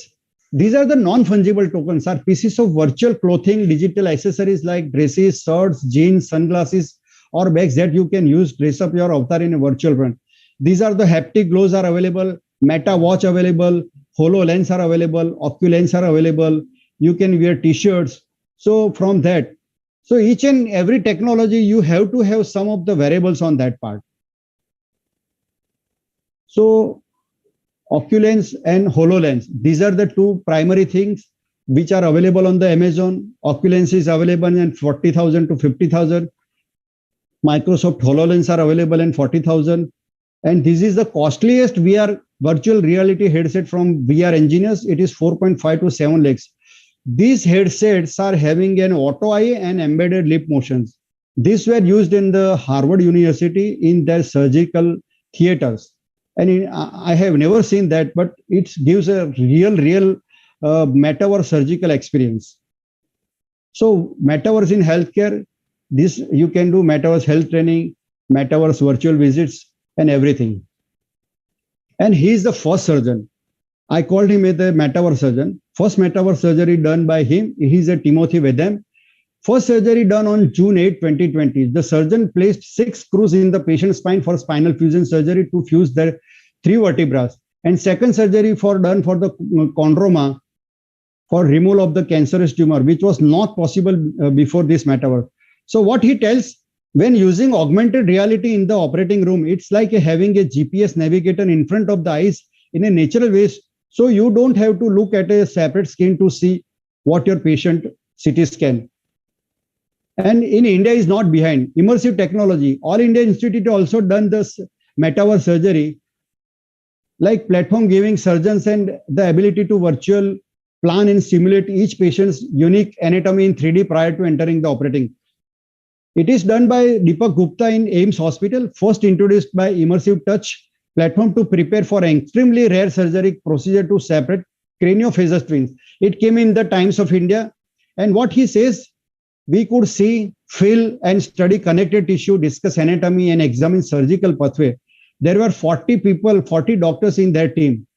Speaker 7: These are the non-fungible tokens, are pieces of virtual clothing, digital accessories like dresses, shirts, jeans, sunglasses, or bags that you can use dress up your avatar in a virtual front. These are the haptic gloves are available, Meta watch available, HoloLens are available, OcuLens are available. You can wear t-shirts. So from that, so each and every technology, you have to have some of the variables on that part. So OcuLens and HoloLens, these are the two primary things which are available on the Amazon. OcuLens is available in 40,000 to 50,000. Microsoft HoloLens are available in 40,000. And this is the costliest VR virtual reality headset from VR engineers. It is 4.5 to 7 lakhs. These headsets are having an auto eye and embedded lip motions. These were used in the Harvard University in their surgical theaters. And I have never seen that, but it gives a real metaverse surgical experience. So metaverse in healthcare, this you can do metaverse health training, metaverse virtual visits and everything. And he is the first surgeon. I called him a metaverse surgeon. First metaverse surgery done by him. He is a Timothy Vedam. First surgery done on June 8, 2020. The surgeon placed 6 screws in the patient's spine for spinal fusion surgery to fuse their 3 vertebrae. And second surgery done for the chondroma, for removal of the cancerous tumor, which was not possible before this metaverse. So what he tells, when using augmented reality in the operating room, it's like having a GPS navigator in front of the eyes in a natural way. So you don't have to look at a separate screen to see what your patient CT scan. And in India is not behind. Immersive technology. All India Institute also done this metaverse surgery, like platform giving surgeons and the ability to virtual plan and simulate each patient's unique anatomy in 3D prior to entering the operating. It is done by Deepak Gupta in AIMS Hospital, first introduced by Immersive Touch platform to prepare for an extremely rare surgery procedure to separate craniofacial twins. It came in the Times of India. And what he says, we could see, feel, and study connected tissue, discuss anatomy, and examine surgical pathway. There were 40 people, 40 doctors in their team.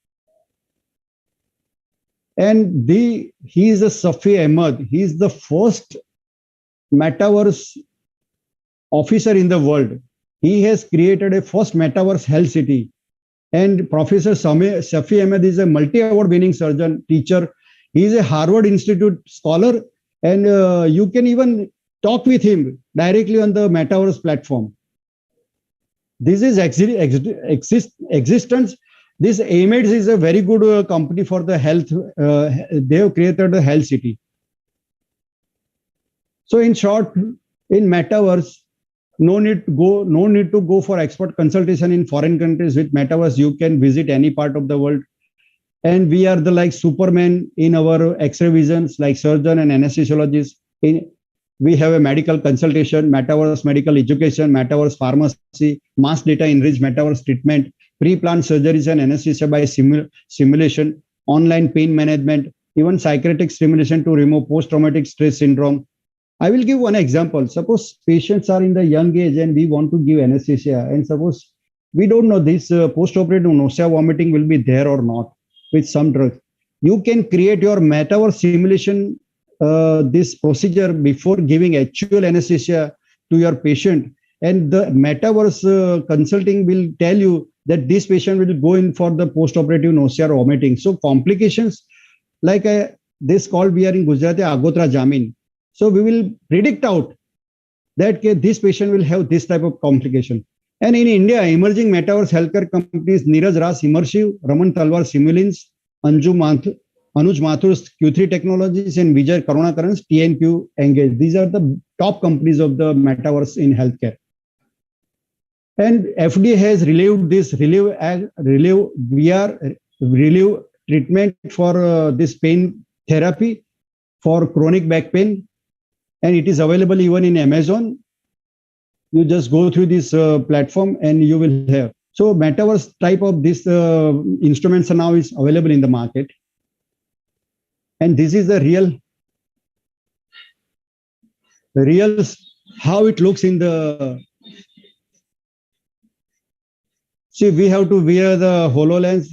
Speaker 7: And he is a Safi Ahmed. He is the first metaverse officer in the world. He has created a first metaverse health city. And Professor Safi Ahmed is a multi-award winning surgeon, teacher. He is a Harvard Institute scholar. And you can even talk with him directly on the metaverse platform. This is existence. This AMEDS is a very good company for the health. They have created a health city. So in short, in metaverse, no need to go for expert consultation in foreign countries. With metaverse, you can visit any part of the world. And we are the like Superman in our X-ray visions, like surgeon and anesthesiologists. We have a medical consultation, metaverse medical education, metaverse pharmacy, mass data enriched metaverse treatment, pre-planned surgeries and anesthesia by simulation, online pain management, even psychiatric stimulation to remove post-traumatic stress syndrome. I will give one example. Suppose patients are in the young age and we want to give anesthesia, and suppose we don't know this post-operative nausea vomiting will be there or not with some drugs. You can create your metaverse simulation, this procedure before giving actual anesthesia to your patient. And the metaverse consulting will tell you that this patient will go in for the post-operative nausea or vomiting. So complications like this called, we are in Gujarat, Agotra Jamin. So we will predict out that this patient will have this type of complication. And in India, emerging metaverse healthcare companies, Neeraj Ras Immersive, Raman Talwar Simulins, Anuj Mathur's Q3 Technologies, and Vijay Karunakaran's TNQ Engage. These are the top companies of the metaverse in healthcare. And FDA has relieved this relief treatment for this pain therapy for chronic back pain. And it is available even in Amazon. You just go through this platform and you will have. So metaverse type of this instruments now is available in the market. And this is the real how it looks in the. See, we have to wear the HoloLens.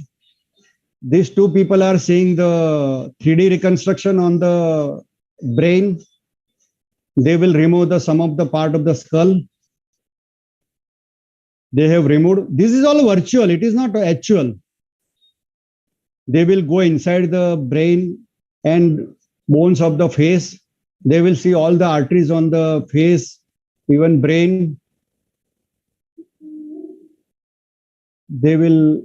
Speaker 7: These two people are seeing the 3D reconstruction on the brain. They will remove some of the part of the skull. They have removed. This is all virtual. It is not actual. They will go inside the brain and bones of the face. They will see all the arteries on the face, even brain. They will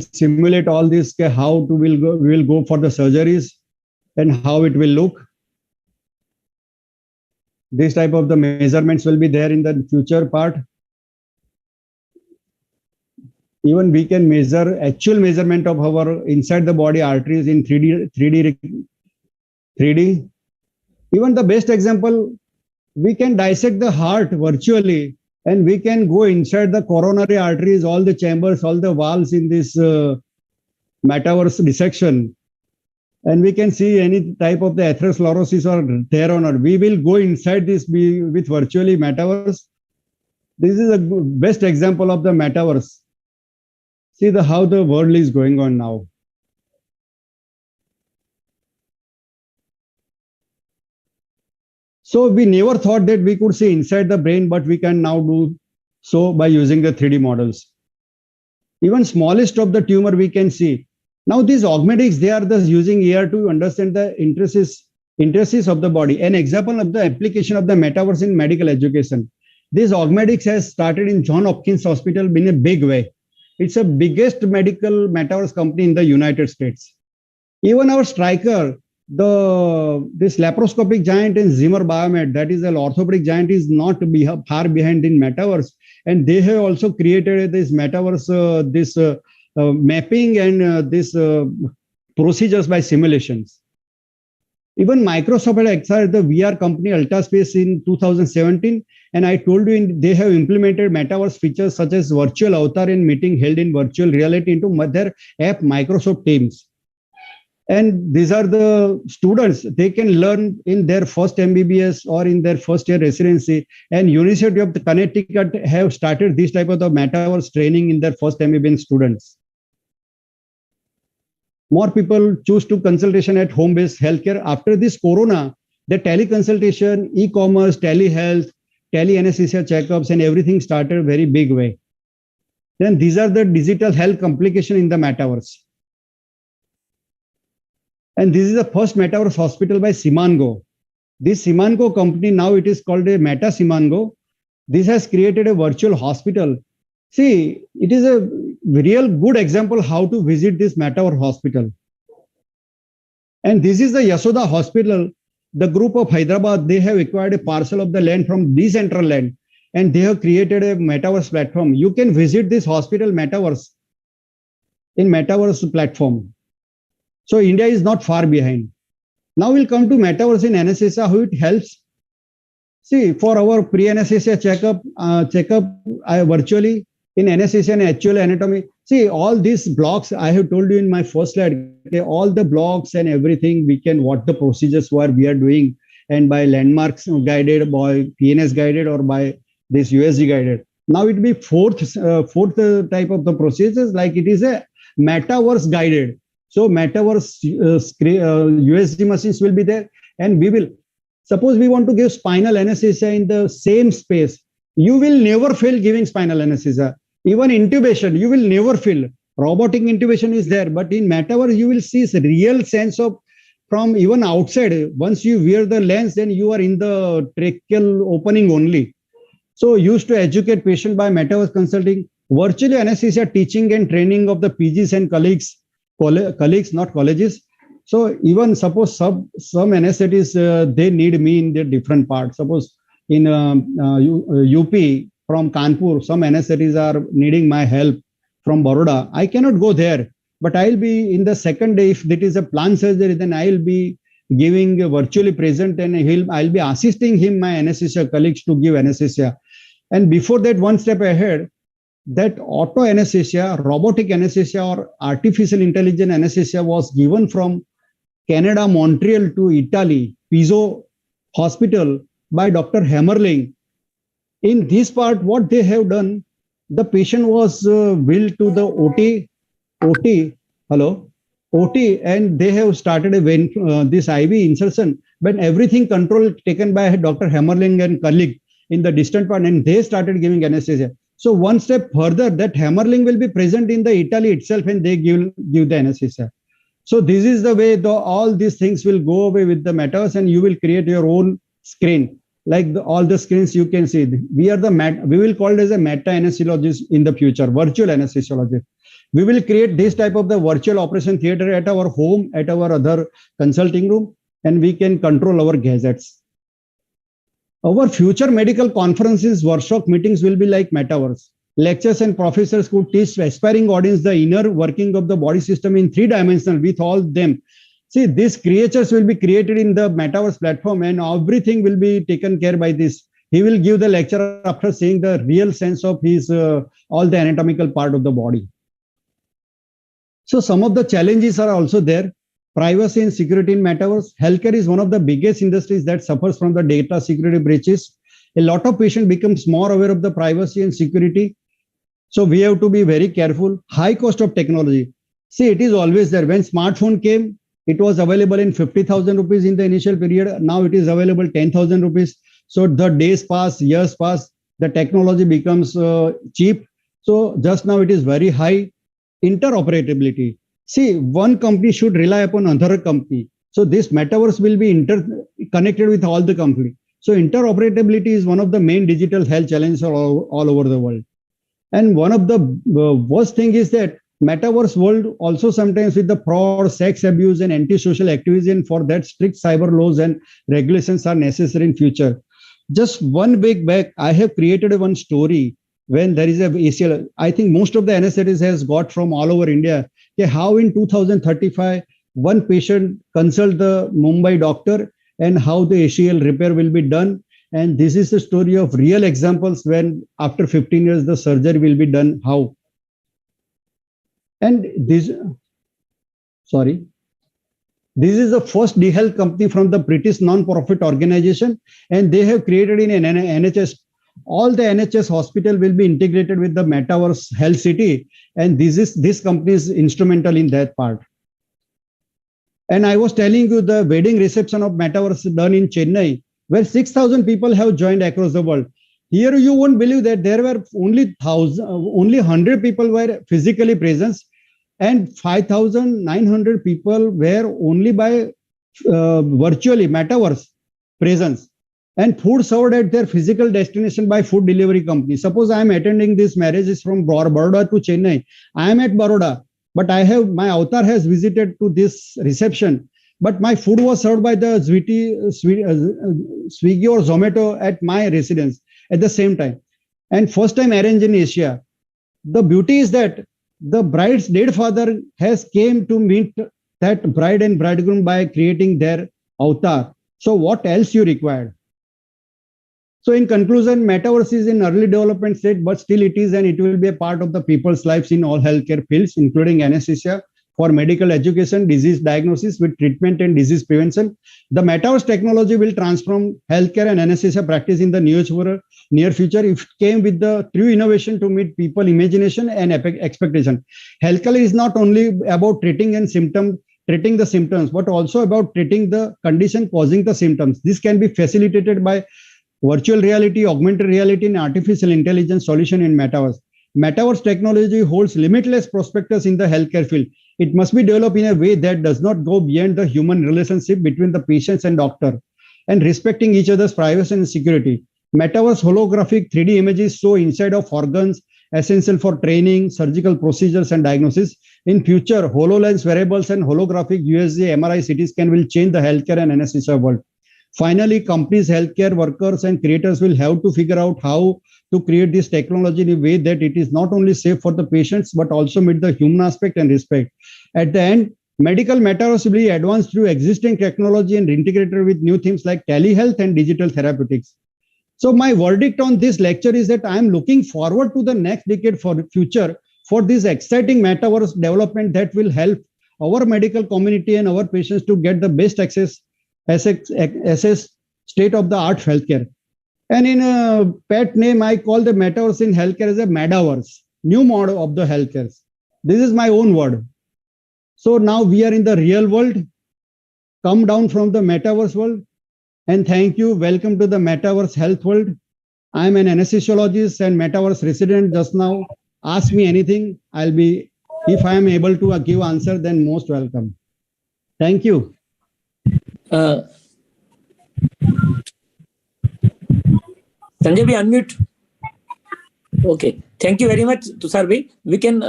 Speaker 7: simulate all this, how we will go for the surgeries and how it will look. This type of the measurements will be there in the future part. Even we can measure actual measurement of our inside the body arteries in 3D. Even the best example, we can dissect the heart virtually, and we can go inside the coronary arteries, all the chambers, all the valves in this metaverse dissection. And we can see any type of the atherosclerosis or there or not. We will go inside this with virtually metaverse. This is a best example of the metaverse. See how the world is going on now. So we never thought that we could see inside the brain, but we can now do so by using the 3D models. Even smallest of the tumor we can see. Now these augmetics, they are thus using AR to understand the interests of the body. An example of the application of the metaverse in medical education. This augmetics has started in Johns Hopkins Hospital in a big way. It's the biggest medical metaverse company in the United States. Even our striker, this laparoscopic giant in Zimmer Biomed, that is an orthopedic giant, is not far behind in metaverse. And they have also created this metaverse, mapping and this procedures by simulations. Even Microsoft had acquired the VR company Altaspace in 2017. And I told you they have implemented metaverse features such as virtual avatar and meeting held in virtual reality into their app Microsoft Teams. And these are the students, they can learn in their first MBBS or in their first year residency. And University of Connecticut have started this type of the metaverse training in their first MBBS students. More people choose to consultation at home-based healthcare. After this corona, the teleconsultation, e-commerce, telehealth, tele-anesthesia checkups, and everything started very big way. Then these are the digital health complications in the metaverse. And this is the first metaverse hospital by Simango. This Simango company, now it is called a Meta Simango. This has created a virtual hospital. See, it is a real good example how to visit this metaverse hospital. And this is the Yasoda Hospital. The group of Hyderabad, they have acquired a parcel of the land from Decentraland, and they have created a metaverse platform. You can visit this hospital metaverse in metaverse platform. So India is not far behind. Now we'll come to metaverse in anesthesia, how it helps. See, for our pre-anesthesia checkup, virtually in anesthesia and actual anatomy. See, all these blocks I have told you in my first slide, okay, all the blocks and everything, we can what the procedures were we are doing, and by landmarks guided, by PNS guided, or by this USG guided. Now it will be fourth type of the procedures, like it is a metaverse guided. So metaverse USG machines will be there, and we will, suppose we want to give spinal anesthesia in the same space, you will never fail giving spinal anesthesia. Even intubation, you will never feel. Robotic intubation is there, but in metaverse, you will see a real sense of from even outside. Once you wear the lens, then you are in the tracheal opening only. So used to educate patient by metaverse consulting, virtually anesthesia teaching and training of the PGs and colleagues, not colleges. So even suppose some anesthetists, they need me in their different parts. Suppose in UP from Kanpur, some anesthetists are needing my help from Baroda. I cannot go there, but I'll be in the second day. If that is a planned surgery, then I'll be giving virtually present, and I'll be assisting him, my anesthesia colleagues, to give anesthesia. And before that, one step ahead, that auto anesthesia, robotic anesthesia, or artificial intelligence anesthesia was given from Canada, Montreal to Italy, Pizzo Hospital by Dr. Hammerling. In this part, what they have done, the patient was willed to the OT, and they have started this IV insertion, but everything control taken by Dr. Hammerling and colleague in the distant part, and they started giving anesthesia. So one step further, that Hammerling will be present in the Italy itself, and they give the anesthesia. So this is the way all these things will go away with the metaverse, and you will create your own screen. Like all the screens you can see. We will call it as a meta anesthesiologist in the future, virtual anesthesiologist. We will create this type of the virtual operation theater at our home, at our other consulting room, and we can control our gadgets. Our future medical conferences, workshop meetings will be like metaverse. Lectures and professors could teach aspiring audience the inner working of the body system in 3-dimensional with all them. See, these creatures will be created in the metaverse platform, and everything will be taken care by this. He will give the lecture after seeing the real sense of his all the anatomical part of the body. So some of the challenges are also there. Privacy and security in metaverse. Healthcare is one of the biggest industries that suffers from the data security breaches. A lot of patients becomes more aware of the privacy and security. So we have to be very careful. High cost of technology. See, it is always there. When smartphone came, It was available in 50,000 rupees in the initial period. Now it is available 10,000 rupees. So the days pass, years pass, the technology becomes cheap. So just now it is very high. Interoperability. See, one company should rely upon another company. So this metaverse will be connected with all the company. So interoperability is one of the main digital health challenges all over the world. And one of the worst thing is that metaverse world also sometimes with the fraud, sex abuse and antisocial activism. For that, strict cyber laws and regulations are necessary in future. Just one week back, I have created one story when there is a ACL. I think most of the anesthetists has got from all over India. How in 2035, one patient consult the Mumbai doctor and how the ACL repair will be done. And this is the story of real examples when after 15 years, the surgery will be done, how. And this is the first D-Health company from the British non-profit organization, and they have created in an NHS. All the NHS hospital will be integrated with the Metaverse Health City, and this company is instrumental in that part. And I was telling you the wedding reception of Metaverse done in Chennai, where 6,000 people have joined across the world. Here you won't believe that there were only 100 people were physically present, and 5,900 people were only by virtually Metaverse presence. And food served at their physical destination by food delivery company. Suppose I am attending this marriage is from Baroda to Chennai. I am at Baroda, but my avatar has visited to this reception. But my food was served by the Swiggy or Zomato at my residence at the same time. And first time arranged in Asia. The beauty is that the bride's dead father has came to meet that bride and bridegroom by creating their avatar. So what else you required? So in conclusion, Metaverse is in early development stage, but still it is, and it will be a part of the people's lives in all healthcare fields, including anesthesia, for medical education, disease diagnosis with treatment and disease prevention. The Metaverse technology will transform healthcare and anesthesia practice in the near future. If it came with the true innovation to meet people imagination and expectation. Healthcare is not only about treating the symptoms, but also about treating the condition causing the symptoms. This can be facilitated by virtual reality, augmented reality, and artificial intelligence solution in Metaverse. Metaverse technology holds limitless prospects in the healthcare field. It must be developed in a way that does not go beyond the human relationship between the patients and doctor, and respecting each other's privacy and security. Metaverse holographic 3D images show inside of organs, essential for training, surgical procedures, and diagnosis. In future, HoloLens wearables and holographic USG, MRI, CT scan will change the healthcare and anesthesia world. Finally, companies, healthcare workers, and creators will have to figure out how to create this technology in a way that it is not only safe for the patients, but also meet the human aspect and respect. At the end, medical metaverse will be advanced through existing technology and integrated with new things like telehealth and digital therapeutics. So my verdict on this lecture is that I am looking forward to the next decade for the future for this exciting metaverse development that will help our medical community and our patients to get the best access state-of-the-art healthcare. And in a pet name, I call the metaverse in healthcare as a Metaverse, new model of the healthcare. This is my own word. So now we are in the real world. Come down from the metaverse world. And thank you. Welcome to the Metaverse Health World. I'm an anesthesiologist and Metaverse resident just now. Ask me anything. If I am able to give answer, then most welcome. Thank you.
Speaker 9: Sanjay, we unmute. Okay. Thank you very much, Tushar bhai. We can,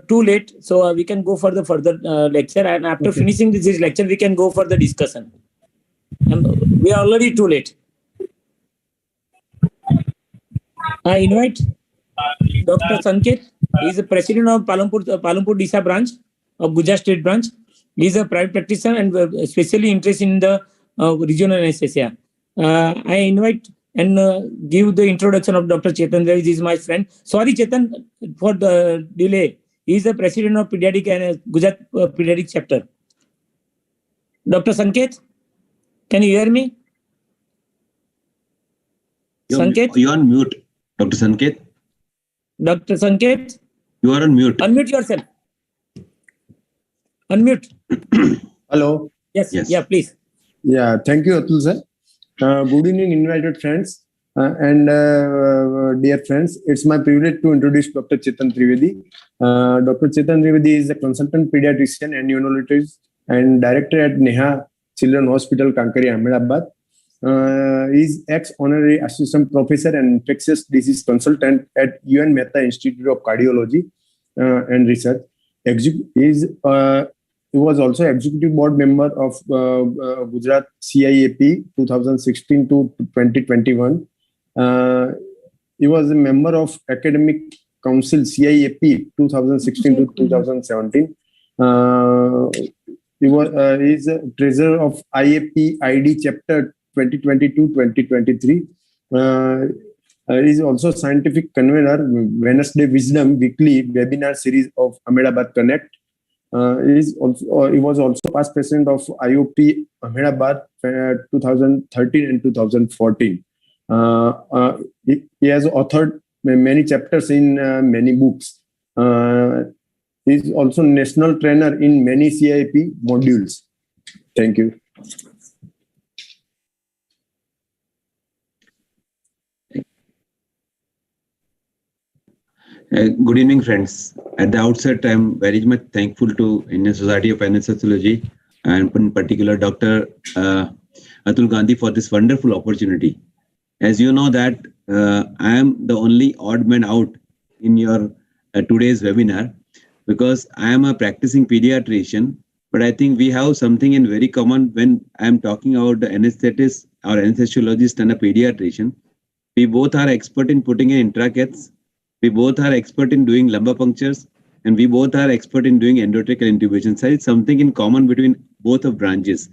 Speaker 9: too late, so we can go for the further lecture. And after finishing this lecture, we can go for the discussion. We are already too late. I invite Dr. Sanket. He is the president of Palanpur Disa branch of Gujarat State branch. He is a private practitioner and especially interested in the regional anesthesia. I invite and give the introduction of Dr. Chetan. He is my friend. Sorry, Chetan, for the delay. He is the president of pediatric and Gujarat pediatric chapter. Dr. Sanket, can you hear me? Sanket?
Speaker 10: You are on mute, Dr. Sanket.
Speaker 9: Dr. Sanket?
Speaker 10: You are on mute.
Speaker 9: Unmute yourself. Unmute.
Speaker 10: Hello.
Speaker 9: Yes.
Speaker 10: Yes.
Speaker 9: Yeah, please.
Speaker 11: Yeah, thank you, Atul sir. Good evening, invited friends and dear friends. It's my privilege to introduce Dr. Chetan Trivedi. Dr. Chetan Trivedi is a consultant pediatrician and immunologist and director at Neha Children Hospital, Kankaria, Ahmedabad. He is ex-honorary assistant professor and infectious disease consultant at UN Mehta Institute of Cardiology and Research. He was also executive board member of Gujarat CIAP 2016 to 2021. He was a member of Academic Council CIAP 2016 to 2017. He is a treasurer of IAP ID chapter 2022-2023. He is also scientific convener Wednesday Wisdom weekly webinar series of Ahmedabad Connect. He was also past president of IOP Ahmedabad 2013 and 2014. He has authored many chapters in many books. He is also national trainer in many CIP modules. Thank you.
Speaker 10: Good evening, friends. At the outset, I'm very much thankful to Indian Society of Anaesthesiology and in particular Dr. Atul Gandhi for this wonderful opportunity. As you know that I am the only odd man out in your today's webinar because I am a practicing pediatrician, but I think we have something in very common when I am talking about the anesthetist or anesthesiologist and a pediatrician. We both are expert in putting in intracats. We both are expert in doing lumbar punctures, and we both are expert in doing endotracheal intubation. So it's something in common between both of branches.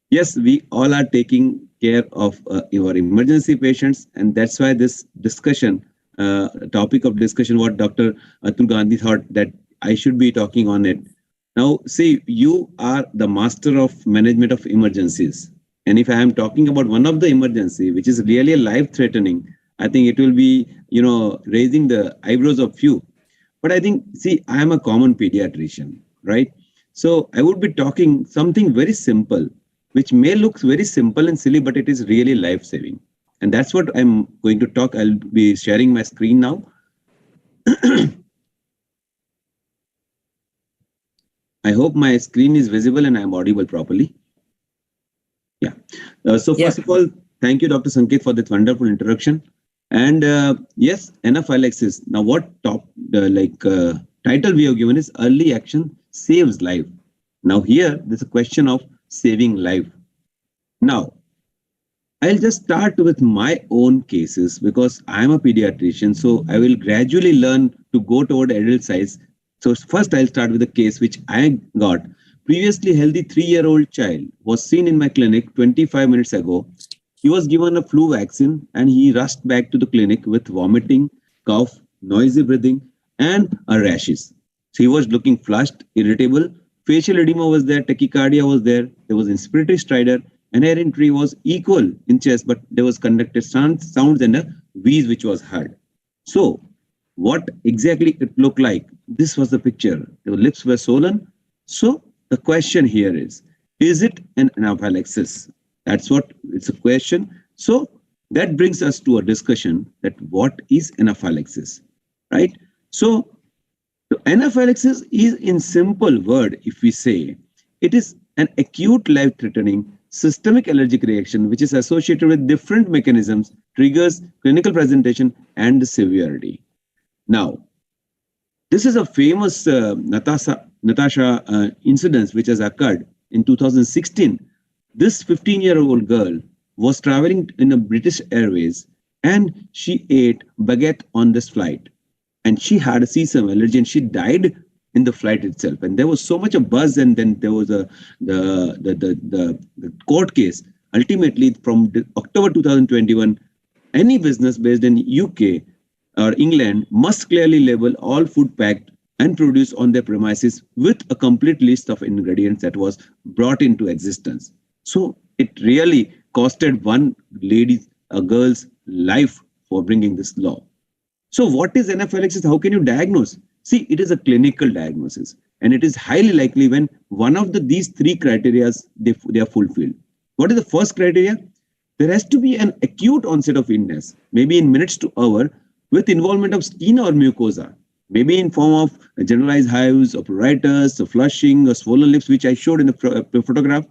Speaker 10: Yes, we all are taking care of your emergency patients, and that's why this discussion, topic of discussion, what Dr. Atul Gandhi thought that I should be talking on it. Now, see, you are the master of management of emergencies. And if I am talking about one of the emergency, which is really life-threatening, I think it will be, raising the eyebrows of few. But I think, see, I am a common pediatrician, right? So I would be talking something very simple, which may look very simple and silly, but it is really life-saving. And that's what I'm going to talk. I'll be sharing my screen now. I hope my screen is visible and I'm audible properly. Yeah. So first of all, thank you, Dr. Sanket, for that wonderful introduction. And yes, Anaphylaxis. Now, what title we have given is Early Action Saves Life. Now, here, there's a question of saving life. Now, I'll just start with my own cases because I'm a pediatrician. So I will gradually learn to go toward adult size. So first, I'll start with a case which I got. Previously healthy 3-year-old child was seen in my clinic 25 minutes ago. He was given a flu vaccine and he rushed back to the clinic with vomiting, cough, noisy breathing, and rashes. So he was looking flushed, irritable, facial edema was there, tachycardia was there, there was inspiratory stridor, and air entry was equal in chest, but there was conducted sounds and a wheeze which was heard. So what exactly it looked like? This was the picture. The lips were swollen. So the question here is it an anaphylaxis? That's what it's a question. So that brings us to a discussion that what is anaphylaxis, right? So anaphylaxis is in simple word, if we say, it is an acute life-threatening systemic allergic reaction which is associated with different mechanisms, triggers, clinical presentation, and severity. Now, this is a famous Natasha incident which has occurred in 2016. This 15-year-old girl was traveling in a British Airways and she ate baguette on this flight. And she had a sesame allergy and she died in the flight itself. And there was so much of buzz, and then there was the court case. Ultimately, from October 2021, any business based in UK or England must clearly label all food packed and produced on their premises with a complete list of ingredients that was brought into existence. So it really costed one a girl's life for bringing this law. So what is anaphylaxis? How can you diagnose? See, it is a clinical diagnosis. And it is highly likely when one of these three criteria they are fulfilled. What is the first criteria? There has to be an acute onset of illness, maybe in minutes to hour, with involvement of skin or mucosa, maybe in form of generalized hives, or pruritus, or flushing, or swollen lips, which I showed in the photograph,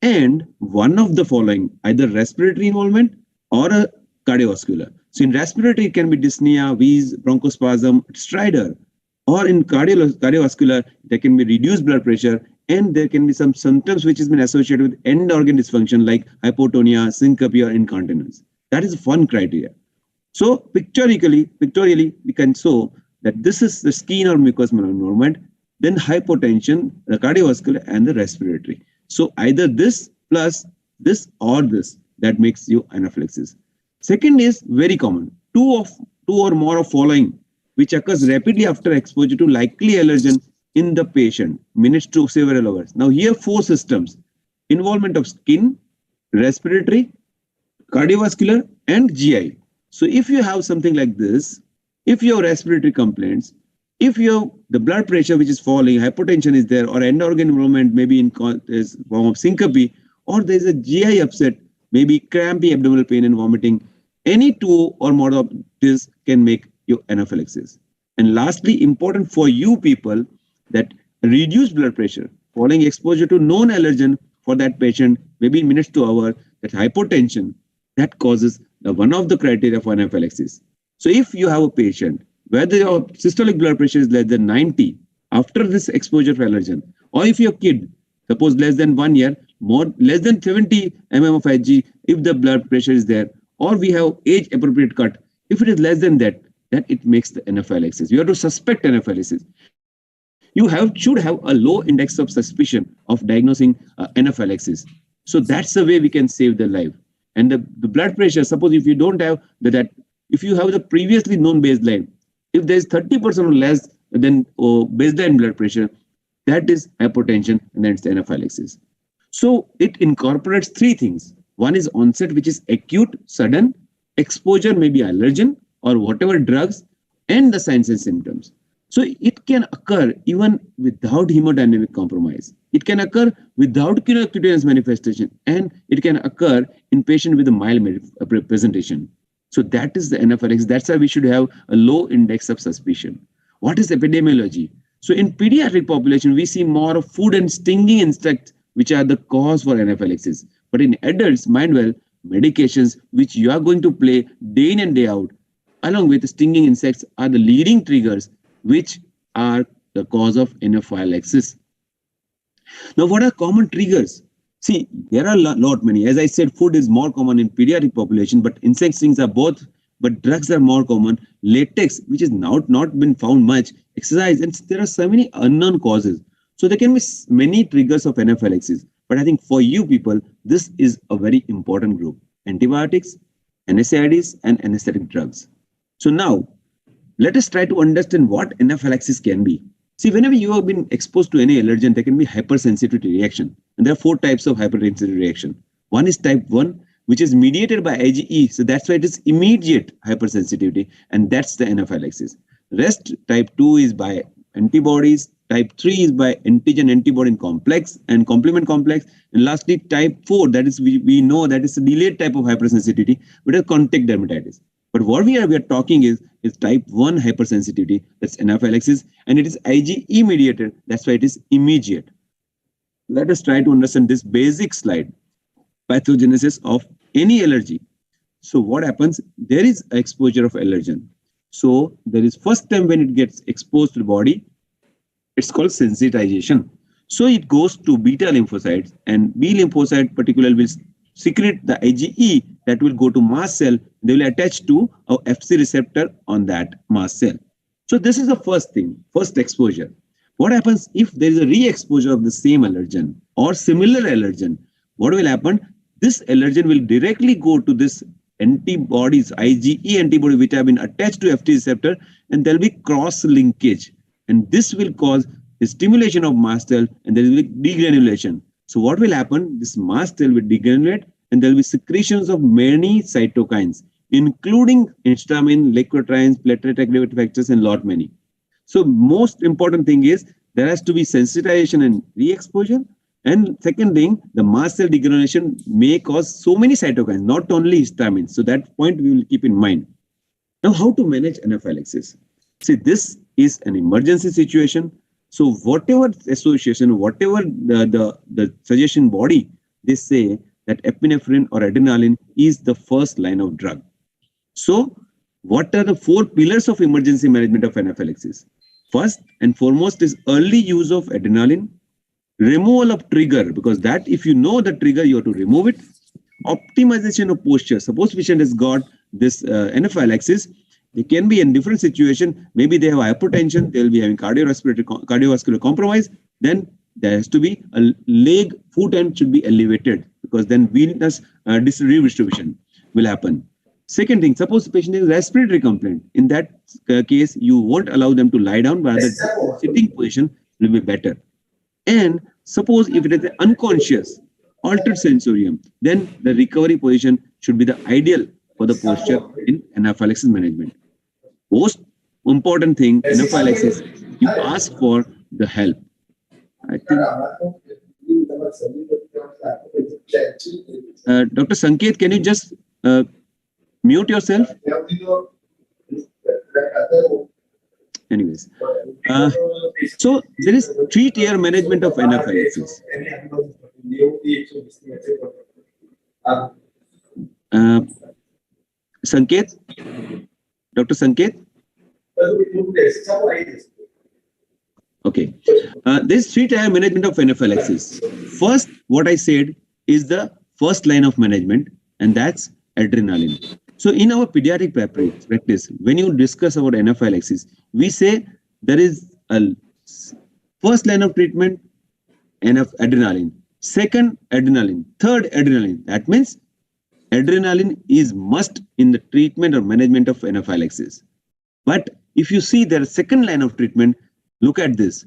Speaker 10: and one of the following, either respiratory involvement or a cardiovascular. So in respiratory, it can be dyspnea, wheeze, bronchospasm, stridor, or in cardiovascular, there can be reduced blood pressure, and there can be some symptoms which has been associated with end organ dysfunction like hypotonia, syncope, or incontinence. That is one criteria. So pictorially, we can show that this is the skin or mucous involvement, then hypotension, the cardiovascular, and the respiratory. So either this plus this or this, that makes you anaphylaxis. Second is very common, two or more of following, which occurs rapidly after exposure to likely allergen in the patient, minutes to several hours. Now here 4 systems: involvement of skin, respiratory, cardiovascular, and GI. So if you have something like this, if you have respiratory complaints, if you have the blood pressure which is falling, hypotension is there, or end organ involvement, maybe in form of syncope, or there is a GI upset, maybe crampy abdominal pain and vomiting, any 2 or more of this can make you anaphylaxis. And lastly, important for you people, that reduced blood pressure following exposure to known allergen for that patient, maybe in minutes to hour, that hypotension, that causes one of the criteria for anaphylaxis. So if you have a patient, whether your systolic blood pressure is less than 90 after this exposure for allergen, or if your kid, suppose less than 1 year, less than 70 mm of Hg, if the blood pressure is there, or we have age appropriate cut, if it is less than that, then it makes the anaphylaxis. You have to suspect anaphylaxis. You should have a low index of suspicion of diagnosing anaphylaxis. So that's the way we can save the life. And the blood pressure, suppose if you don't have if you have the previously known baseline, if there is 30% or less than baseline blood pressure, that is hypotension, and then it's anaphylaxis. So it incorporates 3 things. One is onset, which is acute, sudden, exposure, maybe allergen or whatever drugs, and the signs and symptoms. So it can occur even without hemodynamic compromise. It can occur without cutaneous manifestation, and it can occur in patient with a mild presentation. So that is the anaphylaxis. That's why we should have a low index of suspicion. What is epidemiology? So in pediatric population, we see more of food and stinging insects, which are the cause for anaphylaxis. But in adults, mind well, medications which you are going to play day in and day out, along with stinging insects, are the leading triggers which are the cause of anaphylaxis. Now, what are common triggers? See, there are lot many. As I said, food is more common in pediatric population, but insect stings are both, but drugs are more common. Latex, which is now not been found much, exercise, and there are so many unknown causes. So there can be many triggers of anaphylaxis. But I think for you people, this is a very important group: antibiotics, NSAIDs, and anesthetic drugs. So now, let us try to understand what anaphylaxis can be. See, whenever you have been exposed to any allergen, there can be hypersensitivity reaction. And there are 4 types of hypersensitivity reaction. One is type 1, which is mediated by IgE. So that's why it is immediate hypersensitivity. And that's the anaphylaxis. Rest, type 2 is by antibodies. Type 3 is by antigen-antibody complex and complement complex. And lastly, type 4, that is, we know that is a delayed type of hypersensitivity, but a contact dermatitis. But what we are talking is type 1 hypersensitivity, that's anaphylaxis, and it is IgE mediated, that's why it is immediate. Let us try to understand this basic slide, pathogenesis of any allergy. So what happens? There is exposure of allergen. So there is first time when it gets exposed to the body, it's called sensitization. So it goes to beta lymphocytes, and B lymphocyte particularly will secrete the IgE that will go to mast cell. They will attach to a Fc receptor on that mast cell. So this is the first thing, first exposure. What happens if there is a re-exposure of the same allergen or similar allergen? What will happen? This allergen will directly go to this antibodies, IgE antibody, which have been attached to Fc receptor, and there will be cross linkage. And this will cause the stimulation of mast cell, and there will be degranulation. So what will happen? This mast cell will degranulate, and there will be secretions of many cytokines, including histamine, leukotrienes, platelet activated factors, and lot many. So most important thing is there has to be sensitization and re-exposure. And second thing, the mast cell degranulation may cause so many cytokines, not only histamine. So that point we will keep in mind. Now, how to manage anaphylaxis? See, this is an emergency situation. So whatever association, whatever the suggestion body, they say that epinephrine or adrenaline is the first line of drug. So what are the 4 pillars of emergency management of anaphylaxis? First and foremost is early use of adrenaline, removal of trigger, because that if you know the trigger, you have to remove it. Optimization of posture. Suppose patient has got this anaphylaxis, they can be in different situation. Maybe they have hypertension, they will be having cardiovascular compromise. Then there has to be a leg, foot end should be elevated, because then venous redistribution will happen. Second thing, suppose the patient has respiratory complaint. In that case, you won't allow them to lie down, rather the sitting position will be better. And suppose if it is unconscious, altered sensorium, then the recovery position should be the ideal for the posture in anaphylaxis management. Most important thing, anaphylaxis, you ask for the help. I think. Dr. Sanket, can you just mute yourself? Anyways, so there is 3-tier management of anaphylaxis. Sanket, Dr. Sanket. Okay, this 3-tier management of anaphylaxis. First, what I said is the first line of management, and that's adrenaline. So in our pediatric practice, when you discuss about anaphylaxis, we say there is a first line of treatment, adrenaline. Second, adrenaline. Third, adrenaline. That means adrenaline is must in the treatment or management of anaphylaxis. But if you see their second line of treatment, look at this.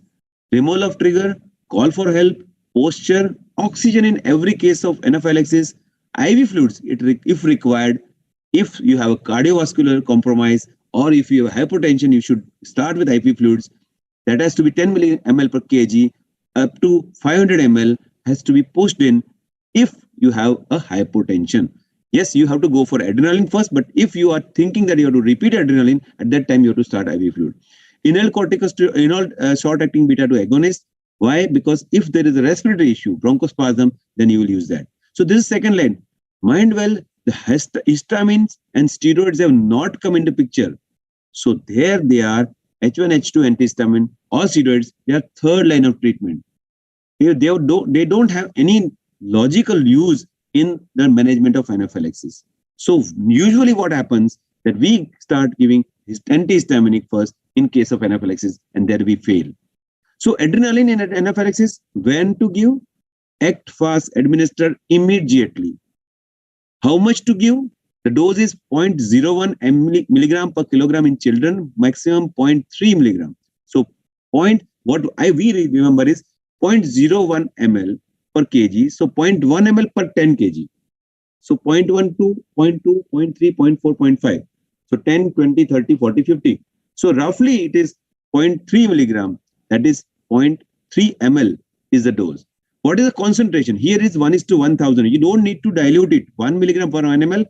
Speaker 10: Removal of trigger, call for help, posture, oxygen in every case of anaphylaxis, IV fluids if required. If you have a cardiovascular compromise or if you have hypertension, you should start with IV fluids. That has to be 10 ml per kg, up to 500 ml has to be pushed in if you have a hypotension. Yes, you have to go for adrenaline first, but if you are thinking that you have to repeat adrenaline, at that time you have to start IV fluid. Inhaled corticosteroid, inhaled short-acting beta-2 agonist. Why? Because if there is a respiratory issue, bronchospasm, then you will use that. So this is second line. Mind well, the histamines and steroids have not come into picture. So there they are, H1, H2 antihistamine or steroids, they are third line of treatment. They don't have any logical use in the management of anaphylaxis. So usually what happens that we start giving antihistaminic first in case of anaphylaxis, and there we fail. So adrenaline in anaphylaxis, when to give? Act fast, administer immediately. How much to give? The dose is 0.01 milligram per kilogram in children, maximum 0.3 milligram. So we remember is 0.01 ml per kg. So 0.1 ml per 10 kg. So 0.12, 0.2, 0.3, 0.4, 0.5. So 10, 20, 30, 40, 50. So roughly it is 0.3 milligram. That is 0.3 ml is the dose. What is the concentration? Here is 1:1000. You don't need to dilute it. 1 milligram per 1 ml,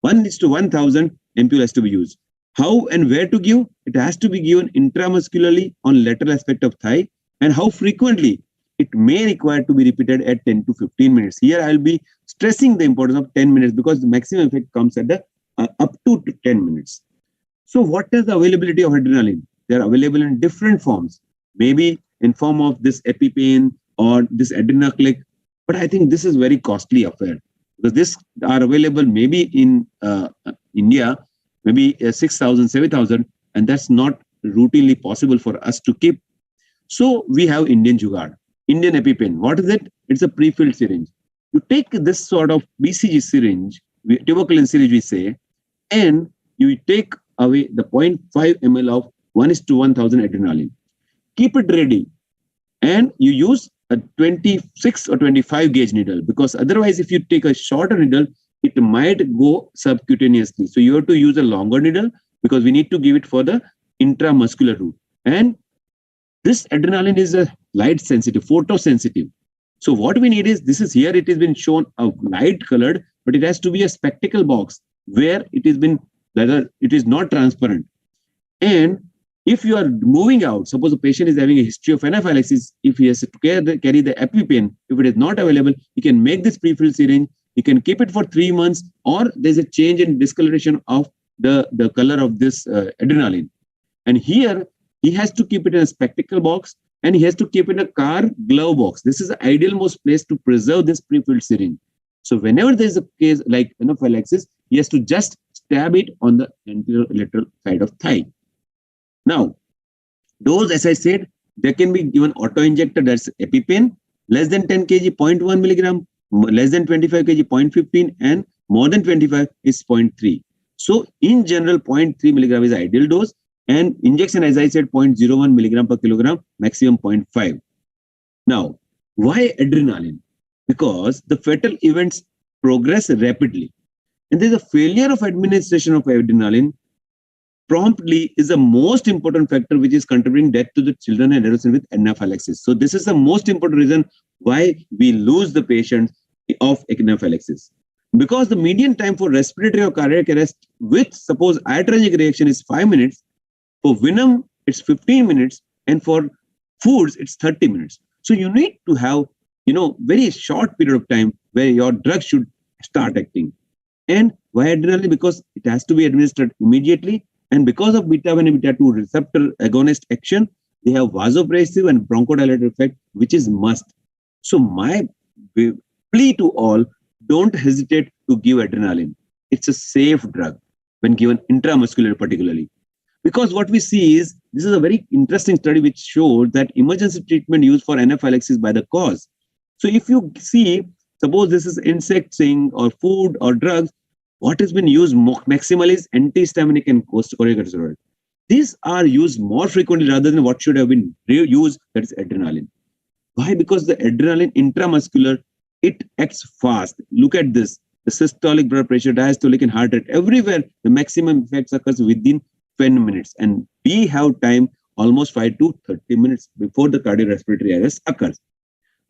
Speaker 10: 1:1000 ampule has to be used. How and where to give? It has to be given intramuscularly on lateral aspect of thigh. And how frequently? It may require to be repeated at 10 to 15 minutes. Here I'll be stressing the importance of 10 minutes because the maximum effect comes at the up to 10 minutes. So what is the availability of adrenaline? They are available in different forms. Maybe in form of this EpiPen or this adrenoclick. But I think this is very costly affair because this are available maybe in India, maybe 6,000, 7,000, and that's not routinely possible for us to keep. So we have Indian Jugaad, Indian EpiPen. What is it? It's a pre-filled syringe. You take this sort of BCG syringe, tuberculin syringe we say, and you take away the 0.5 ml of 1:1000 adrenaline. Keep it ready. And you use a 26 or 25 gauge needle because otherwise if you take a shorter needle, it might go subcutaneously. So you have to use a longer needle because we need to give it for the intramuscular route. And This adrenaline is a light sensitive, photosensitive. So what we need is, this is here, it has been shown a light colored, but it has to be a spectacle box where it has been, whether it is not transparent. And if you are moving out, suppose a patient is having a history of anaphylaxis, if he has to carry the EpiPen, if it is not available, he can make this pre-filled syringe, he can keep it for 3 months, or there's a change in discoloration of the color of this adrenaline. And here, he has to keep it in a spectacle box, and he has to keep it in a car glove box. This is the ideal most place to preserve this pre-filled syringe. So whenever there's a case like anaphylaxis, he has to just stab it on the anterolateral side of thigh. Now, dose, as I said, there can be given auto-injector, that's EpiPen, less than 10 kg, 0.1 milligram, less than 25 kg, 0.15, and more than 25 is 0.3. So in general, 0.3 milligram is the ideal dose, and injection, as I said, 0.01 milligram per kilogram, maximum 0.5. Now, why adrenaline? Because the fatal events progress rapidly. And there's a failure of administration of adrenaline promptly is the most important factor which is contributing death to the children and adolescents with anaphylaxis. So this is the most important reason why we lose the patients of anaphylaxis. Because the median time for respiratory or cardiac arrest with suppose iatrogenic reaction is 5 minutes, for venom it's 15 minutes, and for foods it's 30 minutes. So you need to have, very short period of time where your drug should start acting. And why adrenaline? Because it has to be administered immediately. And because of beta 1 and beta 2 receptor agonist action, they have vasopressive and bronchodilator effect, which is must. So my plea to all, don't hesitate to give adrenaline. It's a safe drug when given intramuscular particularly. Because what we see is, this is a very interesting study which showed that emergency treatment used for anaphylaxis by the cause. So if you see, suppose this is insect sting or food or drugs, what has been used maximally is antihistaminic and corticosteroid. These are used more frequently rather than what should have been used, that is adrenaline. Why? Because the adrenaline intramuscular, it acts fast. Look at this, the systolic blood pressure, diastolic and heart rate, everywhere the maximum effects occurs within 10 minutes. And we have time almost 5 to 30 minutes before the cardiorespiratory arrest occurs.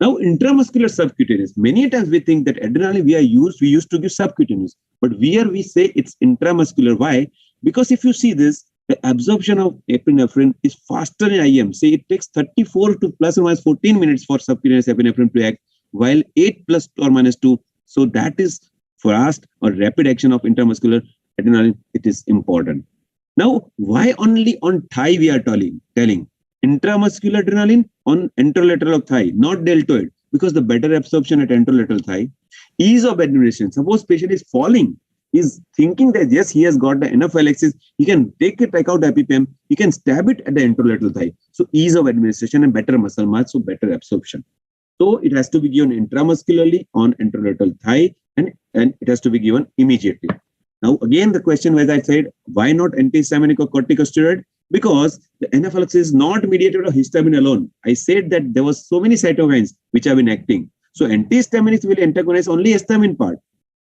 Speaker 10: Now, intramuscular subcutaneous, many times we think that adrenaline we used to give subcutaneous, but here we say it's intramuscular. Why? Because if you see this, the absorption of epinephrine is faster in IM. Say it takes 34 to plus or minus 14 minutes for subcutaneous epinephrine to act, while 8 plus or minus 2. So that is fast or rapid action of intramuscular adrenaline. It is important. Now, why only on thigh we are telling? Intramuscular adrenaline on anterolateral of thigh, not deltoid, because the better absorption at anterolateral thigh. Ease of administration. Suppose patient is falling, is thinking that yes, he has got the anaphylaxis, he can take out EpiPen, he can stab it at the anterolateral thigh. So ease of administration and better muscle mass, so better absorption. So it has to be given intramuscularly on anterolateral thigh, and it has to be given immediately. Now, again, the question, as I said, why not antihistaminic or corticosteroid? Because the anaphylaxis is not mediated by histamine alone. I said that there was so many cytokines which have been acting. So antihistaminics will antagonize only histamine part,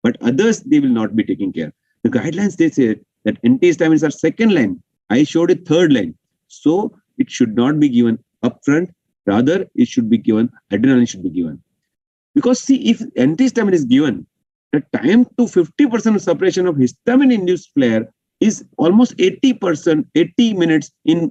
Speaker 10: but others, they will not be taking care. The guidelines, they say that antihistamines are second line. I showed it third line. So it should not be given upfront. Rather, it should be given, adrenaline should be given. Because see, if antihistamine is given, the time to 50% of suppression of histamine-induced flare is almost 80%, 80 minutes in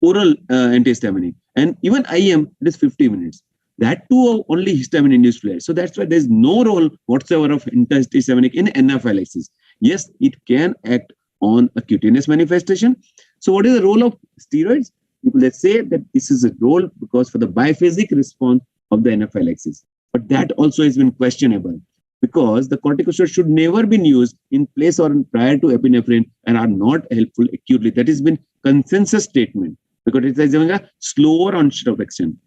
Speaker 10: oral antihistaminic. And even IM, it is 50 minutes. That too only histamine-induced flare. So that's why there's no role whatsoever of antihistaminic in anaphylaxis. Yes, it can act on a cutaneous manifestation. So what is the role of steroids? People, let's say that this is a role because for the biphasic response of the anaphylaxis. But that also has been questionable, because the corticosteroids should never be used in place or prior to epinephrine and are not helpful acutely. That has been consensus statement, because it is a slower onset of action.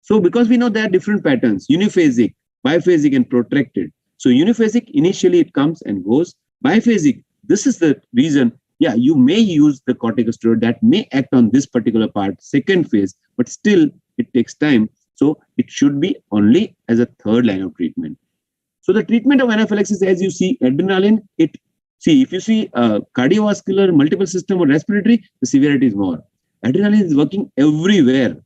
Speaker 10: So because we know there are different patterns, uniphasic, biphasic and protracted. So uniphasic, initially it comes and goes. Biphasic, this is the reason, yeah, you may use the corticosteroid that may act on this particular part, second phase, but still it takes time. So it should be only as a third line of treatment. So the treatment of anaphylaxis, as you see, adrenaline, if you see cardiovascular, multiple system or respiratory, the severity is more. Adrenaline is working everywhere.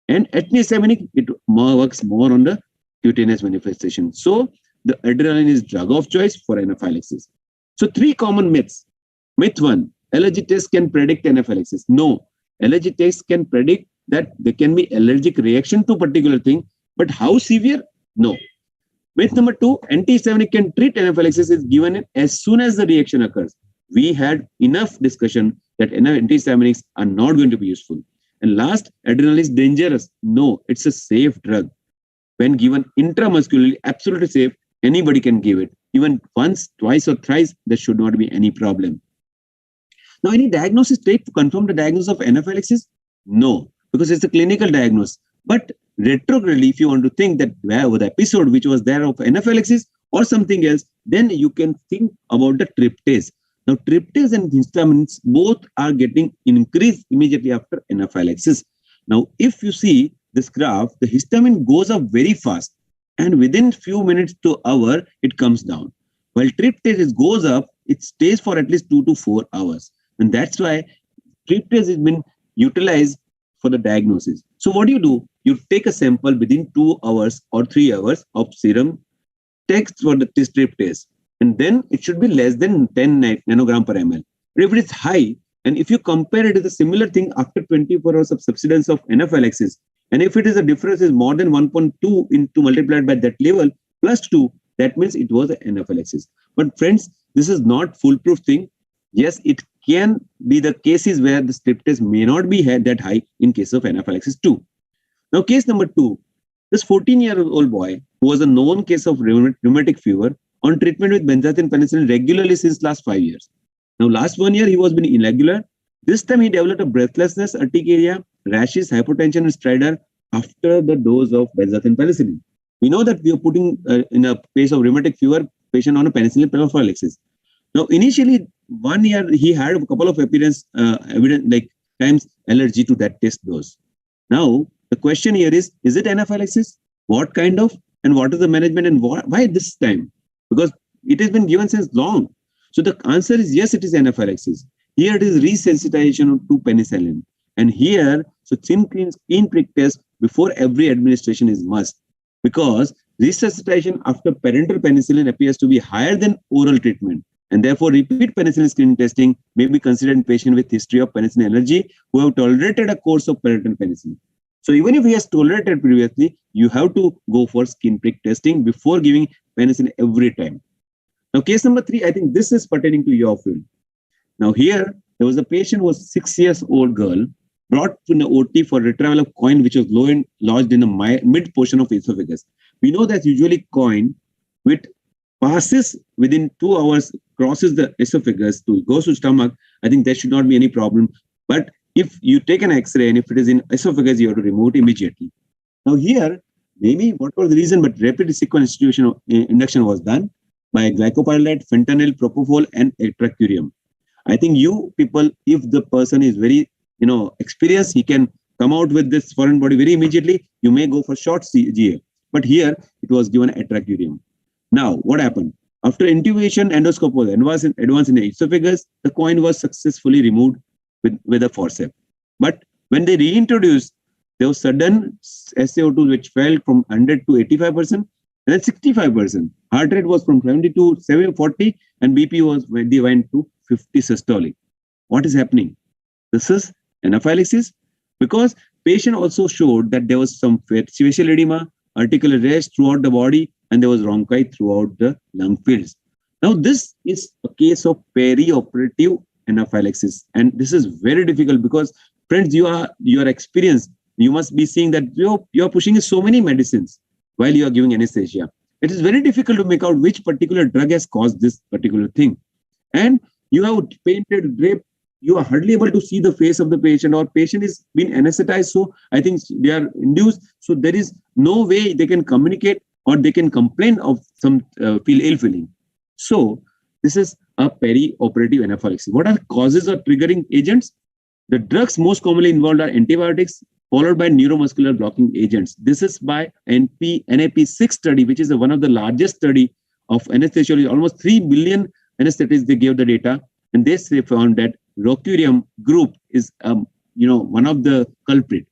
Speaker 10: And antihistaminic, it works more on the cutaneous manifestation. So the adrenaline is drug of choice for anaphylaxis. So 3 common myths. Myth 1, allergy test can predict anaphylaxis. No, allergy test can predict that there can be allergic reaction to particular thing, but how severe? No. Myth number 2, antihistaminic can treat anaphylaxis is given as soon as the reaction occurs. We had enough discussion that antihistaminics are not going to be useful. And last, adrenaline is dangerous. No, it's a safe drug. When given intramuscularly, absolutely safe, anybody can give it. Even once, twice, or thrice, there should not be any problem. Now, any diagnosis take to confirm the diagnosis of anaphylaxis? No, because it's a clinical diagnosis. But retrogradely, if you want to think that the episode which was there of anaphylaxis or something else, then you can think about the tryptase. Now, tryptase and histamines both are getting increased immediately after anaphylaxis. Now, if you see this graph, the histamine goes up very fast, and within few minutes to hour, it comes down. While tryptase goes up, it stays for at least 2 to 4 hours. And that's why tryptase has been utilized for the diagnosis. So what do? You take a sample within 2 hours or 3 hours of serum, text for the tryptase, and then it should be less than 10 nanogram per ml. But if it is high, and if you compare it with a similar thing after 24 hours of subsidence of anaphylaxis, and if it is a difference is more than 1.2 into multiplied by that level plus 2, that means it was an anaphylaxis. But friends, this is not foolproof thing. Yes, it can be the cases where the tryptase may not be that high in case of anaphylaxis too. Now, case number 2, this 14-year-old boy who was a known case of rheumatic fever on treatment with benzathine penicillin regularly since last 5 years. Now, last 1 year, he was been irregular. This time, he developed a breathlessness, urticaria, rashes, hypotension, and stridor after the dose of benzathine penicillin. We know that we are putting in a case of rheumatic fever patient on a penicillin prophylaxis. Now, initially, 1 year, he had a couple of evidence like times allergy to that test dose. Now, the question here is it anaphylaxis? What kind of? And what is the management, and why this time? Because it has been given since long. So the answer is yes, it is anaphylaxis. Here it is resensitization to penicillin. And here, so skin prick test before every administration is must. Because resensitization after parenteral penicillin appears to be higher than oral treatment. And therefore, repeat penicillin screening testing may be considered in patient with history of penicillin allergy who have tolerated a course of parenteral penicillin. So even if he has tolerated previously, you have to go for skin prick testing before giving penicillin every time. Now, case number 3, I think this is pertaining to your field. Now, here, there was a patient who was 6 years old girl brought to an OT for retrieval of coin which was lodged in the mid portion of esophagus. We know that usually coin, which passes within 2 hours, crosses the esophagus to goes to stomach. I think there should not be any problem. But if you take an X-ray and if it is in esophagus, you have to remove it immediately. Now here, maybe what was the reason, but rapid sequence induction was done by glycopyrrolate, fentanyl, propofol, and atracurium. I think you people, if the person is very experienced, he can come out with this foreign body very immediately. You may go for short GA. But here, it was given atracurium. Now, what happened? After intubation, endoscope was advanced in the esophagus, the coin was successfully removed with a forceps. But when they reintroduced, there was sudden SaO2 which fell from 100 to 85%, and then 65%. Heart rate was from 70 to 740, and BP was when they went to 50 systolic. What is happening? This is anaphylaxis because patient also showed that there was some facial edema, articular rash throughout the body, and there was rhonchi throughout the lung fields. Now, this is a case of perioperative anaphylaxis, and this is very difficult because, friends, you are experienced. You must be seeing that you are pushing so many medicines while you are giving anesthesia. It is very difficult to make out which particular drug has caused this particular thing. And you have painted, draped, you are hardly able to see the face of the patient, or patient is being anesthetized. So I think they are induced. So there is no way they can communicate or they can complain of some ill feeling. So this is a perioperative anaphylaxis. What are causes or triggering agents? The drugs most commonly involved are antibiotics, followed by neuromuscular blocking agents. This is by NAP6 study, which is one of the largest study of anesthesiology. Almost 3 billion anesthetists, they gave the data, and they found that rocurium group is one of the culprit.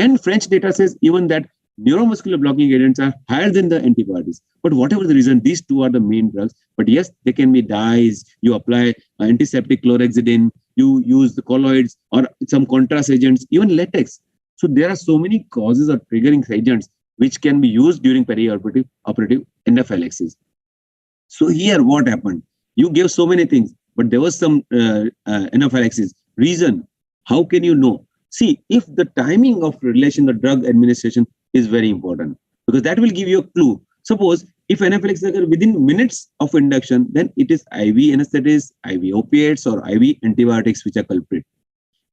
Speaker 10: And French data says even that neuromuscular blocking agents are higher than the antibiotics. But whatever the reason, these two are the main drugs. But yes, they can be dyes. You apply antiseptic chlorhexidine, you use the colloids or some contrast agents, even latex. So there are so many causes or triggering agents which can be used during perioperative anaphylaxis. So here what happened? You gave so many things, but there was some anaphylaxis. Reason, how can you know? See, if the timing of relation to drug administration is very important, because that will give you a clue. Suppose if anaphylaxis occurs within minutes of induction, then it is IV anesthetics, IV opiates, or IV antibiotics which are culprit.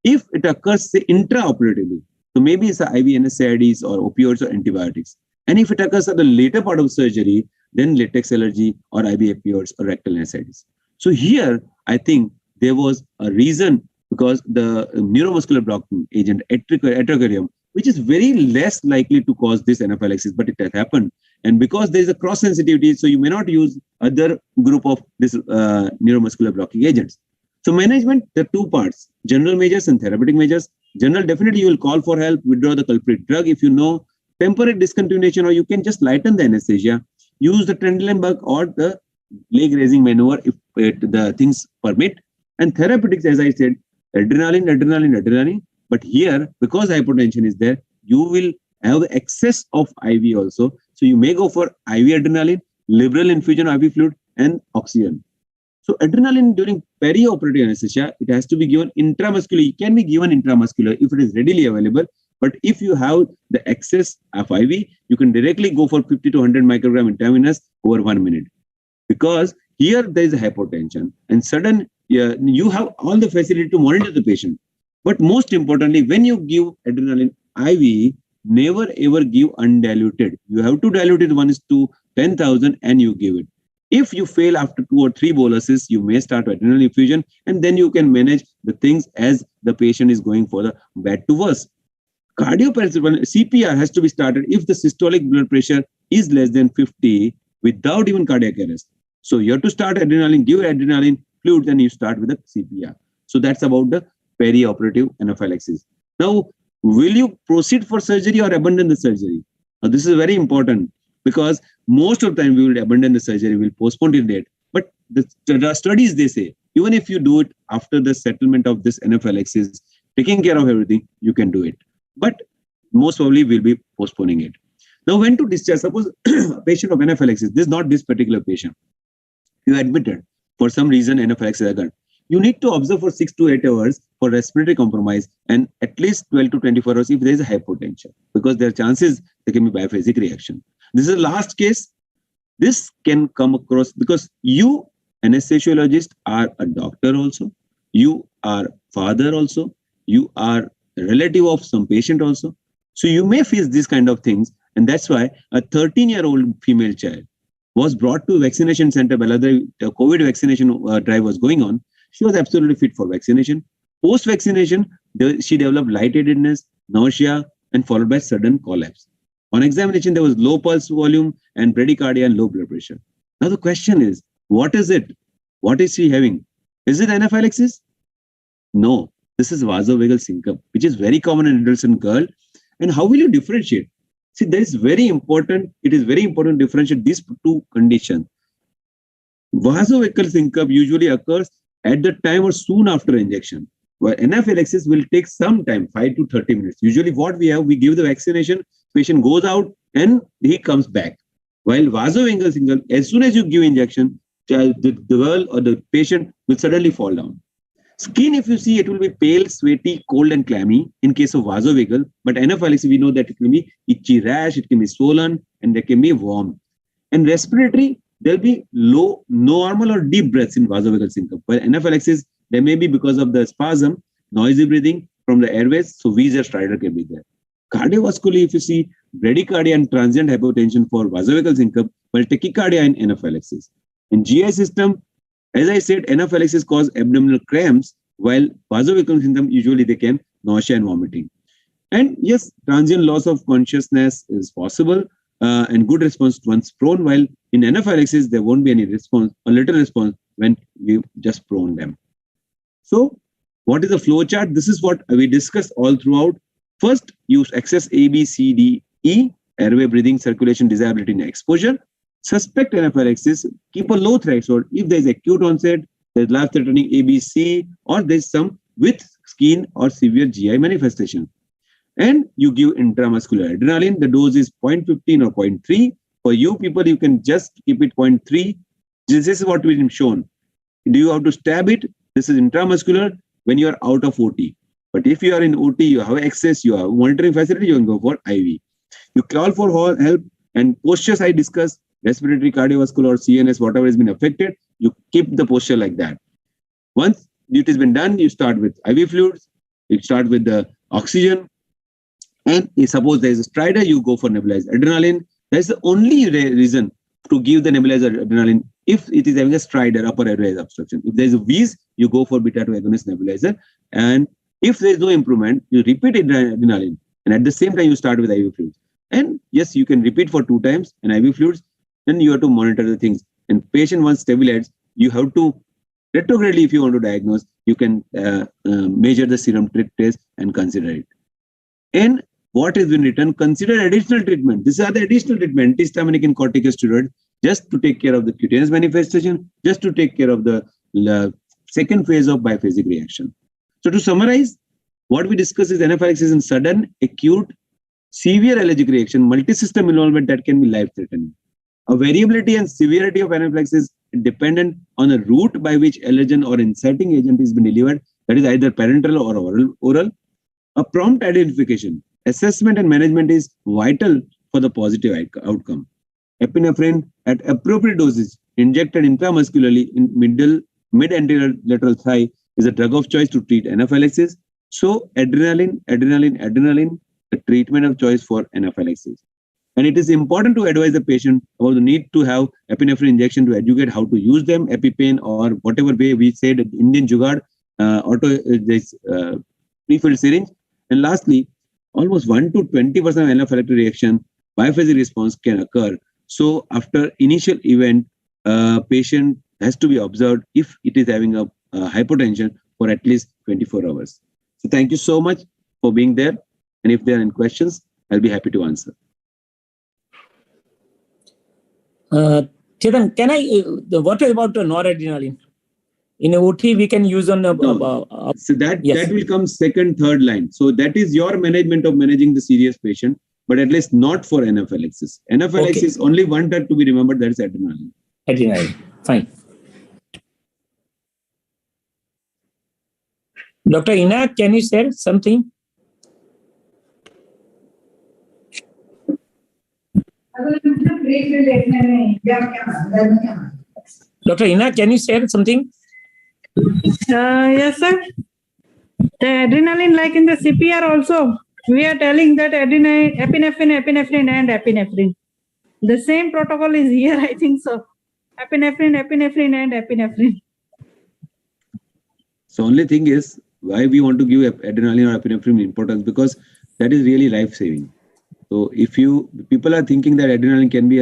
Speaker 10: If it occurs, say, intraoperatively, so maybe it's IV NSAIDs or opioids or antibiotics. And if it occurs at the later part of surgery, then latex allergy or IV opioids or rectal NSAIDs. So here, I think there was a reason, because the neuromuscular blocking agent, etrocarium, which is very less likely to cause this anaphylaxis, but it has happened. And because there is a cross sensitivity, so you may not use other group of this neuromuscular blocking agents. So management, there are two parts, general measures and therapeutic measures. General, definitely you will call for help, withdraw the culprit drug if you know, temporary discontinuation, or you can just lighten the anesthesia, use the Trendelenburg or the leg raising maneuver if the things permit. And therapeutics, as I said, adrenaline. But here, because hypotension is there, you will have excess of IV also. So you may go for IV adrenaline, liberal infusion of IV fluid, and oxygen. So adrenaline during perioperative anesthesia, it has to be given intramuscular. It can be given intramuscular if it is readily available. But if you have the excess of IV, you can directly go for 50 to 100 microgram intravenous over 1 minute. Because here there is a hypotension and sudden, you have all the facility to monitor the patient. But most importantly, when you give adrenaline IV, never ever give undiluted. You have to dilute it 1:10,000 and you give it. If you fail after 2 or 3 boluses, you may start adrenal infusion, and then you can manage the things as the patient is going for the bad to worse. Cardiopulmonary CPR has to be started if the systolic blood pressure is less than 50 without even cardiac arrest. So you have to start adrenaline, give adrenaline fluid, then you start with the CPR. So that's about the perioperative anaphylaxis. Now, will you proceed for surgery or abandon the surgery? Now, this is very important, because most of the time we will abandon the surgery, we will postpone the date. But the studies, they say, even if you do it after the settlement of this anaphylaxis, taking care of everything, you can do it. But most probably we'll be postponing it. Now, when to discharge? Suppose a patient of anaphylaxis, this is not this particular patient. You admitted for some reason anaphylaxis occurred. You need to observe for 6 to 8 hours for respiratory compromise and at least 12 to 24 hours if there is a hypotension, because there are chances there can be biphasic reaction. This is the last case. This can come across because you, anesthesiologist, are a doctor also. You are father also. You are a relative of some patient also. So you may face these kind of things. And that's why a 13-year-old female child was brought to vaccination center while the COVID vaccination drive was going on. She was absolutely fit for vaccination. Post-vaccination, she developed lightheadedness, nausea, and followed by sudden collapse. On examination, there was low pulse volume and bradycardia and low blood pressure. Now the question is, what is it? What is she having? Is it anaphylaxis? No, this is vasovagal syncope, which is very common in adolescent girl. And how will you differentiate? See, that is very important. It is very important to differentiate these two conditions. Vasovagal syncope usually occurs at the time or soon after injection, while anaphylaxis will take some time, 5 to 30 minutes. Usually what we have, we give the vaccination, patient goes out and he comes back. While vasovagal syncope, as soon as you give injection, the girl or the patient will suddenly fall down. Skin, if you see, it will be pale, sweaty, cold and clammy in case of vasovagal, but anaphylaxis, we know that it can be itchy rash, it can be swollen, and there can be warm. And respiratory, there'll be low, normal or deep breaths in vasovagal syncope. While anaphylaxis, there may be because of the spasm, noisy breathing from the airways, so wheeze or stridor can be there. Cardiovascularly, if you see, bradycardia and transient hypotension for vasovagal syncope, while tachycardia in anaphylaxis. In GI system, as I said, anaphylaxis cause abdominal cramps, while vasovagal symptom, usually they can nausea and vomiting. And yes, transient loss of consciousness is possible and good response once prone, while in anaphylaxis, there won't be any response, a little response when you just prone them. So what is the flow chart? This is what we discussed all throughout. First, you access A, B, C, D, E, airway, breathing, circulation, disability, and exposure. Suspect anaphylaxis, keep a low threshold. If there is acute onset, there is life-threatening ABC, or there is some with skin or severe GI manifestation. And you give intramuscular adrenaline. The dose is 0.15 or 0.3. For you people, you can just keep it 0.3. This is what we've shown. Do you have to stab it? This is intramuscular when you are out of OT. But if you are in OT, you have access, you have monitoring facility, you can go for IV. You call for help, and postures I discussed, respiratory, cardiovascular, or CNS, whatever has been affected, you keep the posture like that. Once it has been done, you start with IV fluids, you start with the oxygen, and suppose there is a stridor, you go for nebulized adrenaline. That's the only reason to give the nebulized adrenaline if it is having a stridor, upper airway obstruction. If there is a wheeze, you go for beta-2 agonist nebulizer. And if there is no improvement, you repeat adrenaline. And at the same time, you start with IV fluids. And yes, you can repeat for 2 times and IV fluids. Then you have to monitor the things. And patient once stabilized, you have to retrogradely, if you want to diagnose, you can measure the serum tryptase and consider it. And what has been written, consider additional treatment. These are the additional treatment, antihistaminic and corticosteroid, just to take care of the cutaneous manifestation, just to take care of the second phase of biphasic reaction. So to summarize, what we discuss is anaphylaxis in sudden, acute, severe allergic reaction, multi-system involvement that can be life-threatening. A variability and severity of anaphylaxis is dependent on the route by which allergen or inciting agent is been delivered, that is either parenteral or oral. A prompt identification, assessment and management is vital for the positive outcome. Epinephrine at appropriate dosage injected intramuscularly in mid-anterior lateral thigh is a drug of choice to treat anaphylaxis. So adrenaline, the treatment of choice for anaphylaxis. And it is important to advise the patient about the need to have epinephrine injection to educate how to use them, EpiPen or whatever way we said, Indian Jugaad, pre-filled syringe. And lastly, almost 1 to 20% of anaphylactic reaction, biphasic response can occur. So after initial event, patient has to be observed if it is having a hypotension for at least 24 hours. So thank you so much for being there. And if there are any questions, I'll be happy to answer.
Speaker 9: Chetan, can I, what about noradrenaline? In OT, we can use on...
Speaker 10: so that will come second, third line. So that is your management of managing the serious patient, but at least not for anaphylaxis. Anaphylaxis, only one drug to be remembered, that is adrenaline.
Speaker 9: Adrenaline, fine. Dr. Ina, can you share something? Dr. Ina, can you share something?
Speaker 2: Yes, sir. The adrenaline, like in the CPR also, we are telling that epinephrine, and epinephrine. The same protocol is here, I think so. Epinephrine, and epinephrine.
Speaker 10: So only thing is, why we want to give adrenaline or epinephrine importance, because that is really life-saving. So if people are thinking that adrenaline can be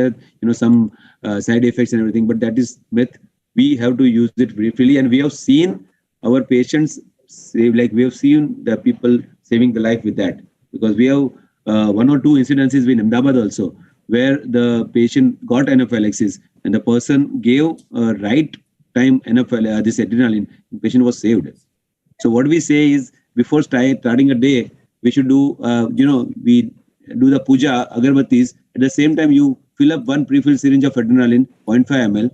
Speaker 10: some side effects and everything, but that is myth. We have to use it briefly, and we have seen our patients save, like we have seen the people saving the life with that, because we have 1 or 2 incidences in Ahmedabad also, where the patient got anaphylaxis and the person gave right time this adrenaline, the patient was saved. So what we say is, before starting a day, we should do, we do the puja, agarbattis. At the same time, you fill up 1 pre-filled syringe of adrenaline, 0.5 ml,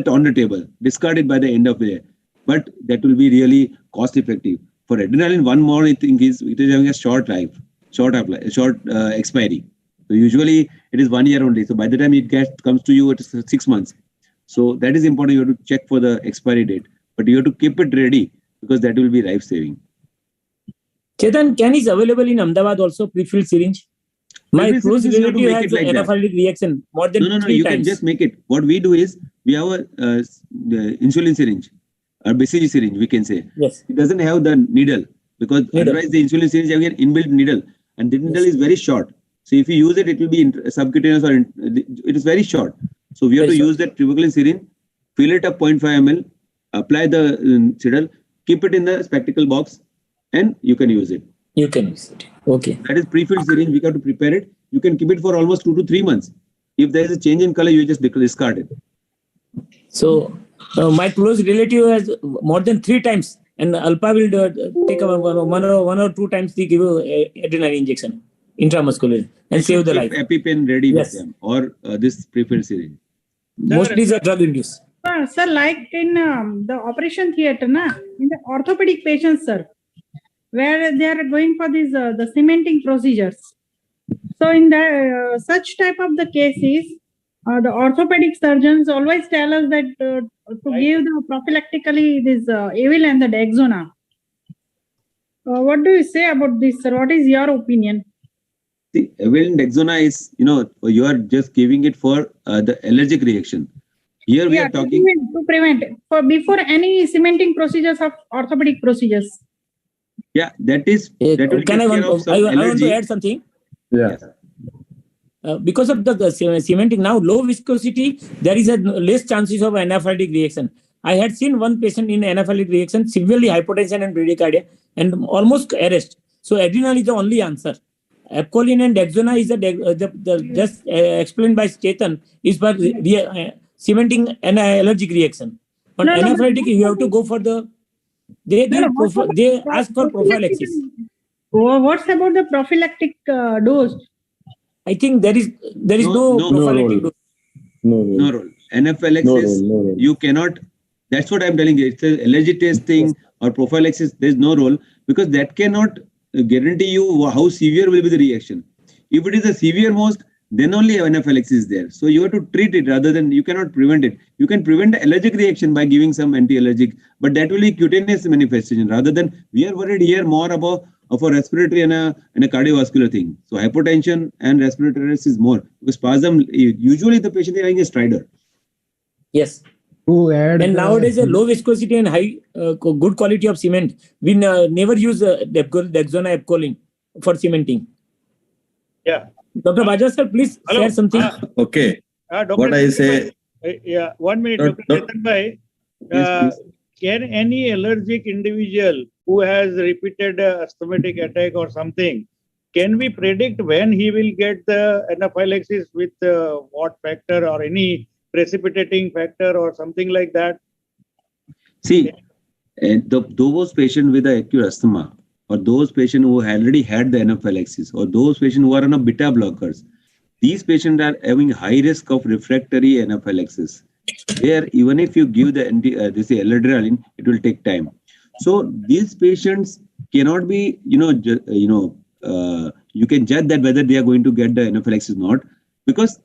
Speaker 10: on the table, discard it by the end of the day. But that will be really cost effective. For adrenaline, one more thing is, it is having a short expiry. So usually it is 1 year only. So by the time it comes to you, it is 6 months. So that is important. You have to check for the expiry date, but you have to keep it ready, because that will be life saving.
Speaker 9: Chetan, can is available in Ahmedabad also, pre-filled syringe? My close relative has an anaphylactic reaction more than 3 times.
Speaker 10: You can just make it. What we do is, we have the insulin syringe, or BCG syringe, we can say.
Speaker 9: Yes.
Speaker 10: It doesn't have the needle, because otherwise the insulin syringe has an inbuilt needle, and the needle is very short. So if you use it, it will be subcutaneous, or it is very short. So we have to use that trivegline syringe, fill it up 0.5 ml, apply the needle, keep it in the spectacle box, and you can use it.
Speaker 9: You can use it.
Speaker 5: Okay.
Speaker 10: That is pre-filled syringe. We have to prepare it. You can keep it for almost 2 to 3 months. If there is a change in color, you just discard it.
Speaker 9: So my close relative has more than 3 times, and Alpa will take one or 2 times they give adrenaline injection intramuscular and save the life.
Speaker 10: EpiPen ready
Speaker 9: Yes.
Speaker 10: with them or this pre-filled syringe.
Speaker 9: Mostly the drug induced.
Speaker 2: Sir, like in the operation theater, in the orthopedic patients, sir, where they are going for these the cementing procedures. So in the such type of the cases, the orthopedic surgeons always tell us that to give the prophylactically this Avil and the Dexona. What do you say about this, sir? What is your opinion?
Speaker 10: The Avil and Dexona is, you are just giving it for the allergic reaction. Here we are talking
Speaker 2: to prevent for before any cementing procedures of orthopedic procedures.
Speaker 10: Yeah, that is. That will
Speaker 9: Can I want to add something?
Speaker 11: Yeah.
Speaker 9: Because of the cementing now low viscosity, there is a less chances of anaphylactic reaction. I had seen one patient in anaphylactic reaction, severely hypotension and bradycardia, and almost arrest. So adrenal is the only answer. Epcolin and Dexona is the just explained by Chetan is for cementing an allergic reaction. But anaphylactic, you have to go for the. They ask for prophylaxis.
Speaker 2: What's about the prophylactic dose?
Speaker 9: I think there is no prophylactic dose.
Speaker 10: No role. Anaphylaxis, you cannot. That's what I'm telling you. It's an allergy testing or prophylaxis. There's no role because that cannot guarantee you how severe will be the reaction. If it is a severe most, then only anaphylaxis is there. So you have to treat it rather than you cannot prevent it. You can prevent the allergic reaction by giving some anti-allergic, but that will be cutaneous manifestation rather than we are worried here more about of a respiratory and a cardiovascular thing. So hypotension and respiratory risk is more because spasm usually the patient is having a stridor.
Speaker 9: Yes.
Speaker 7: To add
Speaker 9: and nowadays a low viscosity and high good quality of cement. We never use Dexona Epcolin for cementing.
Speaker 8: Yeah.
Speaker 9: Dr. Bajwa sir, please share something.
Speaker 4: Okay.
Speaker 8: Dr.
Speaker 4: What I say.
Speaker 8: Yeah, 1 minute, Dr. Chetan bhai. Can any allergic individual who has repeated asthmatic attack or something, can we predict when he will get the anaphylaxis with what factor or any precipitating factor or something like that?
Speaker 10: See, those patients with the acute asthma or those patients who already had the anaphylaxis or those patients who are on a beta blockers, these patients are having high risk of refractory anaphylaxis. Where even if you give the adrenaline, it will take time. So these patients cannot be, you can judge that whether they are going to get the anaphylaxis or not, because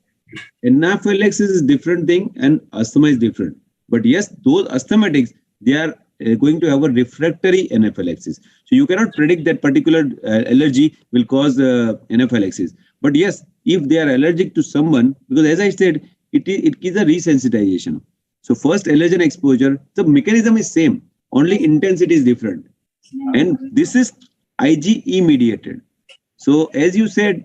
Speaker 10: anaphylaxis is different thing and asthma is different. But yes, those asthmatics, they are going to have a refractory anaphylaxis. So you cannot predict that particular allergy will cause anaphylaxis. But yes, if they are allergic to someone, because as I said, it is a resensitization. So first allergen exposure, the mechanism is same, only intensity is different. And this is IgE mediated. So as you said,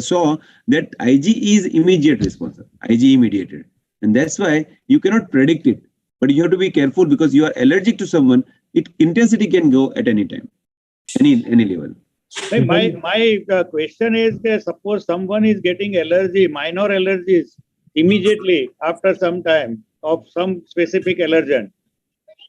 Speaker 10: saw that IgE is immediate response, IgE mediated. And that's why you cannot predict it. But you have to be careful because you are allergic to someone, intensity can go at any time, any level.
Speaker 8: My question is, suppose someone is getting allergy, minor allergies, immediately after some time of some specific allergen.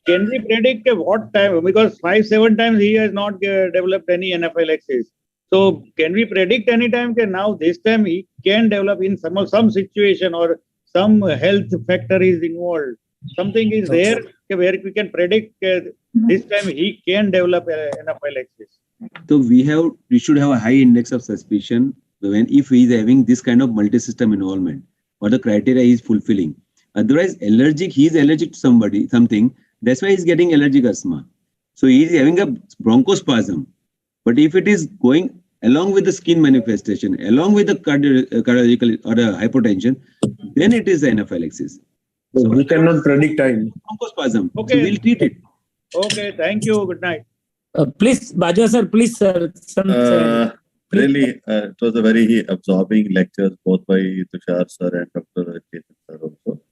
Speaker 8: Can we predict what time? Because 5-7 times he has not developed any anaphylaxis. So can we predict any time? Now this time he can develop in some situation or some health factor is involved. Something is there where we can predict this time he can develop anaphylaxis.
Speaker 10: So we should have a high index of suspicion if he is having this kind of multi-system involvement or the criteria he is fulfilling. Otherwise, he is allergic to something. That's why he's getting allergic asthma. So he is having a bronchospasm. But if it is going along with the skin manifestation, along with the cardiological or the hypotension, then it is anaphylaxis.
Speaker 11: So we cannot predict time.
Speaker 10: Bronchospasm.
Speaker 8: Okay.
Speaker 10: So we'll treat it.
Speaker 8: Okay. Thank you. Good night.
Speaker 9: Please, Bajwa sir, please, sir.
Speaker 4: Really, it was a very absorbing lecture, both by Tushar sir and Dr. Chetan sir also.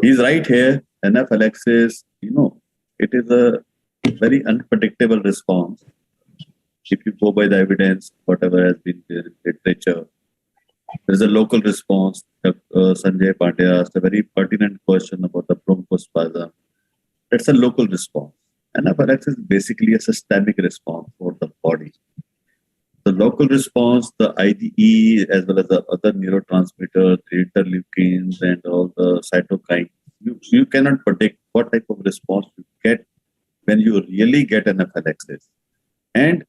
Speaker 4: He's right here. Anaphylaxis, it is a very unpredictable response. if you go by the evidence, whatever has been there in literature, there is a local response. Sanjay Pandya asked a very pertinent question about the bronchospasm. That's a local response. Anaphylaxis is basically a systemic response for the body. The local response, the IgE, as well as the other neurotransmitters, the interleukins, and all the cytokines, you cannot predict what type of response you get when you really get anaphylaxis. And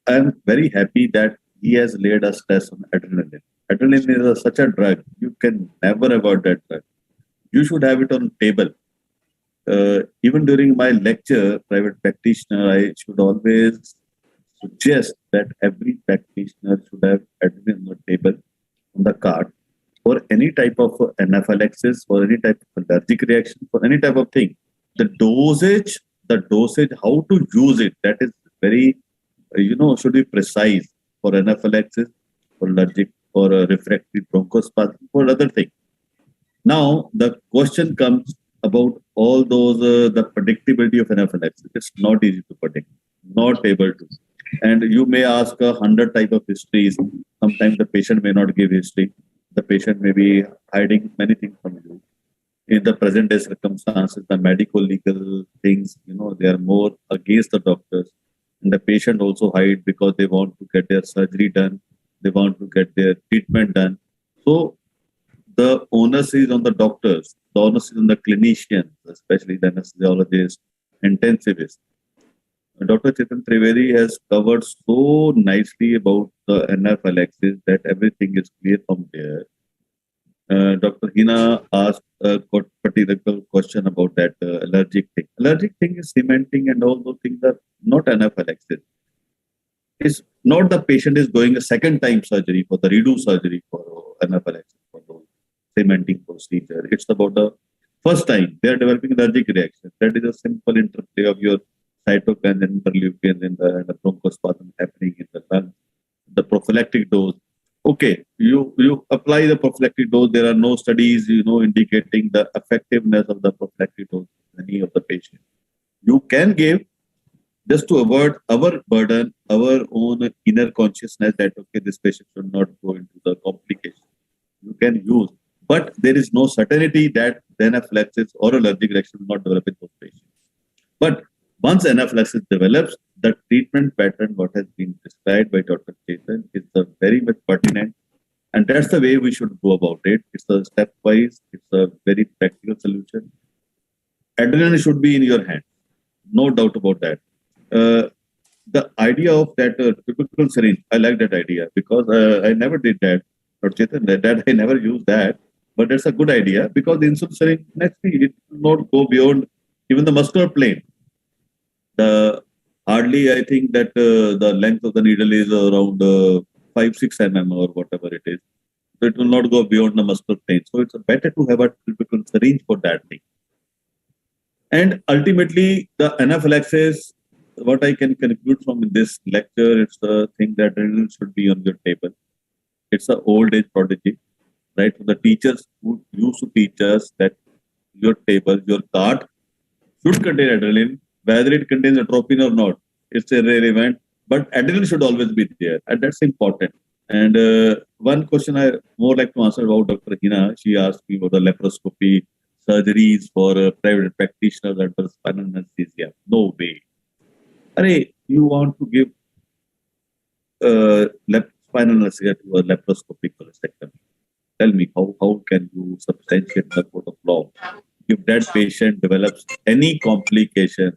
Speaker 4: I'm very happy that he has laid a stress on adrenaline. Adrenaline is such a drug, you can never avoid that drug. You should have it on table. Even during my lecture, private practitioner, I should always suggest that every practitioner should have adrenaline on the table, on the card, for any type of anaphylaxis, for any type of allergic reaction, for any type of thing. The dosage, how to use it, that is very, should be precise for anaphylaxis, for allergic, for refractory bronchospasm, for other things. Now, the question comes about all those, the predictability of anaphylaxis. It's not easy to predict, not able to. And you may ask 100 type of histories. Sometimes the patient may not give history. The patient may be hiding many things from you. In the present day circumstances, the medical legal things, they are more against the doctors. And the patient also hide because they want to get their surgery done. They want to get their treatment done. So the onus is on the doctors. The onus is on the clinicians, especially the anesthesiologists, intensivists. Dr. Chetan Trivedi has covered so nicely about the anaphylaxis that everything is clear from there. Dr. Hina asked a particular question about that allergic thing. Allergic thing is cementing, and all those things are not anaphylaxis. It's not the patient is going a second time surgery for the redo surgery for anaphylaxis, for those cementing procedure. It's about the first time they are developing allergic reaction. That is a simple interplay of your cytokines and interleukins and the bronchospasm happening in the lung. The prophylactic dose. Okay, you apply the prophylactic dose. There are no studies, indicating the effectiveness of the prophylactic dose in any of the patients. You can give just to avoid our burden, our own inner consciousness that, okay, this patient should not go into the complication. You can use, but there is no certainty that the anaphylaxis or allergic reaction will not develop in those patients. But once anaphylaxis develops, the treatment pattern, what has been described by Dr. Chetan, is very much pertinent. And that's the way we should go about it. It's a stepwise, it's a very practical solution. Adrenaline should be in your hand. No doubt about that. The idea of that typical syringe, I like that idea because I never did that. Dr. Chetan, that I never used that. But that's a good idea because the insulin syringe, it will not go beyond even the muscular plane. Hardly, I think that the length of the needle is around 5-6 mm or whatever it is. So it will not go beyond the muscular plane. So it's better to have a typical syringe for that thing. And ultimately, the anaphylaxis, what I can conclude from this lecture, it's the thing that adrenaline should be on your table. It's an old age prodigy, right? The teachers who used to teach us that your table, your cart should contain adrenaline. Whether it contains atropine or not, it's irrelevant. But adrenaline should always be there, and that's important. And one question I more like to answer about Dr. Hina. She asked me about the laparoscopy surgeries for private practitioners under spinal anesthesia. No way. You want to give spinal anesthesia to a laparoscopic cholecystectomy? Tell me, how can you substantiate the court of law? If that patient develops any complication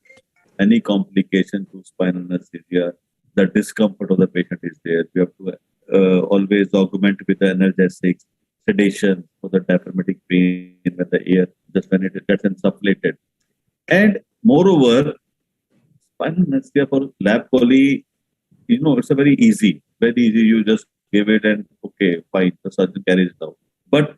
Speaker 4: to spinal anesthesia, the discomfort of the patient is there. You have to always augment with the analgesics, sedation for the diaphragmatic pain when the air, just when it gets insufflated. And moreover, spinal anesthesia for lap chole, it's a very easy. You just give it and okay, fine, the surgeon carries it out. But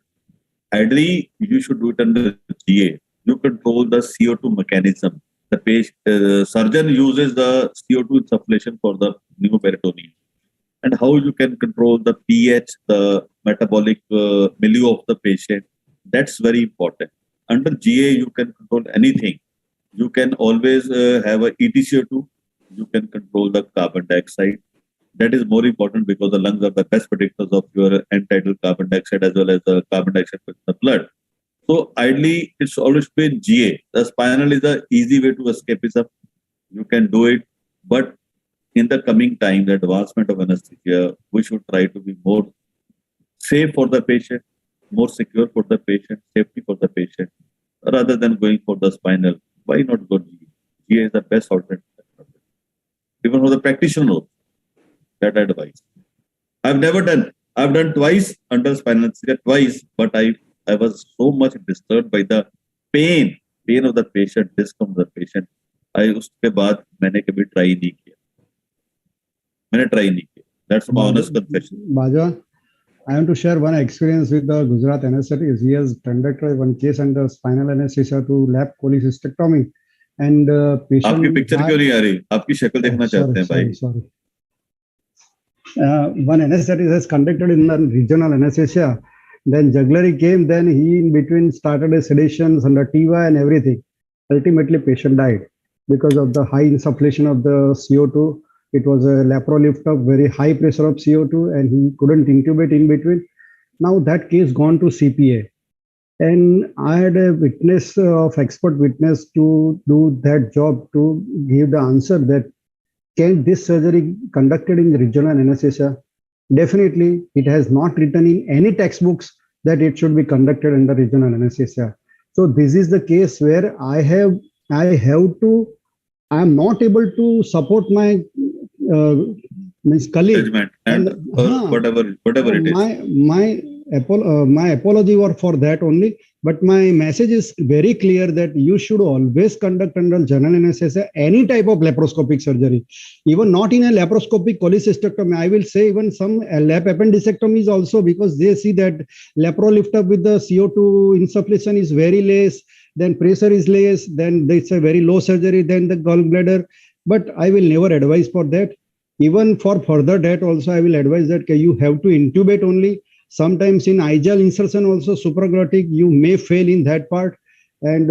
Speaker 4: ideally, you should do it under GA. You control the CO2 mechanism. The surgeon uses the CO2 insufflation for the pneumoperitoneum. And how you can control the pH, the metabolic milieu of the patient, that's very important. Under GA, you can control anything. You can always have a ETCO2. You can control the carbon dioxide. That is more important because the lungs are the best predictors of your end-tidal carbon dioxide as well as the carbon dioxide in the blood. So ideally, it's always been GA. The spinal is an easy way to escapism. You can do it, but in the coming time, the advancement of anesthesia, we should try to be more safe for the patient, more secure for the patient, safety for the patient, rather than going for the spinal. Why not go GA? GA is the best alternative. Even for the practitioner, that advice. I've done twice under spinal anesthesia, twice, but I was so much disturbed by the pain of the patient, discomfort of the patient. उसके बाद मैंने कभी try नहीं किया. That's my honest confession.
Speaker 7: Bajwa, I want to share one experience with the Gujarat anesthetist. He has conducted one case under spinal anesthesia to lap cholecystectomy, and patient.
Speaker 4: आपकी picture क्यों नहीं आ रही? आपकी शक्ल देखना चाहते हैं भाई.
Speaker 7: Sorry. One anesthetist has conducted in the regional anesthesia. Then jugular came. Then he in between started a sedation under TIVA and everything. Ultimately, patient died because of the high insufflation of the CO2. It was a lateral lift up, very high pressure of CO2, and he couldn't intubate in between. Now that case gone to CPA, and I had a witness of expert witness to do that job to give the answer that can this surgery conducted in regional anesthesia? Definitely, it has not written in any textbooks that it should be conducted under regional anesthesia. So this is the case where I am not able to support my colleague
Speaker 4: and whatever it is.
Speaker 7: My apology were for that only, but my message is very clear that you should always conduct under general anesthesia any type of laparoscopic surgery, even not in a laparoscopic cholecystectomy. I will say even some lap appendicectomies also, because they see that lateral lift up with the CO2 insufflation is very less, then pressure is less, then it's a very low surgery, then the gallbladder. But I will never advise for that. Even for further that also, I will advise that you have to intubate only. Sometimes in IGL insertion also supraglottic, you may fail in that part. And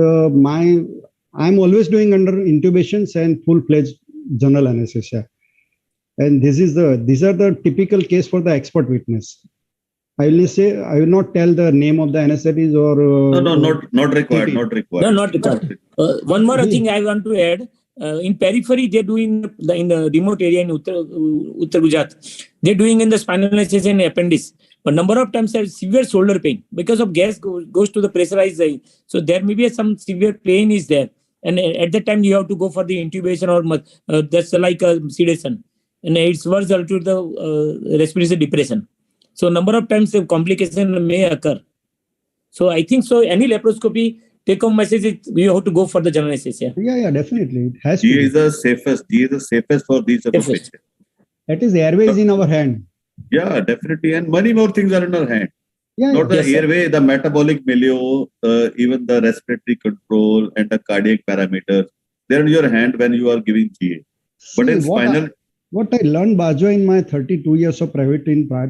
Speaker 7: I'm always doing under intubations and full-fledged general anesthesia. And these are the typical case for the expert witness. I will not tell the name of the anesthetist or
Speaker 4: not required. Not required.
Speaker 9: No, not required. One more thing I want to add. In periphery, they're doing in the remote area in Uttar Gujarat. They're doing in the spinal anesthesia and appendix. But number of times have severe shoulder pain because of gas goes to the pressurized eye. So there may be some severe pain is there, and at that time you have to go for the intubation or that's like a sedation, and it's worse to the respiratory depression. So number of times the complication may occur. So I think so. Any laparoscopy take-home message is you have to go for the general anesthesia.
Speaker 7: Yeah, definitely. It has to.
Speaker 4: He is the safest. He is the safest for these patients.
Speaker 7: That is airways in our hand.
Speaker 4: Yeah, definitely. And many more things are in our hand.
Speaker 7: Yeah,
Speaker 4: not the airway, the metabolic milieu, even the respiratory control and the cardiac parameters. They're in your hand when you are giving GA. But in spinal...
Speaker 7: What I learned, Bajwa, in my 32 years of private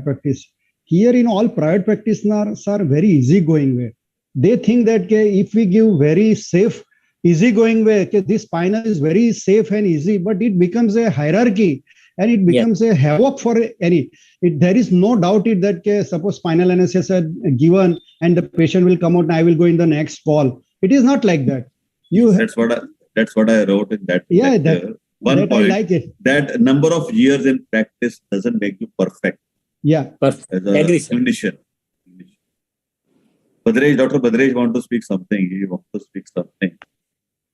Speaker 7: practice, here in all private practitioners are very easygoing way. They think that if we give very safe, easygoing way, this spinal is very safe and easy, but it becomes a hierarchy. And it becomes a havoc for any. There is no doubt that suppose spinal anesthesia given and the patient will come out and I will go in the next call. It is not like that.
Speaker 4: That's what I wrote in that.
Speaker 7: Yeah,
Speaker 4: one point.
Speaker 7: I like it.
Speaker 4: That number of years in practice doesn't make you perfect.
Speaker 7: Yeah,
Speaker 9: perfect.
Speaker 4: As a clinician. Dr. Badrej want to speak something. He wants to speak something.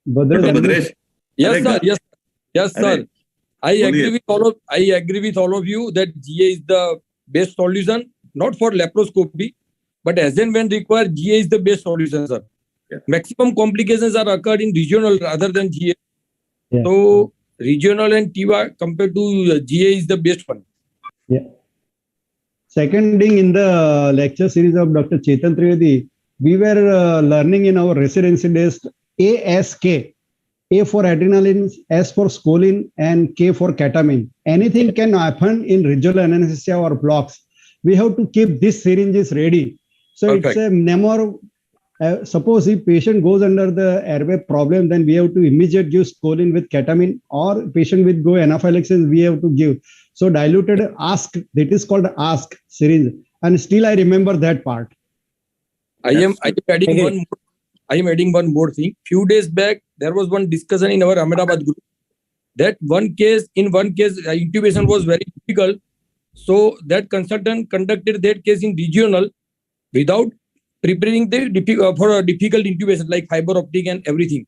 Speaker 4: Badrej.
Speaker 5: Yes, sir. Yes, sir. I agree with all of you that GA is the best solution, not for laparoscopy, but as and when required, GA is the best solution, sir. Yeah. Maximum complications are occurred in regional rather than GA. Yeah. So regional and TIVA compared to GA is the best one.
Speaker 7: Yeah. Second thing, in the lecture series of Dr. Chetan Trivedi, we were learning in our residency days ASK. A for adrenaline, S for scoline, and K for ketamine. Anything can happen in regional anesthesia or blocks. We have to keep these syringes ready. So Perfect. It's a Suppose if patient goes under the airway problem, then we have to immediately give scoline with ketamine, or patient with go anaphylaxis, we have to give. So diluted ask, that is called ask syringe. And still I remember that part.
Speaker 5: I am adding one more thing. Few days back, there was one discussion in our Ahmedabad group that in one case, intubation was very difficult. So that consultant conducted that case in regional without preparing for a difficult intubation like fiber optic and everything.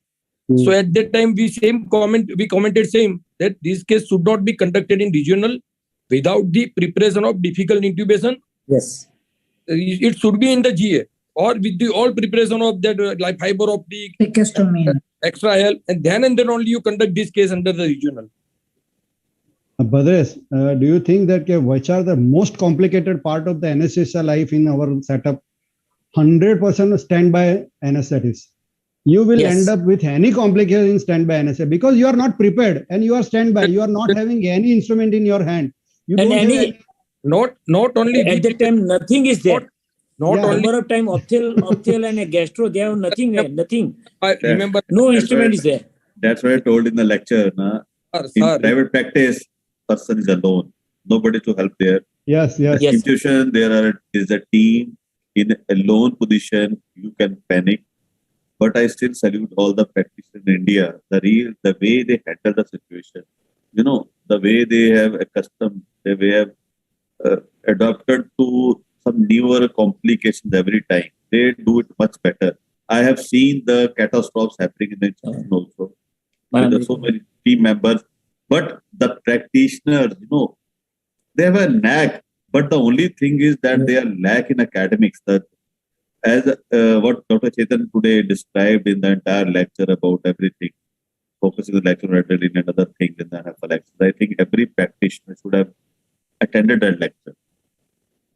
Speaker 5: So at that time, we commented same that this case should not be conducted in regional without the preparation of difficult intubation.
Speaker 9: Yes.
Speaker 5: It should be in the GA or with the all preparation of that like fiber optic, extra help, and then only you conduct this case under the regional.
Speaker 7: Badres, do you think that which are the most complicated part of the anesthesia life in our setup? 100% standby anesthetics. You will end up with any complication in standby anesthesia because you are not prepared and you are standby. You are not having any instrument in your hand. You
Speaker 9: and
Speaker 7: don't
Speaker 5: not only
Speaker 9: at that time nothing is there.
Speaker 5: Not only
Speaker 9: number of time ophthalmology and a gastro, they have nothing.
Speaker 5: I remember
Speaker 9: no instrument is there.
Speaker 4: That's what I told in the lecture. In private practice, person is alone. Nobody to help there.
Speaker 7: Yes.
Speaker 4: Institution, there is a team. In a lone position, you can panic. But I still salute all the practitioners in India. The way they handle the situation. The way they have accustomed, the way have adapted to some newer complications every time. They do it much better. I have seen the catastrophes happening in the institution also. There are so many team members. But the practitioners, they have a knack. But the only thing is that they are lack in academics. That as what Dr. Chetan today described in the entire lecture about everything, focusing the lecture on adrenaline and other things in the anaphylaxis, I think every practitioner should have attended that lecture.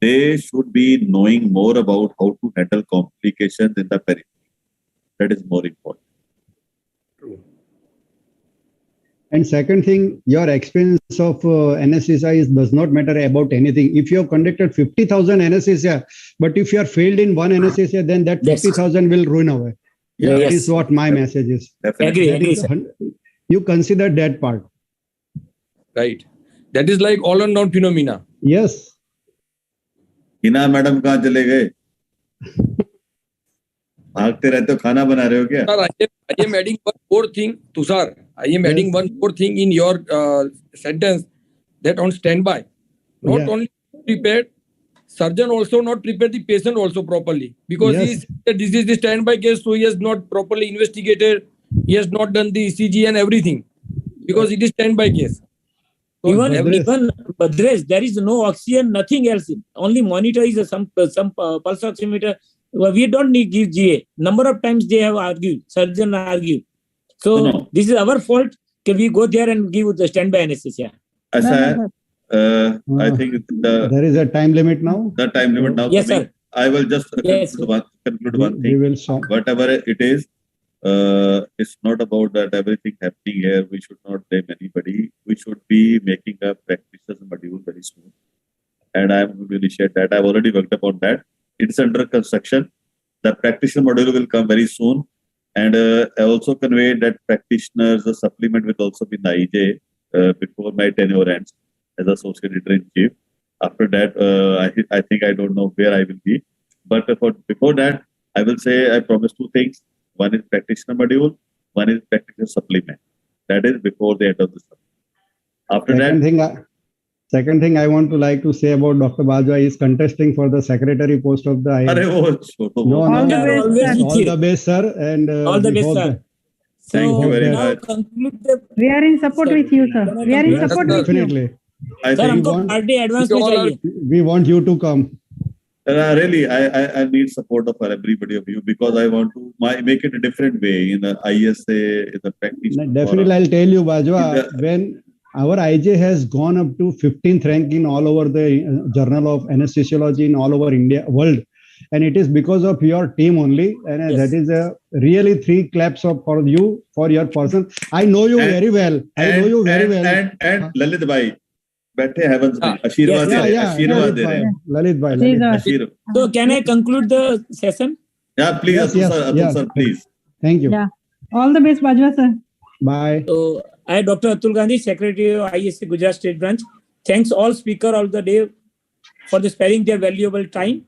Speaker 4: They should be knowing more about how to handle complications in the periphery. That is more important.
Speaker 5: True.
Speaker 7: And second thing, your experience of anesthesia does not matter about anything. If you have conducted 50,000 anesthesia, but if you are failed in one anesthesia, then that 50,000 will ruin away.
Speaker 9: Yes.
Speaker 7: That is what my message is.
Speaker 9: Agree.
Speaker 7: You consider that part.
Speaker 5: Right. That is like all or none phenomena.
Speaker 7: Yes.
Speaker 4: Hina madam कहाँ चले गए? भागते रहते हो, खाना बना रहे हो क्या?
Speaker 5: Sir, I am adding one more thing, Tushar. I am adding one more thing in your sentence that on standby, not only prepared, surgeon also not prepared the patient also properly because this is the standby case, so he has not properly investigated, he has not done the ECG and everything because it is standby case. So
Speaker 9: even Badres, there is no oxygen, nothing else. Only monitor is some pulse oximeter. We don't need give GA. Number of times they have argued, surgeon argue. So this is our fault. Can we go there and give the standby anesthesia?
Speaker 4: I think
Speaker 7: there is a time limit now.
Speaker 4: The time limit now.
Speaker 9: Yes, sir.
Speaker 4: I will just conclude one thing. Whatever it is, it's not about that everything happening here. We should not blame anybody. We should be making a practitioners module very soon. And I'm going to initiate that. I've already worked upon that. It's under construction. The practitioner module will come very soon. And I also conveyed that practitioners, the supplement will also be in the IJ before my tenure ends as Associate Editor-in-Chief. After that, I think I don't know where I will be. But before that, I will say I promise two things. One is practitioner module, one is practitioner supplement. That is before the end of the summer. After
Speaker 7: second thing I want to like to say about Dr. Bajwa is contesting for the secretary post of the IIM.
Speaker 2: All
Speaker 7: the best, sir. And
Speaker 9: all the best, sir.
Speaker 4: Thank you very much.
Speaker 2: We are in support with you, sir. We are in support with you.
Speaker 7: Definitely.
Speaker 9: We
Speaker 7: want you to come.
Speaker 4: Really, I need support of everybody of you because I want to make it a different way in the ISA, in the practice.
Speaker 7: Definitely, I'll tell you, Bajwa, when our IJ has gone up to 15th rank in all over the Journal of Anaesthesiology in all over India, world. And it is because of your team only. And that is a really 3 claps for you, for your person. I know you very well. And
Speaker 4: Lalit Bhai, बैठे heavens में आशीर्वाद दे रहे
Speaker 7: Lalit Bhai.
Speaker 9: So can I conclude the session?
Speaker 4: Yeah, please,
Speaker 7: Yes,
Speaker 4: Atul
Speaker 7: yes,
Speaker 4: sir, Atul
Speaker 7: yeah.
Speaker 4: sir, please.
Speaker 7: Thank you.
Speaker 2: Yeah. All the best, Bajwa sir.
Speaker 7: Bye.
Speaker 9: So I, Dr. Atul Gandhi, Secretary of ISC Gujarat State Branch. Thanks all speakers all the day for the sparing their valuable time.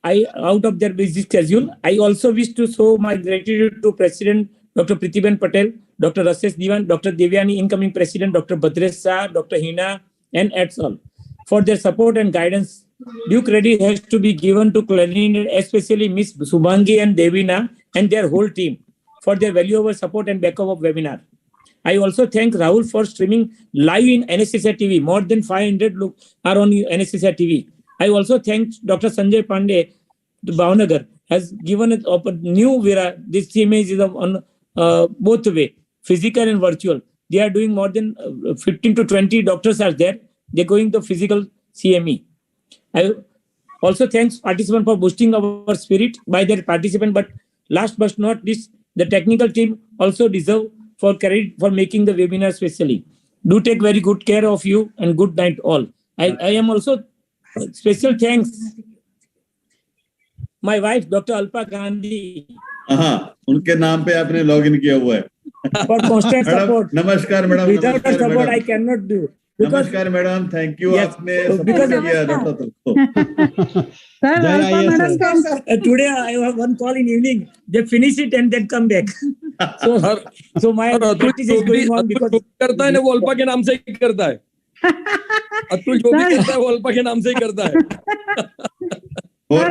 Speaker 9: Out of their busy schedule, I also wish to show my gratitude to President Dr. Pritiben Patel, Dr. Rasesh Diwan, Dr. Devyani, incoming President Dr. Badresh Shah, Dr. Hina, and et al. For their support and guidance. Due credit has to be given to cleanliness, especially Miss Subhangi and Devina and their whole team for their valuable support and backup of webinar. I also thank Rahul for streaming live in Anaesthesia TV. More than 500 are on Anaesthesia TV. I also thank Dr. Sanjay Pandya, the Bhavnagar, has given it a new Vira. This image is on both way, physical and virtual. They are doing more than 15 to 20 doctors are there. They're going the physical CME. I also thanks participants for boosting our spirit by their participant. But last but not least, the technical team also deserve for credit for making the webinar specially. Do take very good care of you and good night all. I am also special thanks my wife, Dr. Alpa Gandhi.
Speaker 4: उनके नाम पे आपने login किया हुआ है.
Speaker 9: For constant support.
Speaker 4: नमस्कार madam.
Speaker 9: Without her support, I cannot do.
Speaker 4: नमस्कार madam, thank you. आपने सपोर्ट किया डॉक्टर को.
Speaker 9: Today I have one call in evening. They finish it and then come back. So my practice is going on because
Speaker 5: करता है ना वो अल्पा के नाम से ही करता है. अतुल जो भी करता है वो अल्पा के नाम से ही करता है.
Speaker 4: और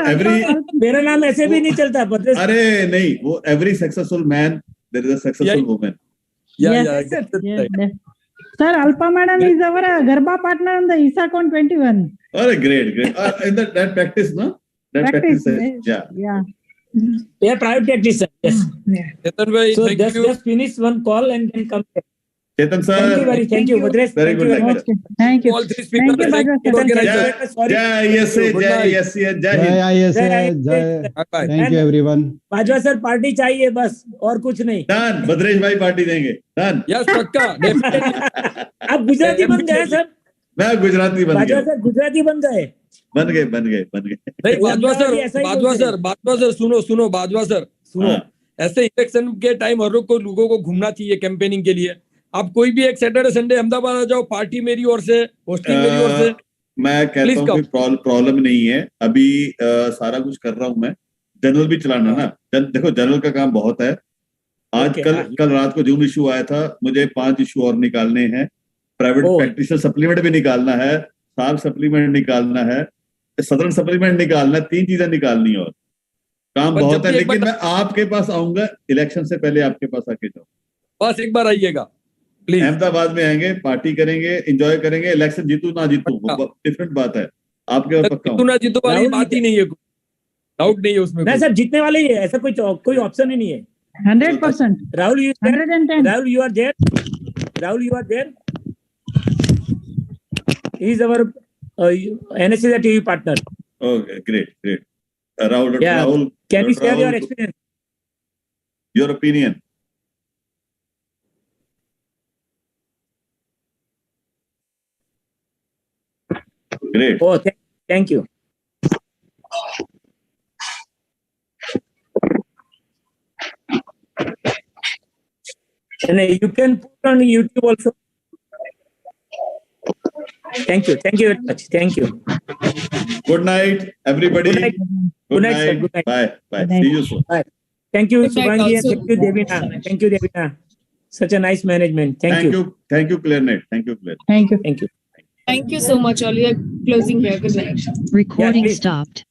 Speaker 9: मेरा नाम ऐसे भी नहीं चलता.
Speaker 4: अरे नहीं, वो every successful man there is a successful woman.
Speaker 2: Sir, Alpa madam is our Garba partner on the ISACON 21.
Speaker 4: Oh, great. In that practice, no? That practice
Speaker 9: yeah. They are private practice. Yes.
Speaker 5: Chetan bhai,
Speaker 9: so just finish one call and then come back.
Speaker 4: Chetan sir.
Speaker 9: Thank you. Badresh,
Speaker 4: very good.
Speaker 9: Very much.
Speaker 2: Thank you.
Speaker 5: All three speakers.
Speaker 7: Thank you everyone.
Speaker 9: Bajwa sir, party चाहिए बस और कुछ नहीं.
Speaker 4: Done. Badresh भाई party देंगे. Done.
Speaker 5: Yes, पक्का.
Speaker 9: आप गुजराती बन गए सर.
Speaker 4: मैं गुजराती बन गया.
Speaker 9: बाजवा सर गुजराती बन गए.
Speaker 4: बन गए.
Speaker 5: नहीं बाजवा सर सुनो बाजवा सर सुनो. ऐसे इलेक्शन के टाइम हर लोगों को घूमना चाहिए कैंपेनिंग के लिए. आप कोई भी एक सैटरडे संडे अहमदाबाद आ जाओ. पार्टी मेरी ओर से, होस्टिंग मेरी ओर से.
Speaker 4: मैं कहता हूँ कि प्रॉब्लम नहीं है. अभी सारा कुछ कर रहा हूँ मैं. जनरल भी चलाना ना. देखो जनरल का काम बहुत है. आज कल रात को जूम इशू आया था. मुझे 5 इशू और निकालने हैं. प्राइवेट प्रैक्टिशनर सप्लीमेंट भी निकालना है. साफ सप्लीमेंट निकालना है. सदरन सप्लीमेंट निकालना है. 3 चीजें निकालनी और काम बहुत है. लेकिन मैं आपके पास आऊंगा इलेक्शन से पहले. आपके पास आके जाओ
Speaker 5: बस एक बार आइएगा प्लीज.
Speaker 4: अहमदाबाद में आएंगे, पार्टी करेंगे, एंजॉय करेंगे. इलेक्शन जीतू ना जीतू डिफरेंट बात है. आपके और पक्का
Speaker 5: जीतू ना जीतू वाली बात ही नहीं है. डाउट नहीं है उसमें.
Speaker 9: नहीं सर जीतने वाले ही है. ऐसा कोई ऑप्शन ही नहीं है.
Speaker 2: 100%.
Speaker 9: Rahul, you
Speaker 2: 110.
Speaker 9: Rahul, you are there. Rahul, you are there. He is our Anaesthesia TV partner.
Speaker 4: Okay, great. Rahul,
Speaker 9: yeah.
Speaker 4: Rahul,
Speaker 9: can you share your experience?
Speaker 4: Your opinion. Great.
Speaker 9: Oh, thank you. And you can put on YouTube also. Thank you very much. Thank you.
Speaker 4: Good night, everybody.
Speaker 9: Good night, sir. Good night.
Speaker 4: Bye. See you soon.
Speaker 9: Bye. Thank you, Subhangi, and thank you, Devina. Such a nice management. Thank you.
Speaker 4: Thank you, Clarinet. Thank you.
Speaker 1: Thank you so much, all. You're closing here. Good night.
Speaker 12: Recording stopped.